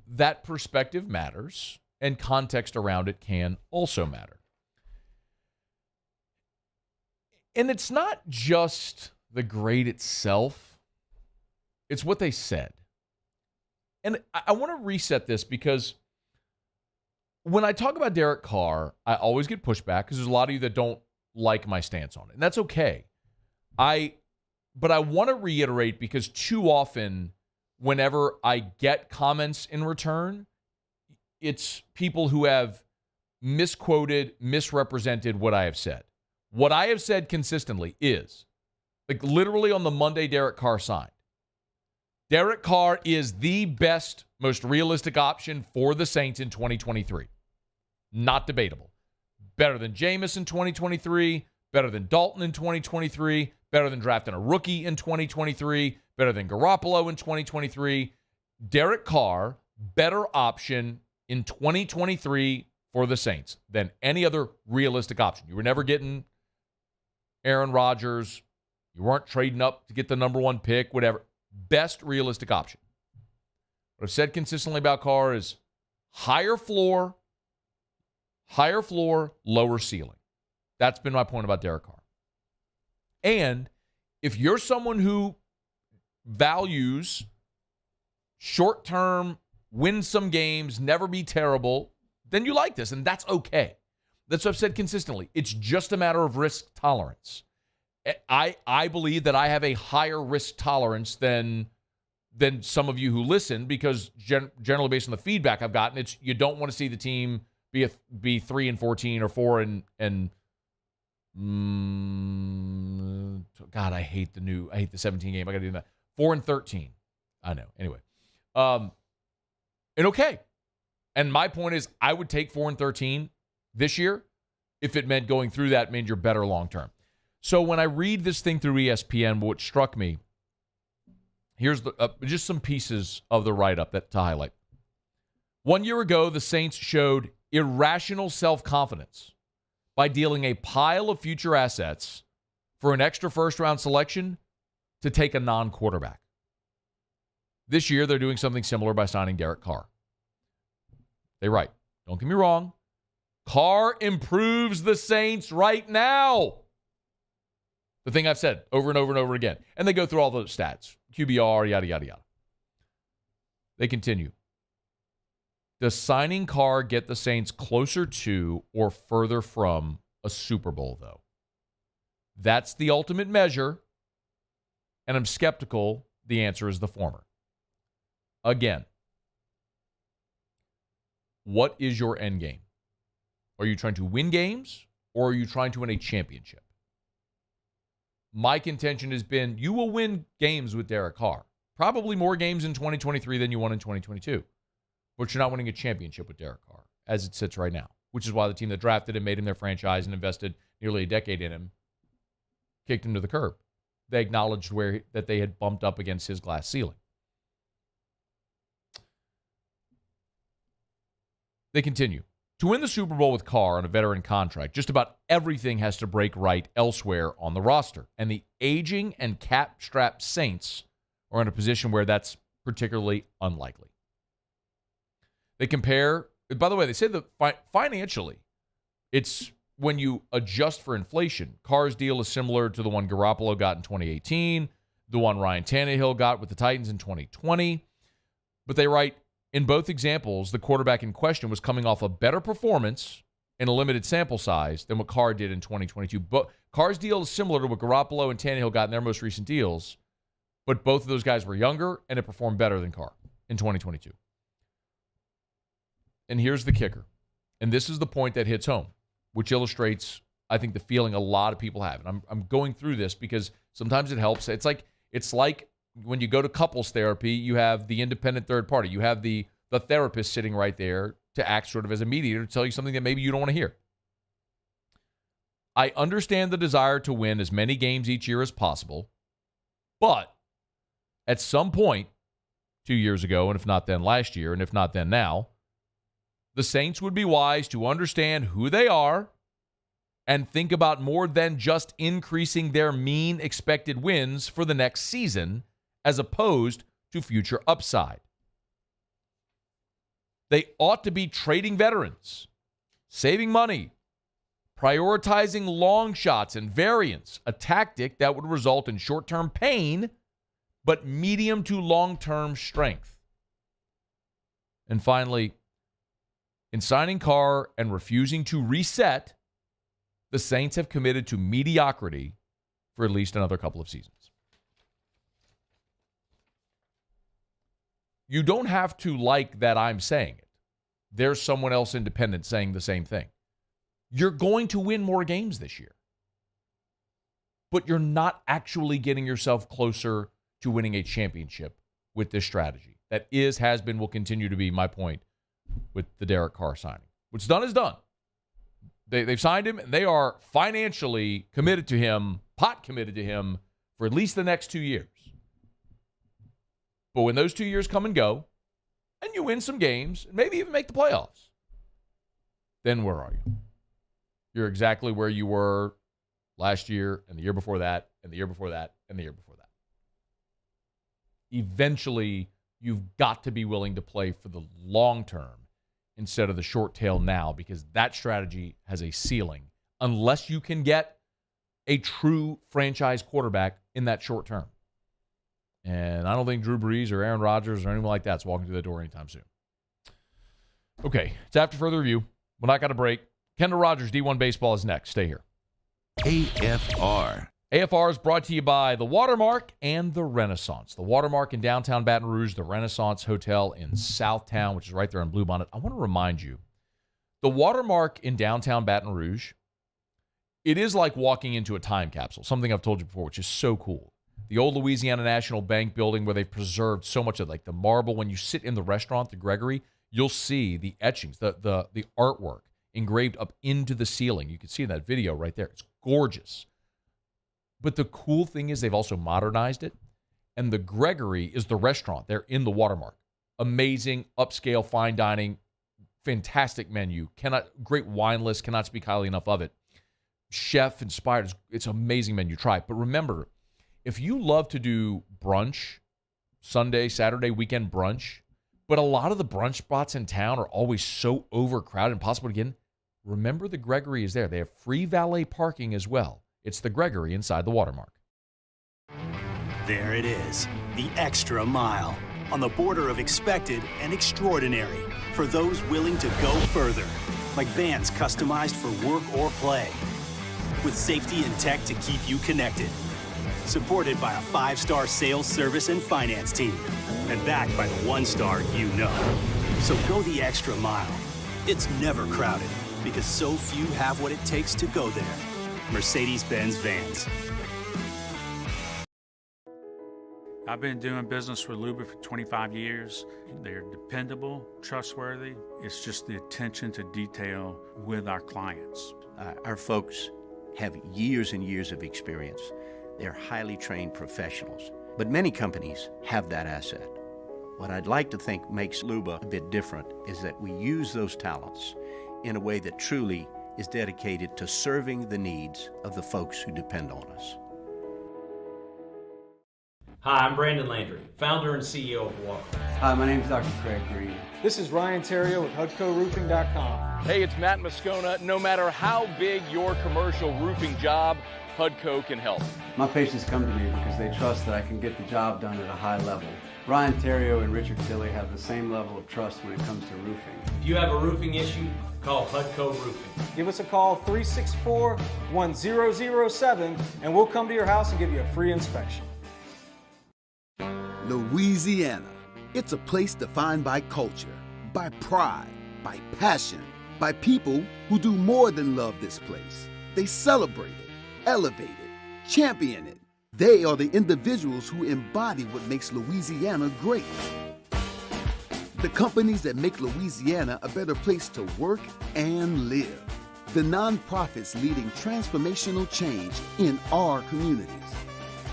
that perspective matters, and context around it can also matter. And it's not just the grade itself, it's what they said. And I want to reset this because when I talk about Derek Carr, I always get pushback because there's a lot of you that don't like my stance on it. And that's okay. But I want to reiterate because too often, whenever I get comments in return, it's people who have misquoted, misrepresented what I have said. What I have said consistently is, like literally on the Monday Derek Carr signed, Derek Carr is the best, most realistic option for the Saints in 2023. Not debatable. Better than Jameis in 2023, better than Dalton in 2023, better than drafting a rookie in 2023, better than Garoppolo in 2023. Derek Carr, better option in 2023 for the Saints than any other realistic option. You were never getting Aaron Rodgers. You weren't trading up to get the number one pick, whatever. Best realistic option. What I've said consistently about Carr is higher floor, lower ceiling. That's been my point about Derek Carr. And if you're someone who values short-term, win some games, never be terrible, then you like this, and that's okay. That's what I've said consistently. It's just a matter of risk tolerance. I believe that I have a higher risk tolerance than some of you who listen because generally based on the feedback I've gotten, it's you don't want to see the team be 3-14 or 4 and God, I hate the 17 game. I got to do that. 4-13. I know. Anyway, and okay. And my point is, I would take 4-13 this year if it meant going through that means you're better long term. So when I read this thing through ESPN, what struck me, here's just some pieces of the write-up to highlight. 1 year ago, the Saints showed irrational self-confidence by dealing a pile of future assets for an extra first-round selection to take a non-quarterback. This year, they're doing something similar by signing Derek Carr. They write, don't get me wrong, Carr improves the Saints right now. The thing I've said over and over and over again. And they go through all the stats. QBR, yada, yada, yada. They continue. Does signing Carr get the Saints closer to or further from a Super Bowl, though? That's the ultimate measure, and I'm skeptical the answer is the former. Again, what is your end game? Are you trying to win games, or are you trying to win a championship? My contention has been you will win games with Derek Carr. Probably more games in 2023 than you won in 2022. But you're not winning a championship with Derek Carr as it sits right now, which is why the team that drafted him, made him their franchise, and invested nearly a decade in him, kicked him to the curb. They acknowledged that they had bumped up against his glass ceiling. They continue. To win the Super Bowl with Carr on a veteran contract, just about everything has to break right elsewhere on the roster. And the aging and cap-strapped Saints are in a position where that's particularly unlikely. They compare, by the way, they say that financially, it's when you adjust for inflation. Carr's deal is similar to the one Garoppolo got in 2018, the one Ryan Tannehill got with the Titans in 2020. But they write, in both examples, the quarterback in question was coming off a better performance in a limited sample size than what Carr did in 2022. But Carr's deal is similar to what Garoppolo and Tannehill got in their most recent deals, but both of those guys were younger and it performed better than Carr in 2022. And here's the kicker, and this is the point that hits home, which illustrates, I think, the feeling a lot of people have. And I'm going through this because sometimes it helps. It's like when you go to couples therapy, you have the independent third party. You have the therapist sitting right there to act sort of as a mediator to tell you something that maybe you don't want to hear. I understand the desire to win as many games each year as possible, but at some point 2 years ago, and if not then last year, and if not then now, the Saints would be wise to understand who they are and think about more than just increasing their mean expected wins for the next season as opposed to future upside. They ought to be trading veterans, saving money, prioritizing long shots and variance, a tactic that would result in short-term pain, but medium to long-term strength. And finally, in signing Carr and refusing to reset, the Saints have committed to mediocrity for at least another couple of seasons. You don't have to like that I'm saying it. There's someone else independent saying the same thing. You're going to win more games this year, but you're not actually getting yourself closer to winning a championship with this strategy. That has been, will continue to be my point with the Derek Carr signing. What's done is done. They've signed him, and they are financially committed to him, committed to him for at least the next 2 years. But when those 2 years come and go, and you win some games, and maybe even make the playoffs, then where are you? You're exactly where you were last year, and the year before that, and the year before that, and the year before that. Eventually, you've got to be willing to play for the long term instead of the short tail now, because that strategy has a ceiling unless you can get a true franchise quarterback in that short term. And I don't think Drew Brees or Aaron Rodgers or anyone like that's walking through the door anytime soon. Okay, it's after further review. We're not got a break. Kendall Rogers, D1 Baseball, is next. Stay here. AFR. AFR is brought to you by The Watermark and The Renaissance. The Watermark in downtown Baton Rouge, The Renaissance Hotel in Southtown, which is right there on Bluebonnet. I want to remind you, The Watermark in downtown Baton Rouge, it is like walking into a time capsule, something I've told you before, which is so cool. The old Louisiana National Bank building where they've preserved so much of like the marble. When you sit in the restaurant, the Gregory, you'll see the etchings, the artwork engraved up into the ceiling. You can see that video right there. It's gorgeous. But the cool thing is they've also modernized it. And the Gregory is the restaurant. They're in the Watermark. Amazing, upscale, fine dining, fantastic menu. Great wine list. Cannot speak highly enough of it. Chef inspired. It's an amazing menu. Try it. But remember, if you love to do brunch, Sunday, Saturday, weekend brunch, but a lot of the brunch spots in town are always so overcrowded and impossible to get in, remember the Gregory is there. They have free valet parking as well. It's the Gregory inside the Watermark. There it is, the extra mile, on the border of expected and extraordinary for those willing to go further, like vans customized for work or play, with safety and tech to keep you connected. Supported by a 5-star sales, service, and finance team. And backed by the 1-star you know. So go the extra mile. It's never crowded because so few have what it takes to go there. Mercedes-Benz Vans. I've been doing business with Luba for 25 years. They're dependable, trustworthy. It's just the attention to detail with our clients. Our folks have years and years of experience. They're highly trained professionals, but many companies have that asset. What I'd like to think makes Luba a bit different is that we use those talents in a way that truly is dedicated to serving the needs of the folks who depend on us. Hi, I'm Brandon Landry, founder and CEO of Water. Hi, my name is Dr. Craig Green. This is Ryan Terrio with HudcoRoofing.com. Hey, it's Matt Moscona. No matter how big your commercial roofing job, HUDCO can help. My patients come to me because they trust that I can get the job done at a high level. Ryan Terrio and Richard Tilley have the same level of trust when it comes to roofing. If you have a roofing issue, call HUDCO Roofing. Give us a call, 364-1007, and we'll come to your house and give you a free inspection. Louisiana. It's a place defined by culture, by pride, by passion, by people who do more than love this place. They celebrate it, elevate it, champion it. They are the individuals who embody what makes Louisiana great. The companies that make Louisiana a better place to work and live. The nonprofits leading transformational change in our communities.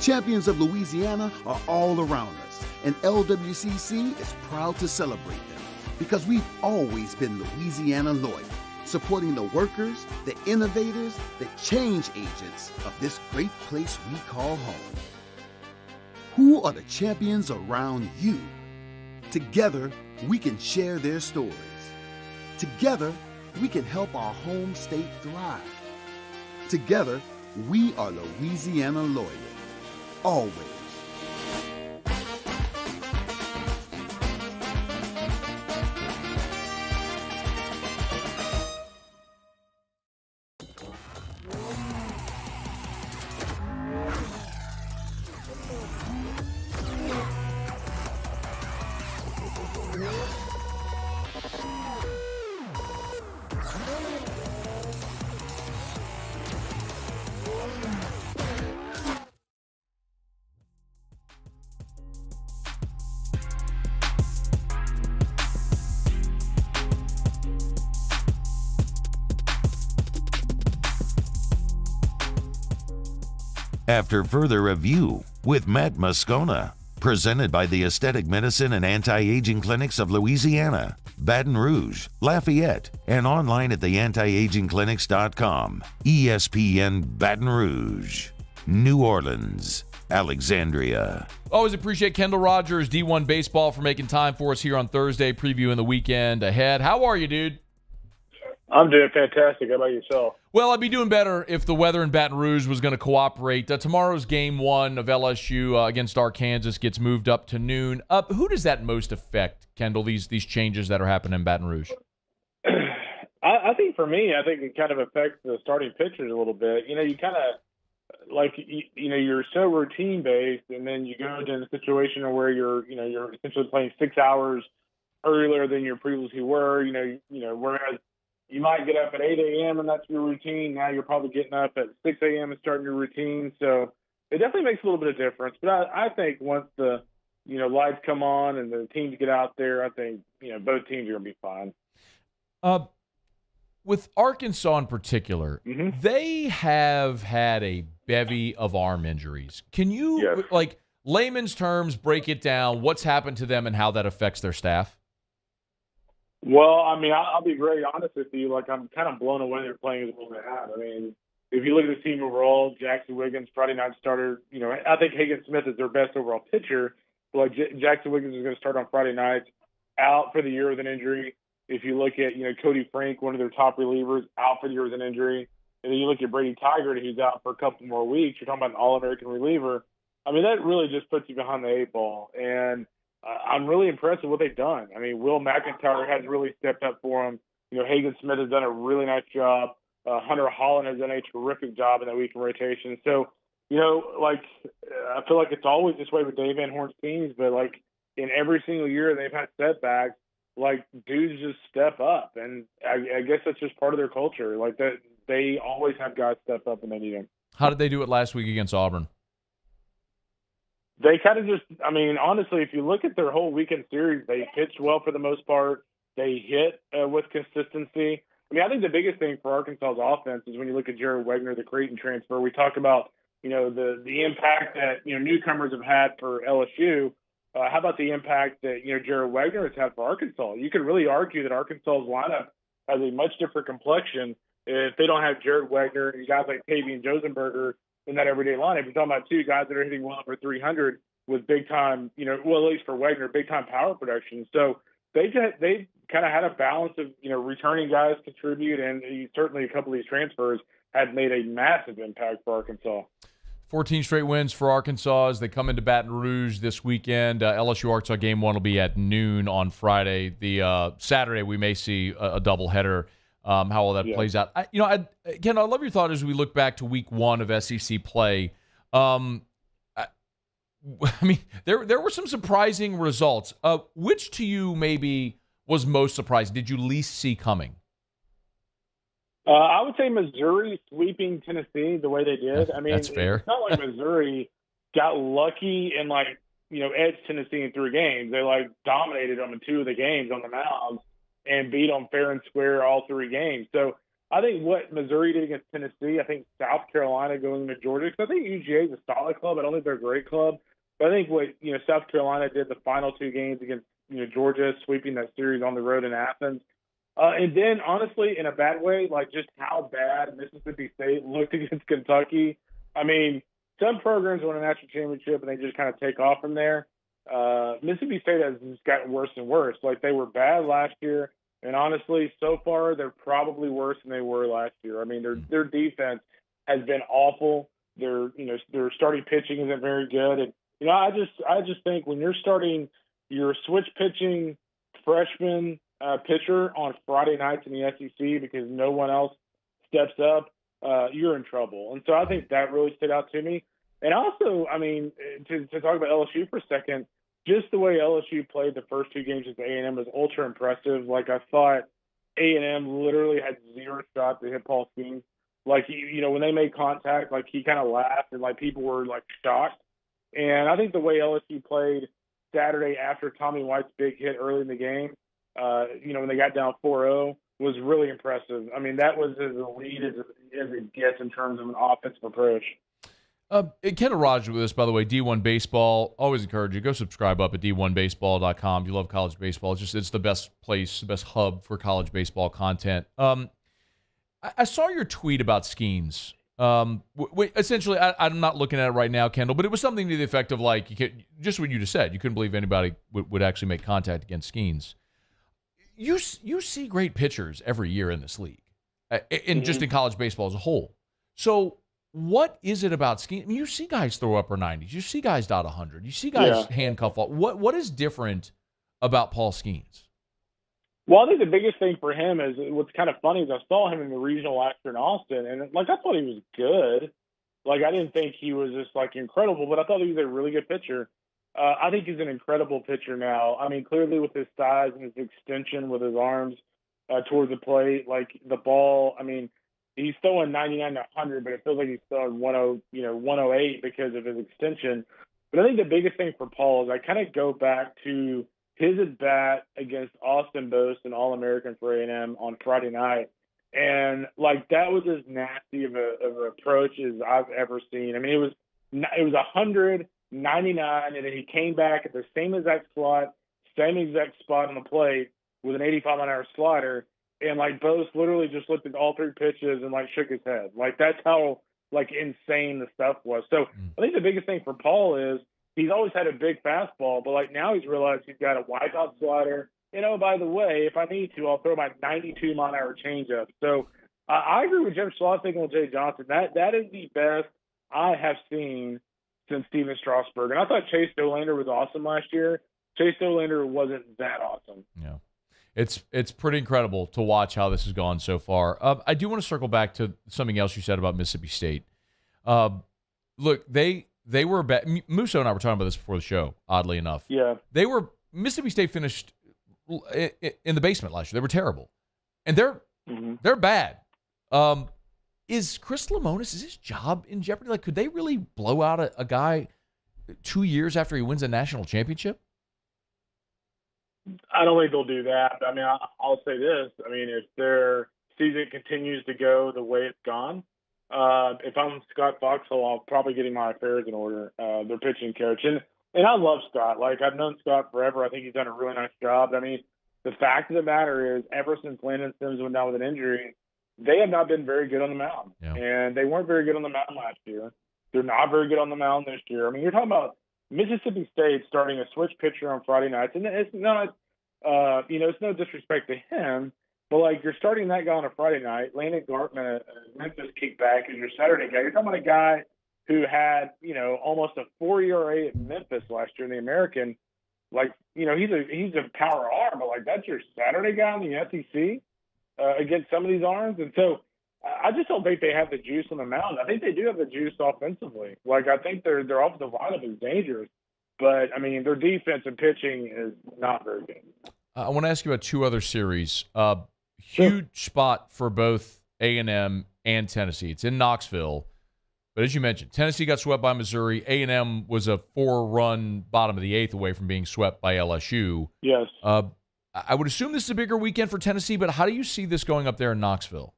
Champions of Louisiana are all around us, and LWCC is proud to celebrate them because we've always been Louisiana loyal, supporting the workers, the innovators, the change agents of this great place we call home. Who are the champions around you? Together, we can share their stories. Together, we can help our home state thrive. Together, we are Louisiana loyal. Always. After further review with Matt Moscona, presented by the Aesthetic Medicine and Anti-Aging Clinics of Louisiana, Baton Rouge, Lafayette, and online at theantiagingclinics.com. ESPN Baton Rouge, New Orleans, Alexandria. Always appreciate Kendall Rogers, D1 Baseball, for making time for us here on Thursday, previewing the weekend ahead. How are you, dude? I'm doing fantastic. How about yourself? Well, I'd be doing better if the weather in Baton Rouge was going to cooperate. Tomorrow's game 1 of LSU against Arkansas gets moved up to noon. Who does that most affect, Kendall, these changes that are happening in Baton Rouge? I think for me, I think it kind of affects the starting pitchers a little bit. You know, you kind of, like, you know, you're so routine-based, and then you go into a situation where you're essentially playing 6 hours earlier than you previously were, you know, whereas you might get up at 8 a.m. and that's your routine. Now you're probably getting up at 6 a.m. and starting your routine. So it definitely makes a little bit of difference. But I think once the, you know, lights come on and the teams get out there, I think, you know, both teams are going to be fine. With Arkansas in particular, they have had a bevy of arm injuries. Can you, like, layman's terms, break it down, what's happened to them and how that affects their staff? Well, I mean, I'll be very honest with you. Like, I'm kind of blown away they're playing as well as they have. I mean, if you look at the team overall, Jackson Wiggins, Friday night starter, you know, I think Hagen Smith is their best overall pitcher. But, like, Jackson Wiggins is going to start on Friday nights, out for the year with an injury. If you look at, you know, Cody Frank, one of their top relievers, out for the year with an injury. And then you look at Brady Tigert, who's out for a couple more weeks. You're talking about an All-American reliever. I mean, that really just puts you behind the 8 ball. And I'm really impressed with what they've done. I mean, Will McIntyre has really stepped up for him. You know, Hagen Smith has done a really nice job. Hunter Holland has done a terrific job in that weekend rotation. So, you know, like, I feel like it's always this way with Dave Van Horn's teams, but, like, in every single year they've had setbacks, like, dudes just step up. And I guess that's just part of their culture. Like, that they always have guys step up when they need them. How did they do it last week against Auburn? They kind of just, I mean, honestly, if you look at their whole weekend series, they pitched well for the most part. They hit with consistency. I mean, I think the biggest thing for Arkansas's offense is when you look at Jared Wegner, the Creighton transfer. We talk about, you know, the impact that, you know, newcomers have had for LSU. How about the impact that, you know, Jared Wegner has had for Arkansas? You could really argue that Arkansas's lineup has a much different complexion if they don't have Jared Wagner and guys like Tavian Josenberger in that everyday lineup. You're talking about two guys that are hitting well over 300 with big time, well, at least for Wagner, big time power production. So they kind of had a balance of, returning guys contribute, and certainly a couple of these transfers had made a massive impact for Arkansas. 14 straight wins for Arkansas as they come into Baton Rouge this weekend. LSU Arkansas game 1 will be at noon on Friday. The Saturday we may see a doubleheader. How all that plays out. Ken, I love your thought as we look back to week 1 of SEC play. There were some surprising results. Which to you maybe was most surprising? Did you least see coming? I would say Missouri sweeping Tennessee the way they did. That's fair. It's not like Missouri got lucky and edged Tennessee in 3 games. They dominated them in 2 of the games on the mound and beat them fair and square all 3 games. So I think what Missouri did against Tennessee, I think South Carolina going to Georgia, because I think UGA is a solid club. I don't think they're a great club. But I think what South Carolina did the final 2 games against Georgia, sweeping that series on the road in Athens. And then, honestly, in a bad way, just how bad Mississippi State looked against Kentucky. Some programs win a national championship and they just kind of take off from there. Mississippi State has just gotten worse and worse. They were bad last year, and honestly, so far they're probably worse than they were last year. Their defense has been awful. Their starting pitching isn't very good, and I just think when you're starting your switch pitching freshman pitcher on Friday nights in the SEC because no one else steps up, you're in trouble. And so I think that really stood out to me. And also, to talk about LSU for a second, just the way LSU played the first 2 games against A&M was ultra impressive. I thought A&M literally had 0 shots to hit Paul Skeens. When they made contact, he kind of laughed and people were shocked. And I think the way LSU played Saturday after Tommy White's big hit early in the game, when they got down 4-0, was really impressive. That was as elite as it gets in terms of an offensive approach. Kendall Rogers with us, by the way, D1 Baseball. Always encourage you. Go subscribe up at d1baseball.com. If you love college baseball, it's the best place, the best hub for college baseball content. I saw your tweet about Skeens. Essentially, I'm not looking at it right now, Kendall, but it was something to the effect of just what you just said. You couldn't believe anybody would actually make contact against Skeens. You see great pitchers every year in this league, and just in college baseball as a whole. So what is it about Skeens? You see guys throw upper 90s. You see guys dot 100. You see guys handcuff off. What is different about Paul Skeens? Well, I think the biggest thing for him is what's kind of funny is I saw him in the regional last year in Austin, and I thought he was good. I didn't think he was just incredible, but I thought he was a really good pitcher. I think he's an incredible pitcher now. Clearly with his size and his extension with his arms towards the plate, the ball. He's throwing 99 to 100, but it feels like he's throwing 108 because of his extension. But I think the biggest thing for Paul is I kind of go back to his at-bat against Austin Bose, an All-American for A&M on Friday night. And, that was as nasty of an approach as I've ever seen. It was 100, 99, and then he came back at the same exact slot, same exact spot on the plate with an 85-mile-an-hour slider. And, Bose literally just looked at all 3 pitches and, shook his head. That's how, insane the stuff was. So I think the biggest thing for Paul is he's always had a big fastball, but now he's realized he's got a wideout slider. By the way, if I need to, I'll throw my 92-mile-an-hour changeup. So I agree with Jim Schlossing and Jay Johnson. That is the best I have seen since Steven Strasburg. And I thought Chase Dolander was awesome last year. Chase Dolander wasn't that awesome. Yeah. It's pretty incredible to watch how this has gone so far. I do want to circle back to something else you said about Mississippi State. Look, they were bad. Musso and I were talking about this before the show, oddly enough. Yeah. Mississippi State finished in the basement last year. They were terrible. And they're bad. Is Chris Lemonis, is his job in jeopardy? Could they really blow out a guy 2 years after he wins a national championship? I don't think they'll do that. I'll say this. If their season continues to go the way it's gone, if I'm Scott Foxhall, I'll probably get my affairs in order, their pitching coach. And I love Scott. I've known Scott forever. I think he's done a really nice job. The the fact of the matter is, ever since Landon Sims went down with an injury, they have not been very good on the mound. Yeah. And they weren't very good on the mound last year. They're not very good on the mound this year. I mean, you're talking about Mississippi State starting a switch pitcher on Friday nights, and it's not, it's no disrespect to him, but like you're starting that guy on a Friday night, Landon Gartman, Memphis kickback, is your Saturday guy. You're talking about a guy who had, almost a 4 ERA at Memphis last year in the American. Like, he's a power arm, but like that's your Saturday guy in the SEC against some of these arms. And so I just don't think they have the juice on the mound. I think they do have the juice offensively. Like, I think their offensive lineup is dangerous, but I mean, their defense and pitching is not very good. I want to ask you about two other series. Huge spot for both A&M and Tennessee. It's in Knoxville. But as you mentioned, Tennessee got swept by Missouri. A&M was a 4-run bottom of the eighth away from being swept by LSU. Yes. I would assume this is a bigger weekend for Tennessee, but how do you see this going up there in Knoxville?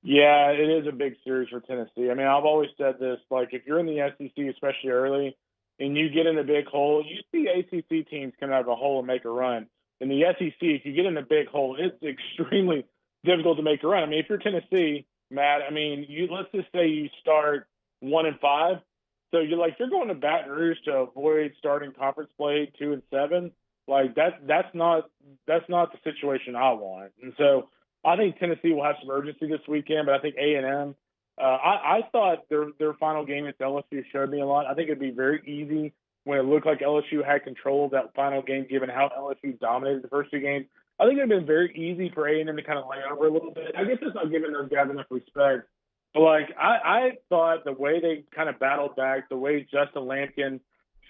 Yeah, it is a big series for Tennessee. I mean, I've always said this, like if you're in the SEC, especially early, and you get in a big hole, you see ACC teams come out of a hole and make a run. In the SEC, if you get in a big hole, it's extremely difficult to make a run. I mean, if you're Tennessee, Matt, I mean, let's just say you start 1-5. So you're going to Baton Rouge to avoid starting conference play 2-7. Like that's not the situation I want. And so I think Tennessee will have some urgency this weekend, but I think A&M, I thought their final game at LSU showed me a lot. I think it'd be very easy when it looked like LSU had control of that final game, given how LSU dominated the first two games. I think it would have been very easy for A&M to kind of lay over a little bit. I guess it's not giving those guys enough respect. But, I thought the way they kind of battled back, the way Justin Lampkin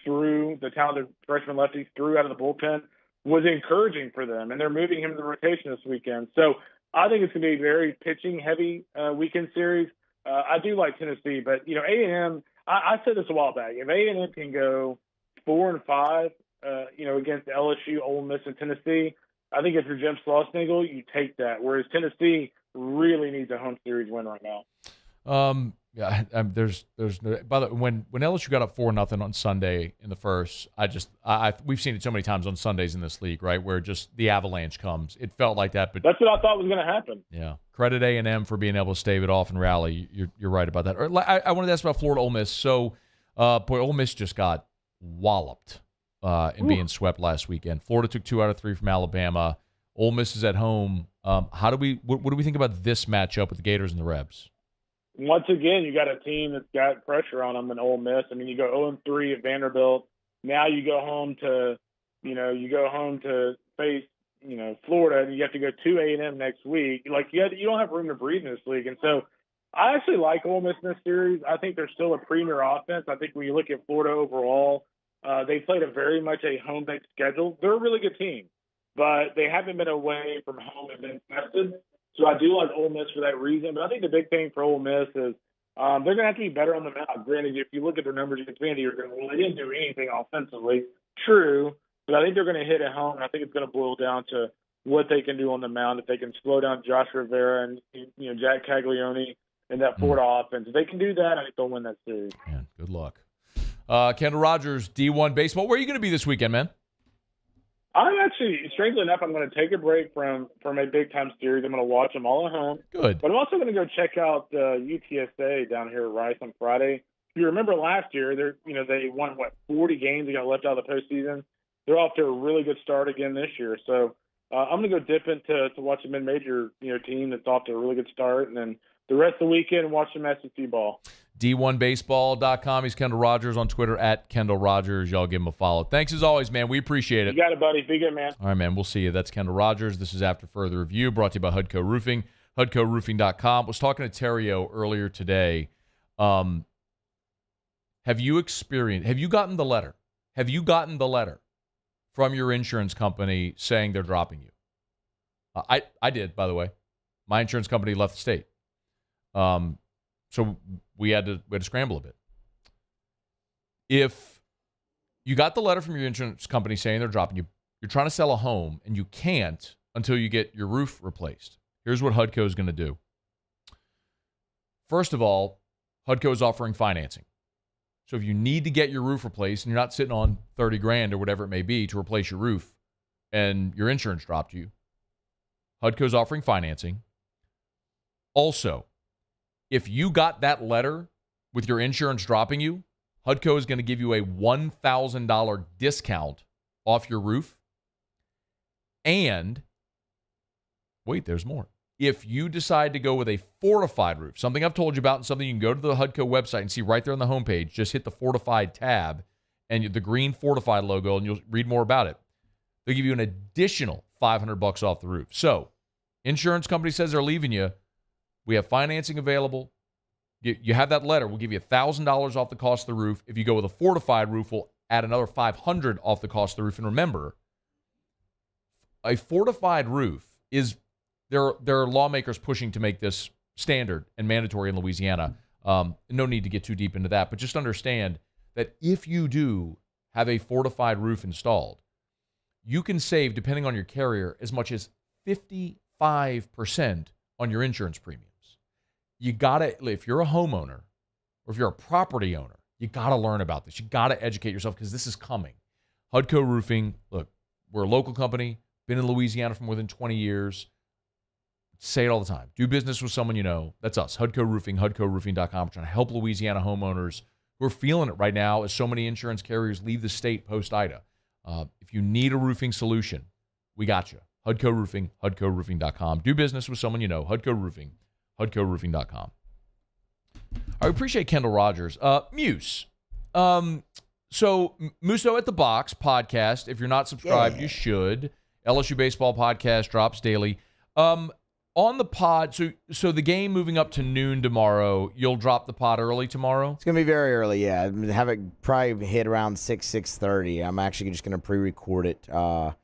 threw, the talented freshman lefty threw out of the bullpen, was encouraging for them. And they're moving him to the rotation this weekend. So I think it's going to be a very pitching-heavy weekend series. I do like Tennessee. But, A&M, I said this a while back. If A&M can go 4-5, against LSU, Ole Miss, and Tennessee, I think if you're Jim Schlossnagle, you take that. Whereas Tennessee really needs a home series win right now. There's no, by the way, when LSU got up 4-0 on Sunday in the first, we've seen it so many times on Sundays in this league, right, where just the avalanche comes. It felt like that, but that's what I thought was going to happen. Yeah, credit A&M for being able to stave it off and rally. You're right about that. I wanted to ask about Florida Ole Miss. So, Ole Miss just got walloped and being swept last weekend. Florida took 2 out of 3 from Alabama. Ole Miss is at home. What do we think about this matchup with the Gators and the Rebs? Once again, you got a team that's got pressure on them in Ole Miss. I mean, you go 0-3 at Vanderbilt. Now you go home to face, Florida, and you have to go to A&M next week. You don't have room to breathe in this league. And so I actually like Ole Miss in this series. I think they're still a premier offense. I think when you look at Florida overall, they played a very much a home-based schedule. They're a really good team, but they haven't been away from home and been tested. So I do like Ole Miss for that reason. But I think the big thing for Ole Miss is they're going to have to be better on the mound. Granted, if you look at their numbers against Vandy, you're going, well, they didn't do anything offensively. True, but I think they're going to hit at home, and I think it's going to boil down to what they can do on the mound. If they can slow down Josh Rivera and Jack Caglione and that Florida offense, if they can do that, I think they'll win that series. Man, good luck. Kendall Rogers, D1 Baseball. Where are you going to be this weekend, man? I'm actually, strangely enough, I'm going to take a break from a big-time series. I'm going to watch them all at home. Good. But I'm also going to go check out UTSA down here at Rice on Friday. If you remember last year, they won, 40 games. They got left out of the postseason. They're off to a really good start again this year. So I'm going to go dip into to watch a mid-major team that's off to a really good start. And then the rest of the weekend, watch some SEC ball. D1baseball.com. He's Kendall Rogers on Twitter at Kendall Rogers. Y'all give him a follow. Thanks as always, man. We appreciate it. You got it, buddy. Be good, man. All right, man. We'll see you. That's Kendall Rogers. This is After Further Review, brought to you by Hudco Roofing, HudcoRoofing.com. I was talking to Terrio earlier today. Have you gotten the letter? Have you gotten the letter from your insurance company saying they're dropping you? I did, by the way. My insurance company left the state. So we had to scramble a bit. If you got the letter from your insurance company saying they're dropping you, you're trying to sell a home and you can't until you get your roof replaced. Here's what Hudco is going to do. First of all, Hudco is offering financing. So if you need to get your roof replaced and you're not sitting on $30,000 or whatever it may be to replace your roof, and your insurance dropped you, HUDCO's offering financing. Also, if you got that letter with your insurance dropping you, HUDCO is going to give you a $1,000 discount off your roof. And, wait, there's more. If you decide to go with a fortified roof, something I've told you about and something you can go to the HUDCO website and see right there on the homepage, just hit the fortified tab and the green fortified logo, and you'll read more about it. They'll give you an additional $500 off the roof. So, insurance company says they're leaving you. We have financing available. You have that letter. We'll give you $1,000 off the cost of the roof. If you go with a fortified roof, we'll add another $500 off the cost of the roof. And remember, a fortified roof is, there are lawmakers pushing to make this standard and mandatory in Louisiana. No need to get too deep into that, but just understand that if you do have a fortified roof installed, you can save, depending on your carrier, as much as 55% on your insurance premiums. You gotta, if you're a homeowner or if you're a property owner, you gotta learn about this. You gotta educate yourself because this is coming. HUDCO Roofing, look, we're a local company, been in Louisiana for more than 20 years. Say it all the time. Do business with someone you know. That's us, HUDCO Roofing, HUDCOroofing.com. We're trying to help Louisiana homeowners who are feeling it right now as so many insurance carriers leave the state post-Ida. If you need a roofing solution, we got you. HUDCO Roofing, HUDCOroofing.com. Do business with someone you know. HUDCO Roofing, HUDCOroofing.com. I appreciate Kendall Rogers. Muse. So, Musso at the Box podcast. If you're not subscribed, you should. LSU baseball podcast drops daily. On the pod, so the game moving up to noon tomorrow, you'll drop the pod early tomorrow? It's going to be very early, yeah. Have it probably hit around 6:30. I'm actually just going to pre-record it now.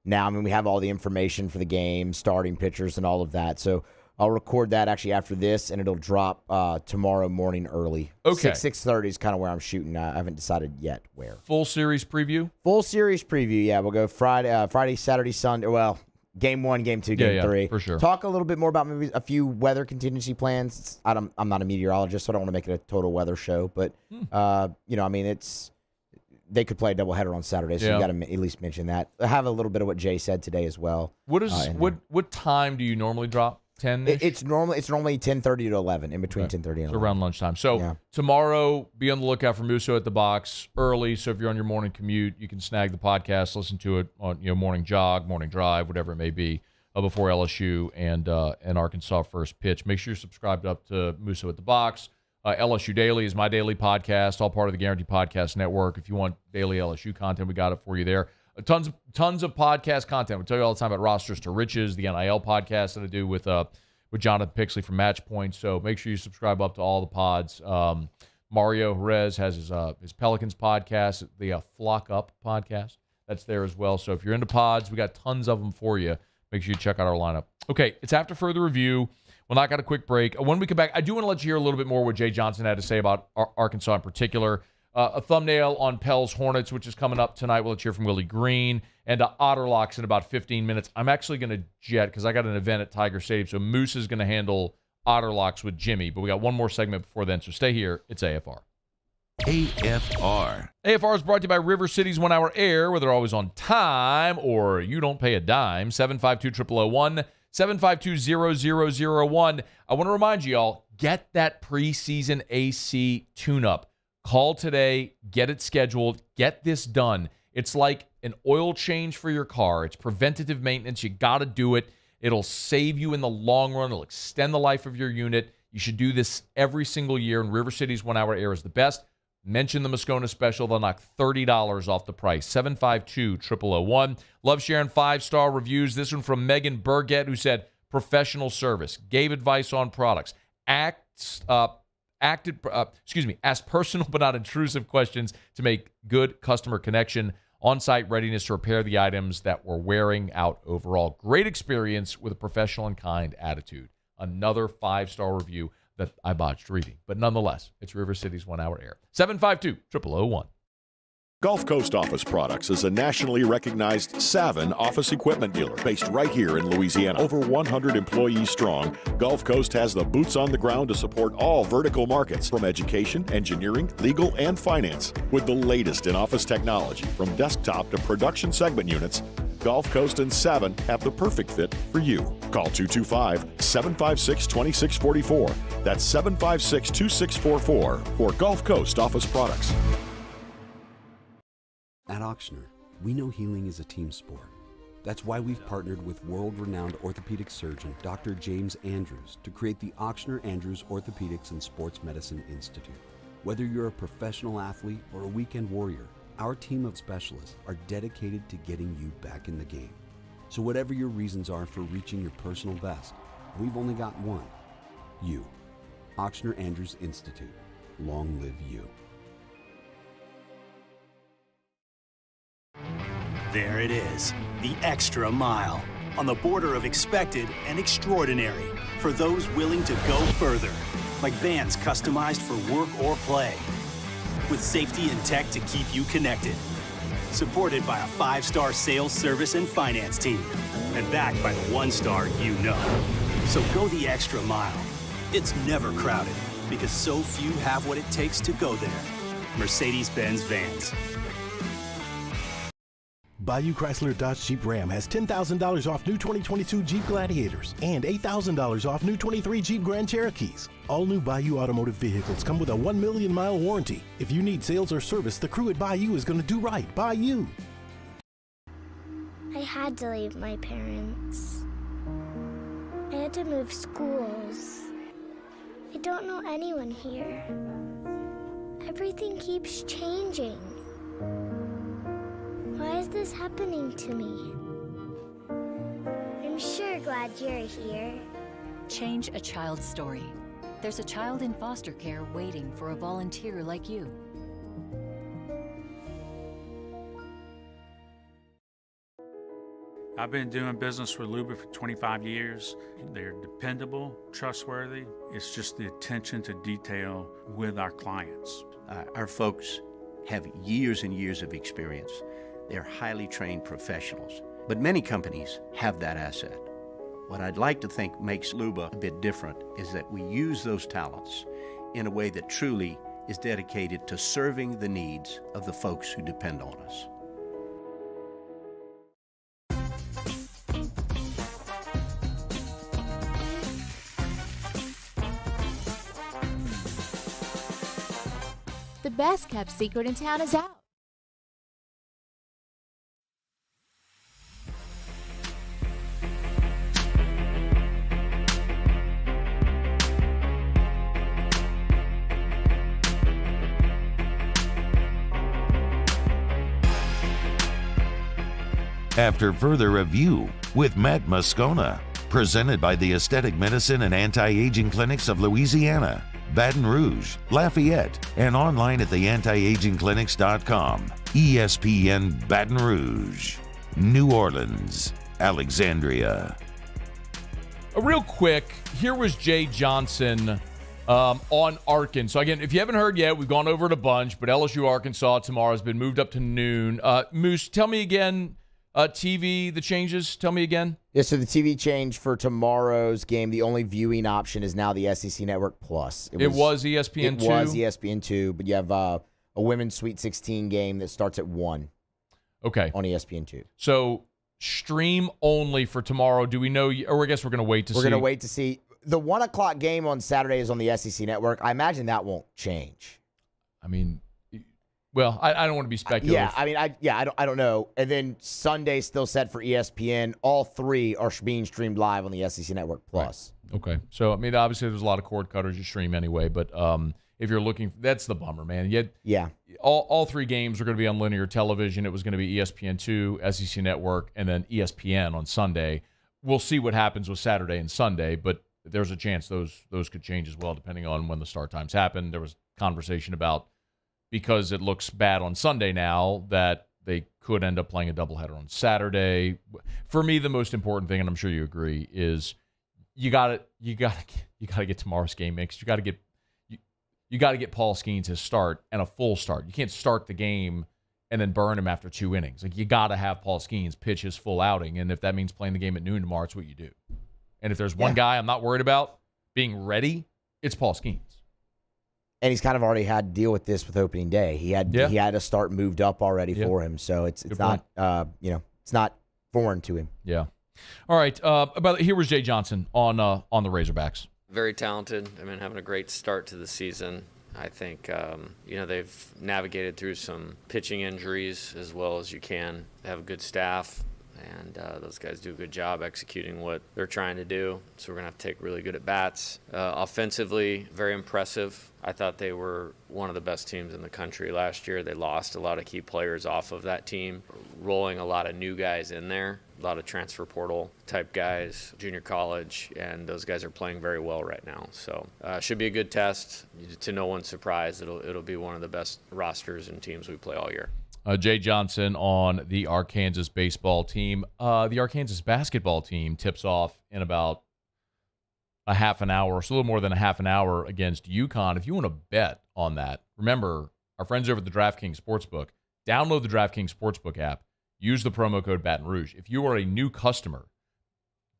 I mean, we have all the information for the game, starting pitchers and all of that. So I'll record that actually after this, and it'll drop tomorrow morning early. Okay. 6:30 is kind of where I'm shooting. I haven't decided yet where. Full series preview? Full series preview, yeah. We'll go Friday, Saturday, Sunday. Well, Game 1, Game 2, Game 3. For sure. Talk a little bit more about maybe a few weather contingency plans. I'm not a meteorologist, so I don't want to make it a total weather show. But, I mean, they could play a doubleheader on Saturday, so you got to at least mention that. I have a little bit of what Jay said today as well. What time do you normally drop? 10? It's normally 10:30 to 11, in between 10:30 and 11. So around lunchtime. So tomorrow, be on the lookout for Musso at the Box early. So if you're on your morning commute, you can snag the podcast, listen to it on morning jog, morning drive, whatever it may be, before LSU and Arkansas first pitch. Make sure you're subscribed up to Musso at the Box. LSU Daily is my daily podcast, all part of the Guaranteed Podcast Network. If you want daily LSU content, we got it for you there. Tons of podcast content. We tell you all the time about Rosters to Riches, the NIL podcast that I do with Jonathan Pixley from Match Point. So make sure you subscribe up to all the pods. Mario Jerez has his Pelicans podcast, the Flock Up podcast. That's there as well. So if you're into pods, we got tons of them for you. Make sure you check out our lineup. Okay, it's after further review. We'll knock out a quick break. When we come back, I do want to let you hear a little bit more what Jay Johnson had to say about Arkansas in particular. A thumbnail on Pell's Hornets, which is coming up tonight. We'll let you hear from Willie Green. And Otter locks in about 15 minutes. I'm actually going to jet because I got an event at Tiger Stadium. So Moose is going to handle Otter locks with Jimmy. But we got one more segment before then. So stay here. It's AFR. AFR. AFR is brought to you by River City's 1 Hour Air, where they're always on time or you don't pay a dime. 752-0001, 752-0001. I want to remind you all, get that preseason AC tune-up. Call today, get it scheduled, get this done. It's like an oil change for your car. It's preventative maintenance. You got to do it. It'll save you in the long run. It'll extend the life of your unit. You should do this every single year, and River City's 1 Hour Air is the best. Mention the Moscona special. They'll knock $30 off the price. 752-0001. Love sharing 5-star reviews. This one from Megan Burgett, who said, professional service, gave advice on products, asked personal but not intrusive questions to make good customer connection, on-site readiness to repair the items that were wearing out overall. Great experience with a professional and kind attitude. Another 5-star review that I botched reading. But nonetheless, it's River City's 1 Hour Air. 752-0001. Gulf Coast Office Products is a nationally recognized Savin office equipment dealer based right here in Louisiana. Over 100 employees strong, Gulf Coast has the boots on the ground to support all vertical markets, from education, engineering, legal, and finance. With the latest in office technology, from desktop to production segment units, Gulf Coast and Savin have the perfect fit for you. Call 225-756-2644. That's 756-2644 for Gulf Coast office products. At Ochsner, we know healing is a team sport. That's why we've partnered with world-renowned orthopedic surgeon Dr. James Andrews to create the Ochsner Andrews Orthopedics and Sports Medicine Institute. Whether you're a professional athlete or a weekend warrior, our team of specialists are dedicated to getting you back in the game. So whatever your reasons are for reaching your personal best, we've only got one: you. Ochsner Andrews Institute. Long live you. There it is, the extra mile, on the border of expected and extraordinary, for those willing to go further, like vans customized for work or play, with safety and tech to keep you connected, supported by a 5-star sales, service, and finance team, and backed by the 1-star you know. So go the extra mile. It's never crowded, because so few have what it takes to go there. Mercedes-Benz Vans. Bayou Chrysler Dodge Jeep Ram has $10,000 off new 2022 Jeep Gladiators and $8,000 off new 23 Jeep Grand Cherokees. All new Bayou automotive vehicles come with a 1 million mile warranty. If you need sales or service, the crew at Bayou is going to do right by you. I had to leave my parents. I had to move schools. I don't know anyone here. Everything keeps changing. Why is this happening to me? I'm sure glad you're here. Change a child's story. There's a child in foster care waiting for a volunteer like you. I've been doing business with Luba for 25 years. They're dependable, trustworthy. It's just the attention to detail with our clients. Our folks have years and years of experience. They're highly trained professionals, but many companies have that asset. What I'd like to think makes Luba a bit different is that we use those talents in a way that truly is dedicated to serving the needs of the folks who depend on us. The best kept secret in town is out. After further review with Matt Moscona, presented by the Aesthetic Medicine and Anti-Aging Clinics of Louisiana, Baton Rouge, Lafayette, and online at theantiagingclinics.com. ESPN Baton Rouge, New Orleans, Alexandria. Real quick, here was Jay Johnson on Arkansas. So again, if you haven't heard yet, we've gone over it a bunch, but LSU Arkansas tomorrow has been moved up to noon. Moose, tell me again, TV, the changes, tell me again. Yeah, so the TV change for tomorrow's game, the only viewing option is now the SEC Network Plus. It was ESPN 2? It was ESPN 2, but you have a women's Sweet 16 game that starts at 1. Okay. On ESPN 2. So stream only for tomorrow. Do we know, or I guess we're going to wait to see? We're going to wait to see. The 1 o'clock game on Saturday is on the SEC Network. I imagine that won't change. I mean, well, I don't want to be speculative. Yeah, I mean, I don't know. And then Sunday's still set for ESPN. All 3 are being streamed live on the SEC Network Plus. Right. Okay. So, I mean, obviously there's a lot of cord cutters you stream anyway, but if you're looking, that's the bummer, man. Yeah. All 3 games are going to be on linear television. It was going to be ESPN2, SEC Network, and then ESPN on Sunday. We'll see what happens with Saturday and Sunday, but there's a chance those could change as well depending on when the start times happen. There was conversation about, because it looks bad on Sunday now, that they could end up playing a doubleheader on Saturday. For me, the most important thing, and I'm sure you agree, is you got to get tomorrow's game mixed. You got to get Paul Skeens his start and a full start. You can't start the game and then burn him after 2 innings. Like, you got to have Paul Skeens pitch his full outing, and if that means playing the game at noon tomorrow, it's what you do. And if there's one guy I'm not worried about being ready, it's Paul Skeens. And he's kind of already had to deal with this with opening day. He had a start moved up already for him, so it's not it's not foreign to him. Yeah. All right. Here was Jay Johnson on the Razorbacks. Very talented. I mean, having a great start to the season. I think, they've navigated through some pitching injuries as well as you can. They have a good staff, and those guys do a good job executing what they're trying to do. So we're going to have to take really good at bats. Offensively, very impressive. I thought they were one of the best teams in the country last year. They lost a lot of key players off of that team, rolling a lot of new guys in there, a lot of transfer portal type guys, junior college, and those guys are playing very well right now. So should be a good test. To no one's surprise, it'll be one of the best rosters and teams we play all year. Jay Johnson on the Arkansas baseball team. The Arkansas basketball team tips off in about a half an hour, or so a little more than a half an hour against UConn. If you want to bet on that, remember our friends over at the DraftKings Sportsbook. Download the DraftKings Sportsbook app. Use the promo code Baton Rouge. If you are a new customer,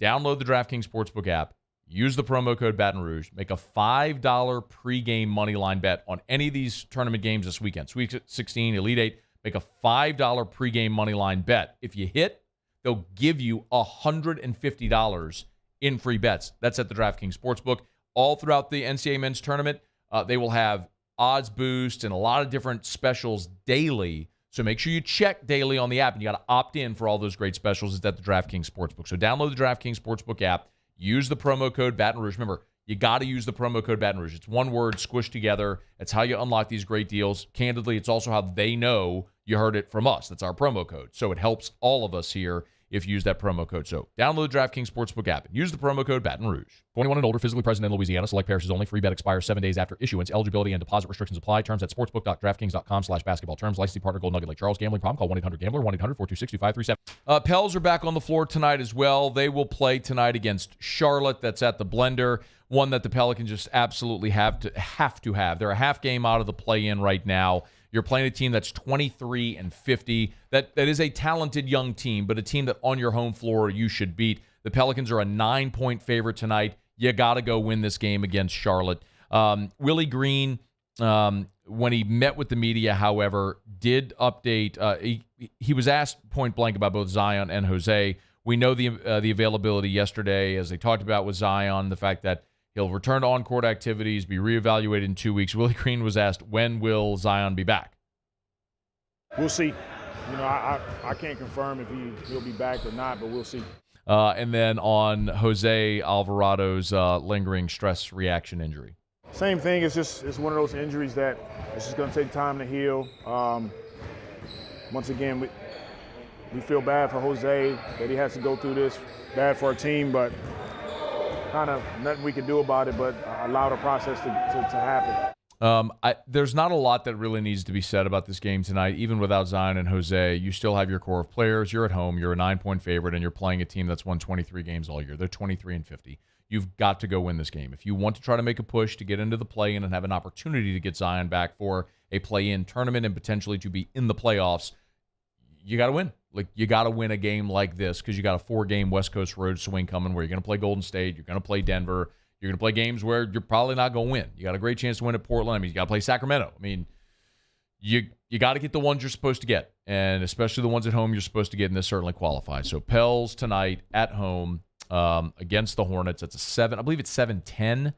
download the DraftKings Sportsbook app. Use the promo code Baton Rouge. Make a $5 pregame moneyline bet on any of these tournament games this weekend. Sweet 16, Elite 8. Make a $5 pregame moneyline bet. If you hit, they'll give you $150 in free bets. That's at the DraftKings Sportsbook. All throughout the NCAA men's tournament, they will have odds boost and a lot of different specials daily. So make sure you check daily on the app, and you got to opt in for all those great specials. It's at the DraftKings Sportsbook. So download the DraftKings Sportsbook app. Use the promo code Baton Rouge. Remember, you got to use the promo code Baton Rouge. It's one word squished together. That's how you unlock these great deals. Candidly, it's also how they know you heard it from us. That's our promo code. So it helps all of us here if you use that promo code. So download the DraftKings Sportsbook app and use the promo code Baton Rouge. 21 and older, physically present in Louisiana. Select parishes only. Free bet expires 7 days after issuance. Eligibility and deposit restrictions apply. Terms at sportsbook.draftkings.com/basketball. Terms. Licensing partner Gold Nugget Lake Charles. Gambling problem? Call 1-800-GAMBLER. 1-800-426-2537. Pels are back on the floor tonight as well. They will play tonight against Charlotte. That's at the Blender. One that the Pelicans just absolutely have to have. They're a half game out of the play-in right now. You're playing a team that's 23-50. That is a talented young team, but a team that on your home floor you should beat. The Pelicans are a 9-point favorite tonight. You got to go win this game against Charlotte. Willie Green, when he met with the media, however, did update. He was asked point blank about both Zion and Jose. We know the availability yesterday, as they talked about with Zion, the fact that he'll return to on-court activities, be reevaluated in 2 weeks. Willie Green was asked, when will Zion be back? We'll see. I can't confirm if he'll be back or not, but we'll see. And then on Jose Alvarado's lingering stress reaction injury. Same thing. It's one of those injuries that it's just going to take time to heal. Once again, we feel bad for Jose that he has to go through this, bad for our team, but kind of nothing we can do about it, but allow the process to happen. There's not a lot that really needs to be said about this game tonight. Even without Zion and Jose, you still have your core of players. You're at home. You're a 9-point favorite, and you're playing a team that's won 23 games all year. They're 23-50. You've got to go win this game. If you want to try to make a push to get into the play-in and have an opportunity to get Zion back for a play-in tournament and potentially to be in the playoffs, you got to win. You got to win a game like this because you got a 4-game West Coast road swing coming where you're going to play Golden State, you're going to play Denver, you're going to play games where you're probably not going to win. You got a great chance to win at Portland. You got to play Sacramento. You got to get the ones you're supposed to get, and especially the ones at home you're supposed to get, and this certainly qualifies. So Pels tonight at home against the Hornets. It's a 7. I believe it's 7:10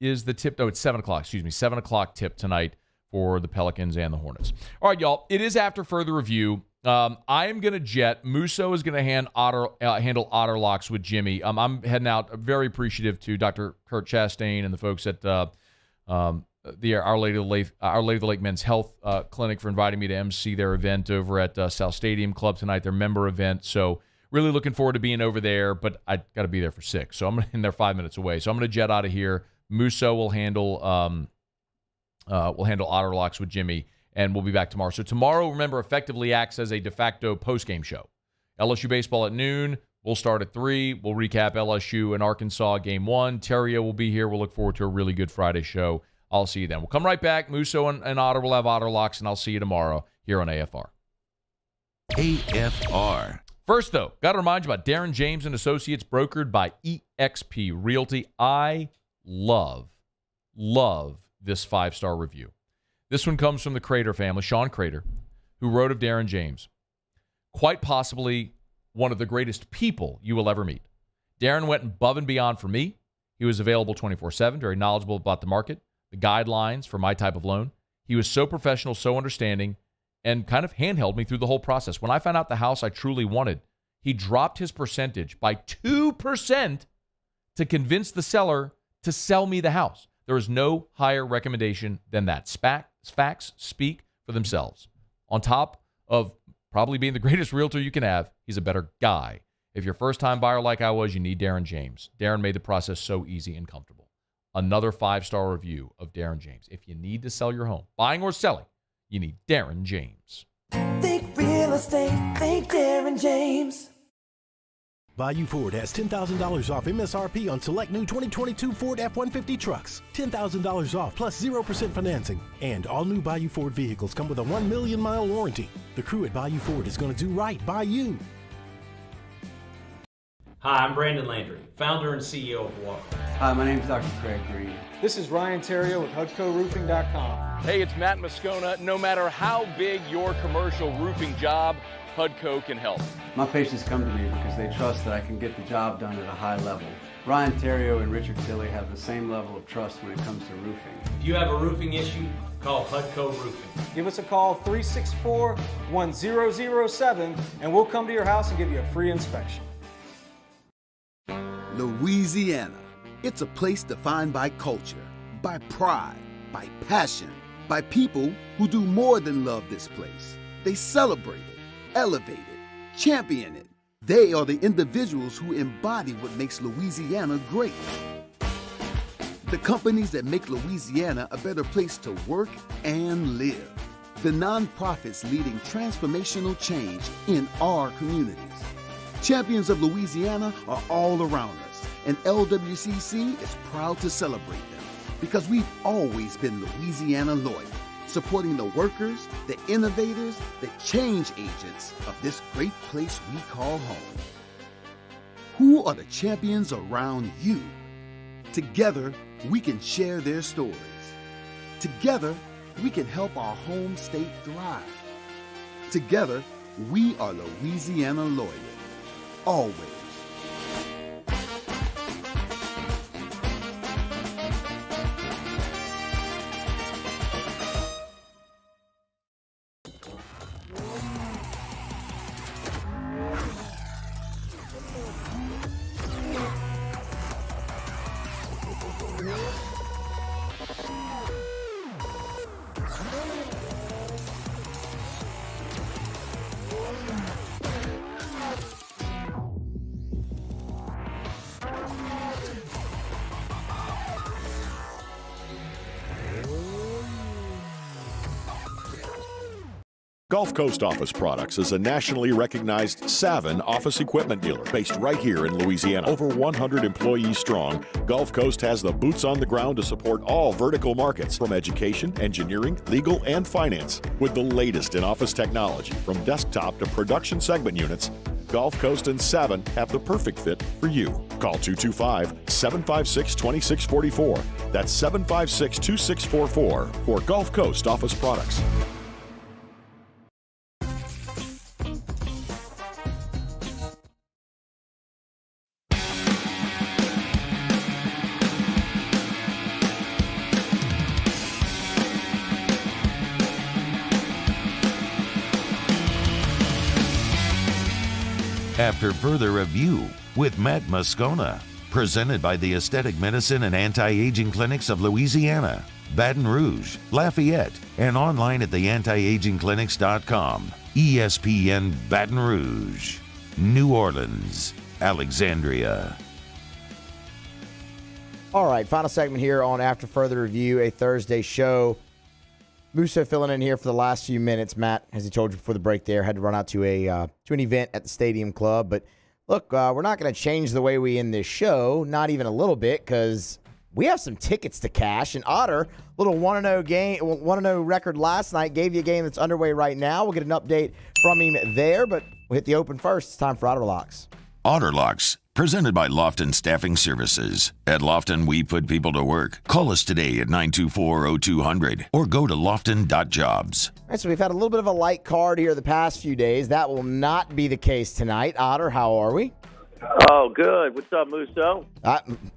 is the tip. No, it's 7 o'clock. Excuse me, 7 o'clock tip tonight for the Pelicans and the Hornets. All right, y'all. It is after further review. I am going to jet. Musso is going to handle Otter locks with Jimmy. I'm heading out. I'm very appreciative to Dr. Kurt Chastain and the folks at Our Lady of the Lake Men's Health Clinic for inviting me to MC their event over at South Stadium Club tonight, their member event. So really looking forward to being over there, but I got to be there for 6. So I'm in there 5 minutes away. So I'm going to jet out of here. Musso will handle Otter locks with Jimmy. And we'll be back tomorrow. So tomorrow, remember, effectively acts as a de facto postgame show. LSU baseball at noon. We'll start at 3. We'll recap LSU and Arkansas game 1. Terrio will be here. We'll look forward to a really good Friday show. I'll see you then. We'll come right back. Musso and Otter will have Otter locks, and I'll see you tomorrow here on AFR. AFR. First, though, got to remind you about Darren James and Associates, brokered by eXp Realty. I love this 5-star review. This one comes from the Crater family, Sean Crater, who wrote of Darren James. Quite possibly one of the greatest people you will ever meet. Darren went above and beyond for me. He was available 24/7, very knowledgeable about the market, the guidelines for my type of loan. He was so professional, so understanding, and kind of handheld me through the whole process. When I found out the house I truly wanted, he dropped his percentage by 2% to convince the seller to sell me the house. There is no higher recommendation than that. Facts speak for themselves. On top of probably being the greatest realtor you can have, he's a better guy. If you're a first-time buyer like I was, you need Darren James. Darren made the process so easy and comfortable. Another 5-star review of Darren James. If you need to sell your home, buying or selling, you need Darren James. Think real estate, think Darren James. Bayou Ford has $10,000 off MSRP on select new 2022 Ford F-150 trucks. $10,000 off plus 0% financing. And all new Bayou Ford vehicles come with a 1 million mile warranty. The crew at Bayou Ford is going to do right by you. Hi, I'm Brandon Landry, founder and CEO of Otter. Hi, my name is Dr. Craig Green. This is Ryan Terrio with HudcoRoofing.com. Hey, it's Matt Moscona. No matter how big your commercial roofing job, Hudco can help. My patients come to me because they trust that I can get the job done at a high level. Ryan Terrio and Richard Tilley have the same level of trust when it comes to roofing. If you have a roofing issue, call Hudco Roofing. Give us a call, 364-1007, and we'll come to your house and give you a free inspection. Louisiana. It's a place defined by culture, by pride, by passion, by people who do more than love this place. They celebrate it, elevate it, champion it. They are the individuals who embody what makes Louisiana great. The companies that make Louisiana a better place to work and live. The nonprofits leading transformational change in our communities. Champions of Louisiana are all around us, and LWCC is proud to celebrate them because we've always been Louisiana loyal, supporting the workers, the innovators, the change agents of this great place we call home. Who are the champions around you? Together, we can share their stories. Together, we can help our home state thrive. Together, we are Louisiana loyal. Always. Gulf Coast Office Products is a nationally recognized Savin office equipment dealer based right here in Louisiana. Over 100 employees strong, Gulf Coast has the boots on the ground to support all vertical markets from education, engineering, legal, and finance. With the latest in office technology from desktop to production segment units, Gulf Coast and Savin have the perfect fit for you. Call 225-756-2644. That's 756-2644 for Gulf Coast Office Products. After Further Review with Matt Moscona, presented by the Aesthetic Medicine and Anti-Aging Clinics of Louisiana, Baton Rouge, Lafayette, and online at theantiagingclinics.com. ESPN Baton Rouge, New Orleans, Alexandria. All right, final segment here on After Further Review, a Thursday show. Musso filling in here for the last few minutes. Matt, as he told you before the break there, had to run out to an event at the Stadium Club. But look, we're not going to change the way we end this show, not even a little bit, because we have some tickets to cash. And Otter, little 1-0 record last night, gave you a game that's underway right now. We'll get an update from him there, but we'll hit the open first. It's time for Otter Locks. Otter Locks, presented by Lofton Staffing Services. At Lofton, we put people to work. Call us today at 924-0200 or go to lofton.jobs. All right, so we've had a little bit of a light card here the past few days. That will not be the case tonight. Otter, how are we? Oh, good. What's up, Musso?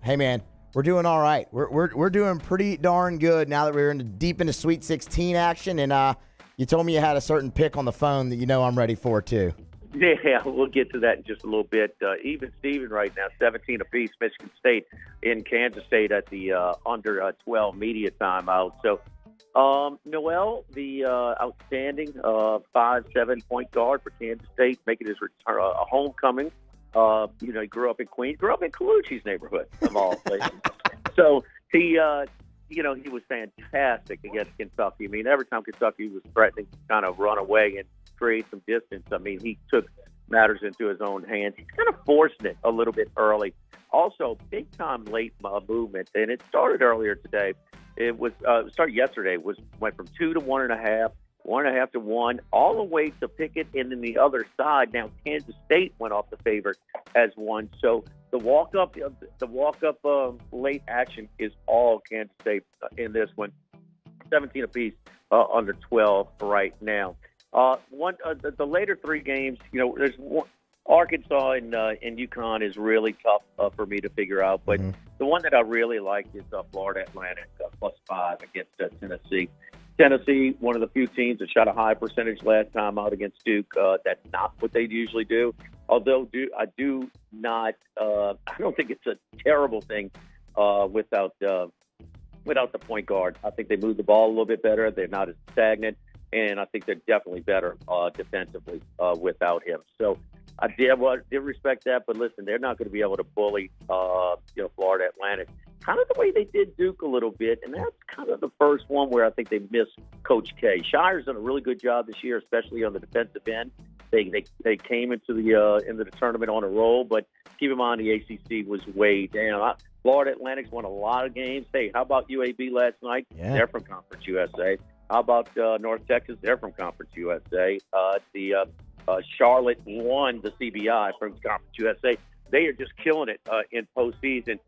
Hey, man, we're doing all right. We're doing pretty darn good now that we're deep into Sweet 16 action, and you told me you had a certain pick on the phone that you know I'm ready for, too. Yeah, we'll get to that in just a little bit. Even Steven right now, 17 apiece, Michigan State in Kansas State at the under 12 media timeout. So, Noel, the outstanding 5'7" point guard for Kansas State, making his return, a homecoming. He grew up in Queens, grew up in Colucci's neighborhood, of all places. So he was fantastic against Kentucky. I mean, every time Kentucky was threatening to kind of run away and create some distance, I mean, he took matters into his own hands. He's kind of forcing it a little bit early. Also, big-time late movement, and it started earlier today. It started yesterday. Went from 2 to 1.5. 1.5 to 1, all the way to Pickett, and then the other side. Now Kansas State went off the favorite as 1. So the walk up late action is all Kansas State in this one. 17 apiece under 12 right now. The later 3 games, there's one, Arkansas and UConn is really tough for me to figure out. But the one that I really like is Florida Atlantic +5 against Tennessee. Tennessee, one of the few teams that shot a high percentage last time out against Duke. That's not what they usually do. Although I don't think it's a terrible thing without the point guard. I think they move the ball a little bit better. They're not as stagnant, and I think they're definitely better defensively without him. So I did respect that, but listen, they're not going to be able to bully Florida Atlantic. Kind of the way they did Duke a little bit, and that's kind of the first one where I think they missed Coach K. Shire's done a really good job this year, especially on the defensive end. They came into the tournament on a roll, but keep in mind the ACC was way down. Florida Atlantic's won a lot of games. Hey, how about UAB last night? Yeah. They're from Conference USA. How about North Texas? They're from Conference USA. Charlotte won the CBI from Conference USA. They are just killing it in postseason.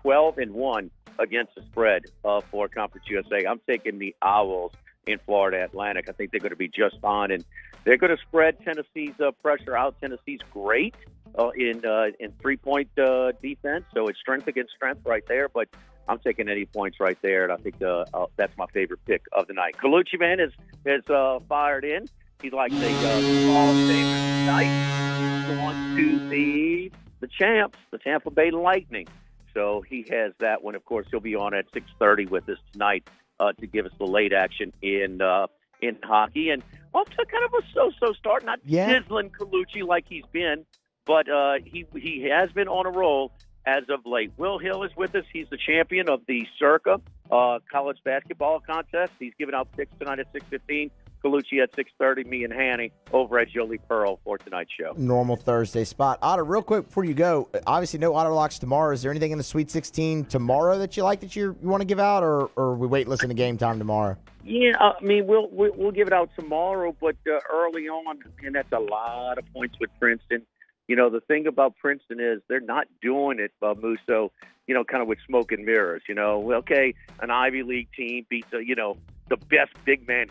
12-1 against the spread for Conference USA. I'm taking the Owls in Florida Atlantic. I think they're going to be just fine, and they're going to spread Tennessee's pressure out. Tennessee's great in 3-point defense, so it's strength against strength right there. But I'm taking any points right there, and I think that's my favorite pick of the night. Colucci, man, has fired in. He likes a Hall of Fame tonight. On to the champs, the Tampa Bay Lightning. So he has that one. Of course, he'll be on at 6:30 with us tonight to give us the late action in hockey. And off to kind of a so-so start, not sizzling Colucci like he's been, but he has been on a roll as of late. Will Hill is with us. He's the champion of the Circa college basketball contest. He's giving out picks tonight at 6:15. Colucci at 6:30, me and Hanny over at Jolie Pearl for tonight's show. Normal Thursday spot. Otter, real quick before you go, obviously no Otter Locks tomorrow. Is there anything in the Sweet 16 tomorrow that you like that you want to give out, or we wait and listen to game time tomorrow? Yeah, I mean, we'll give it out tomorrow, but early on, and that's a lot of points with Princeton. The thing about Princeton is they're not doing it, Musso, kind of with smoke and mirrors. Okay, an Ivy League team beats the best big man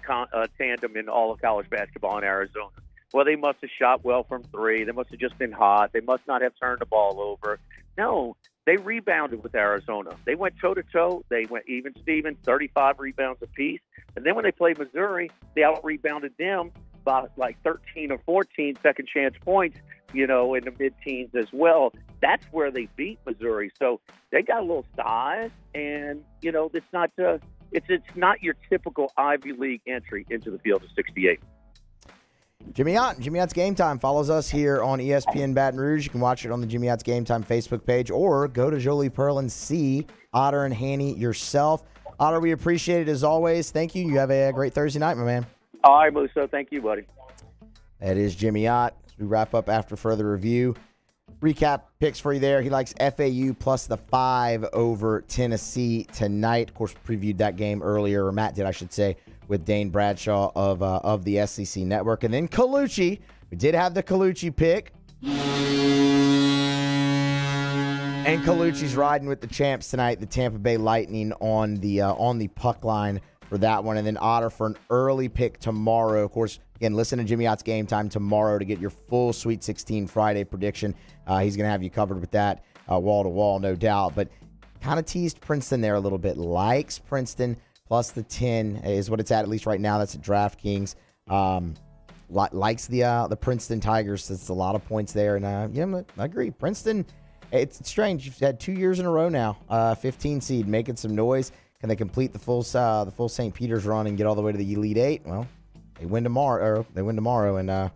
tandem in all of college basketball in Arizona. Well, they must have shot well from 3. They must have just been hot. They must not have turned the ball over. No, they rebounded with Arizona. They went toe-to-toe. They went even Steven, 35 rebounds apiece. And then when they played Missouri, they out-rebounded them by like 13 or 14 second-chance points, in the mid-teens as well. That's where they beat Missouri. So they got a little size, and, it's not it's not your typical Ivy League entry into the field of 68. Jimmy Ott's Game Time follows us here on ESPN Baton Rouge. You can watch it on the Jimmy Ott's Game Time Facebook page, or go to Jolie Pearl and see Otter and Hanny yourself. Otter, we appreciate it as always. Thank you. You have a great Thursday night, my man. All right, Musso. Thank you, buddy. That is Jimmy Ott. We wrap up after further review. Recap picks for you there. He likes FAU plus the 5 over Tennessee tonight. Of course, we previewed that game earlier, or Matt did, I should say, with Dane Bradshaw of the SEC Network. And then Colucci. We did have the Colucci pick. And Colucci's riding with the champs tonight, the Tampa Bay Lightning on the puck line for that one. And then Otter for an early pick tomorrow. Of course, again, listen to Jimmy Ott's Game Time tomorrow to get your full Sweet 16 Friday prediction. He's going to have you covered with that wall to wall, no doubt. But kind of teased Princeton there a little bit. Likes Princeton plus the 10 is what it's at least right now. That's at DraftKings. Likes the Princeton Tigers. It's a lot of points there. And yeah, I agree. Princeton, it's strange. You've had 2 years in a row now. 15 seed, making some noise. Can they complete the full St. Peter's run and get all the way to the Elite Eight? Well, they win tomorrow, and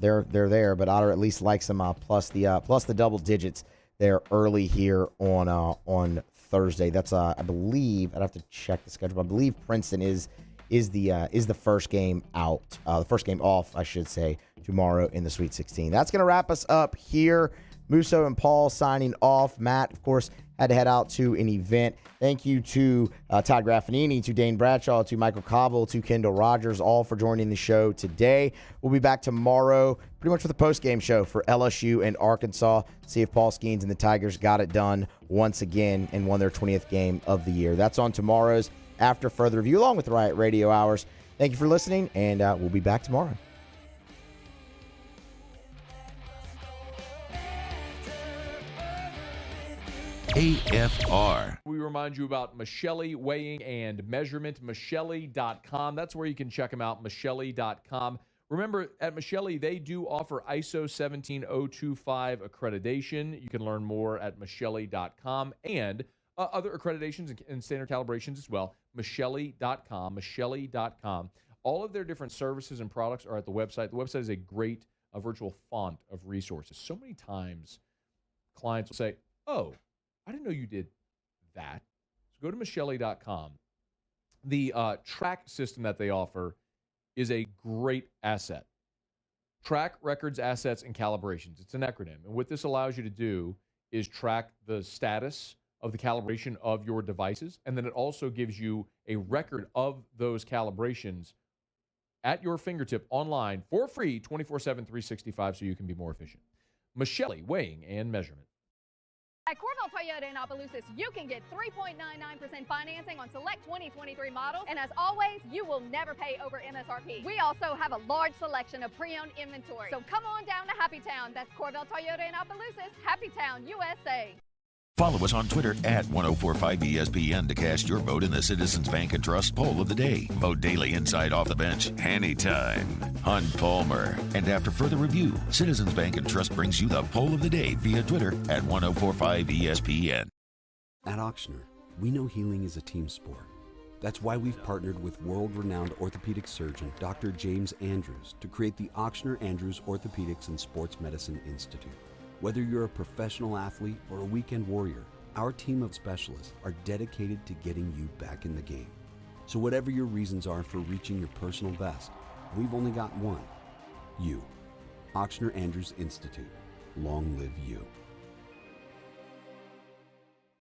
they're there. But Otter at least likes them plus the double digits there early here on Thursday. That's I believe I'd have to check the schedule. I believe Princeton is the first game out, the first game off, I should say, tomorrow in the Sweet 16. That's going to wrap us up here. Musso and Paul signing off. Matt, of course, had to head out to an event. Thank you to Todd Graffagnini, to Dane Bradshaw, to Michael Cauble, to Kendall Rogers, all for joining the show today. We'll be back tomorrow pretty much with a post-game show for LSU and Arkansas. See if Paul Skeens and the Tigers got it done once again and won their 20th game of the year. That's on tomorrow's After Further Review, along with Riot Radio Hours. Thank you for listening, and we'll be back tomorrow. AFR. We remind you about Michelli Weighing and Measurement, Michelli.com. That's where you can check them out, Michelli.com. Remember, at Michelli, they do offer ISO 17025 accreditation. You can learn more at Michelli.com and other accreditations and standard calibrations as well. Michelli.com, Michelli.com. All of their different services and products are at the website. The website is a great virtual font of resources. So many times clients will say, oh, I didn't know you did that. So go to Michelli.com. The track system that they offer is a great asset. Track records, assets, and calibrations. It's an acronym. And what this allows you to do is track the status of the calibration of your devices. And then it also gives you a record of those calibrations at your fingertip online for free, 24/7, 365, so you can be more efficient. Michelli Weighing and Measurement. At Corville Toyota in Opelousas, you can get 3.99% financing on select 2023 models. And as always, you will never pay over MSRP. We also have a large selection of pre-owned inventory. So come on down to Happy Town. That's Corville Toyota in Opelousas, Happy Town, USA. Follow us on Twitter at 1045ESPN to cast your vote in the Citizens Bank and Trust Poll of the Day. Vote daily inside Off the Bench, anytime. Hunt Palmer. And after further review, Citizens Bank and Trust brings you the Poll of the Day via Twitter at 1045ESPN. At Auctioner, we know healing is a team sport. That's why we've partnered with world-renowned orthopedic surgeon Dr. James Andrews to create the Auctioner Andrews Orthopedics and Sports Medicine Institute. Whether you're a professional athlete or a weekend warrior, our team of specialists are dedicated to getting you back in the game. So whatever your reasons are for reaching your personal best, we've only got one: you. Auctioner Andrews Institute. Long live you.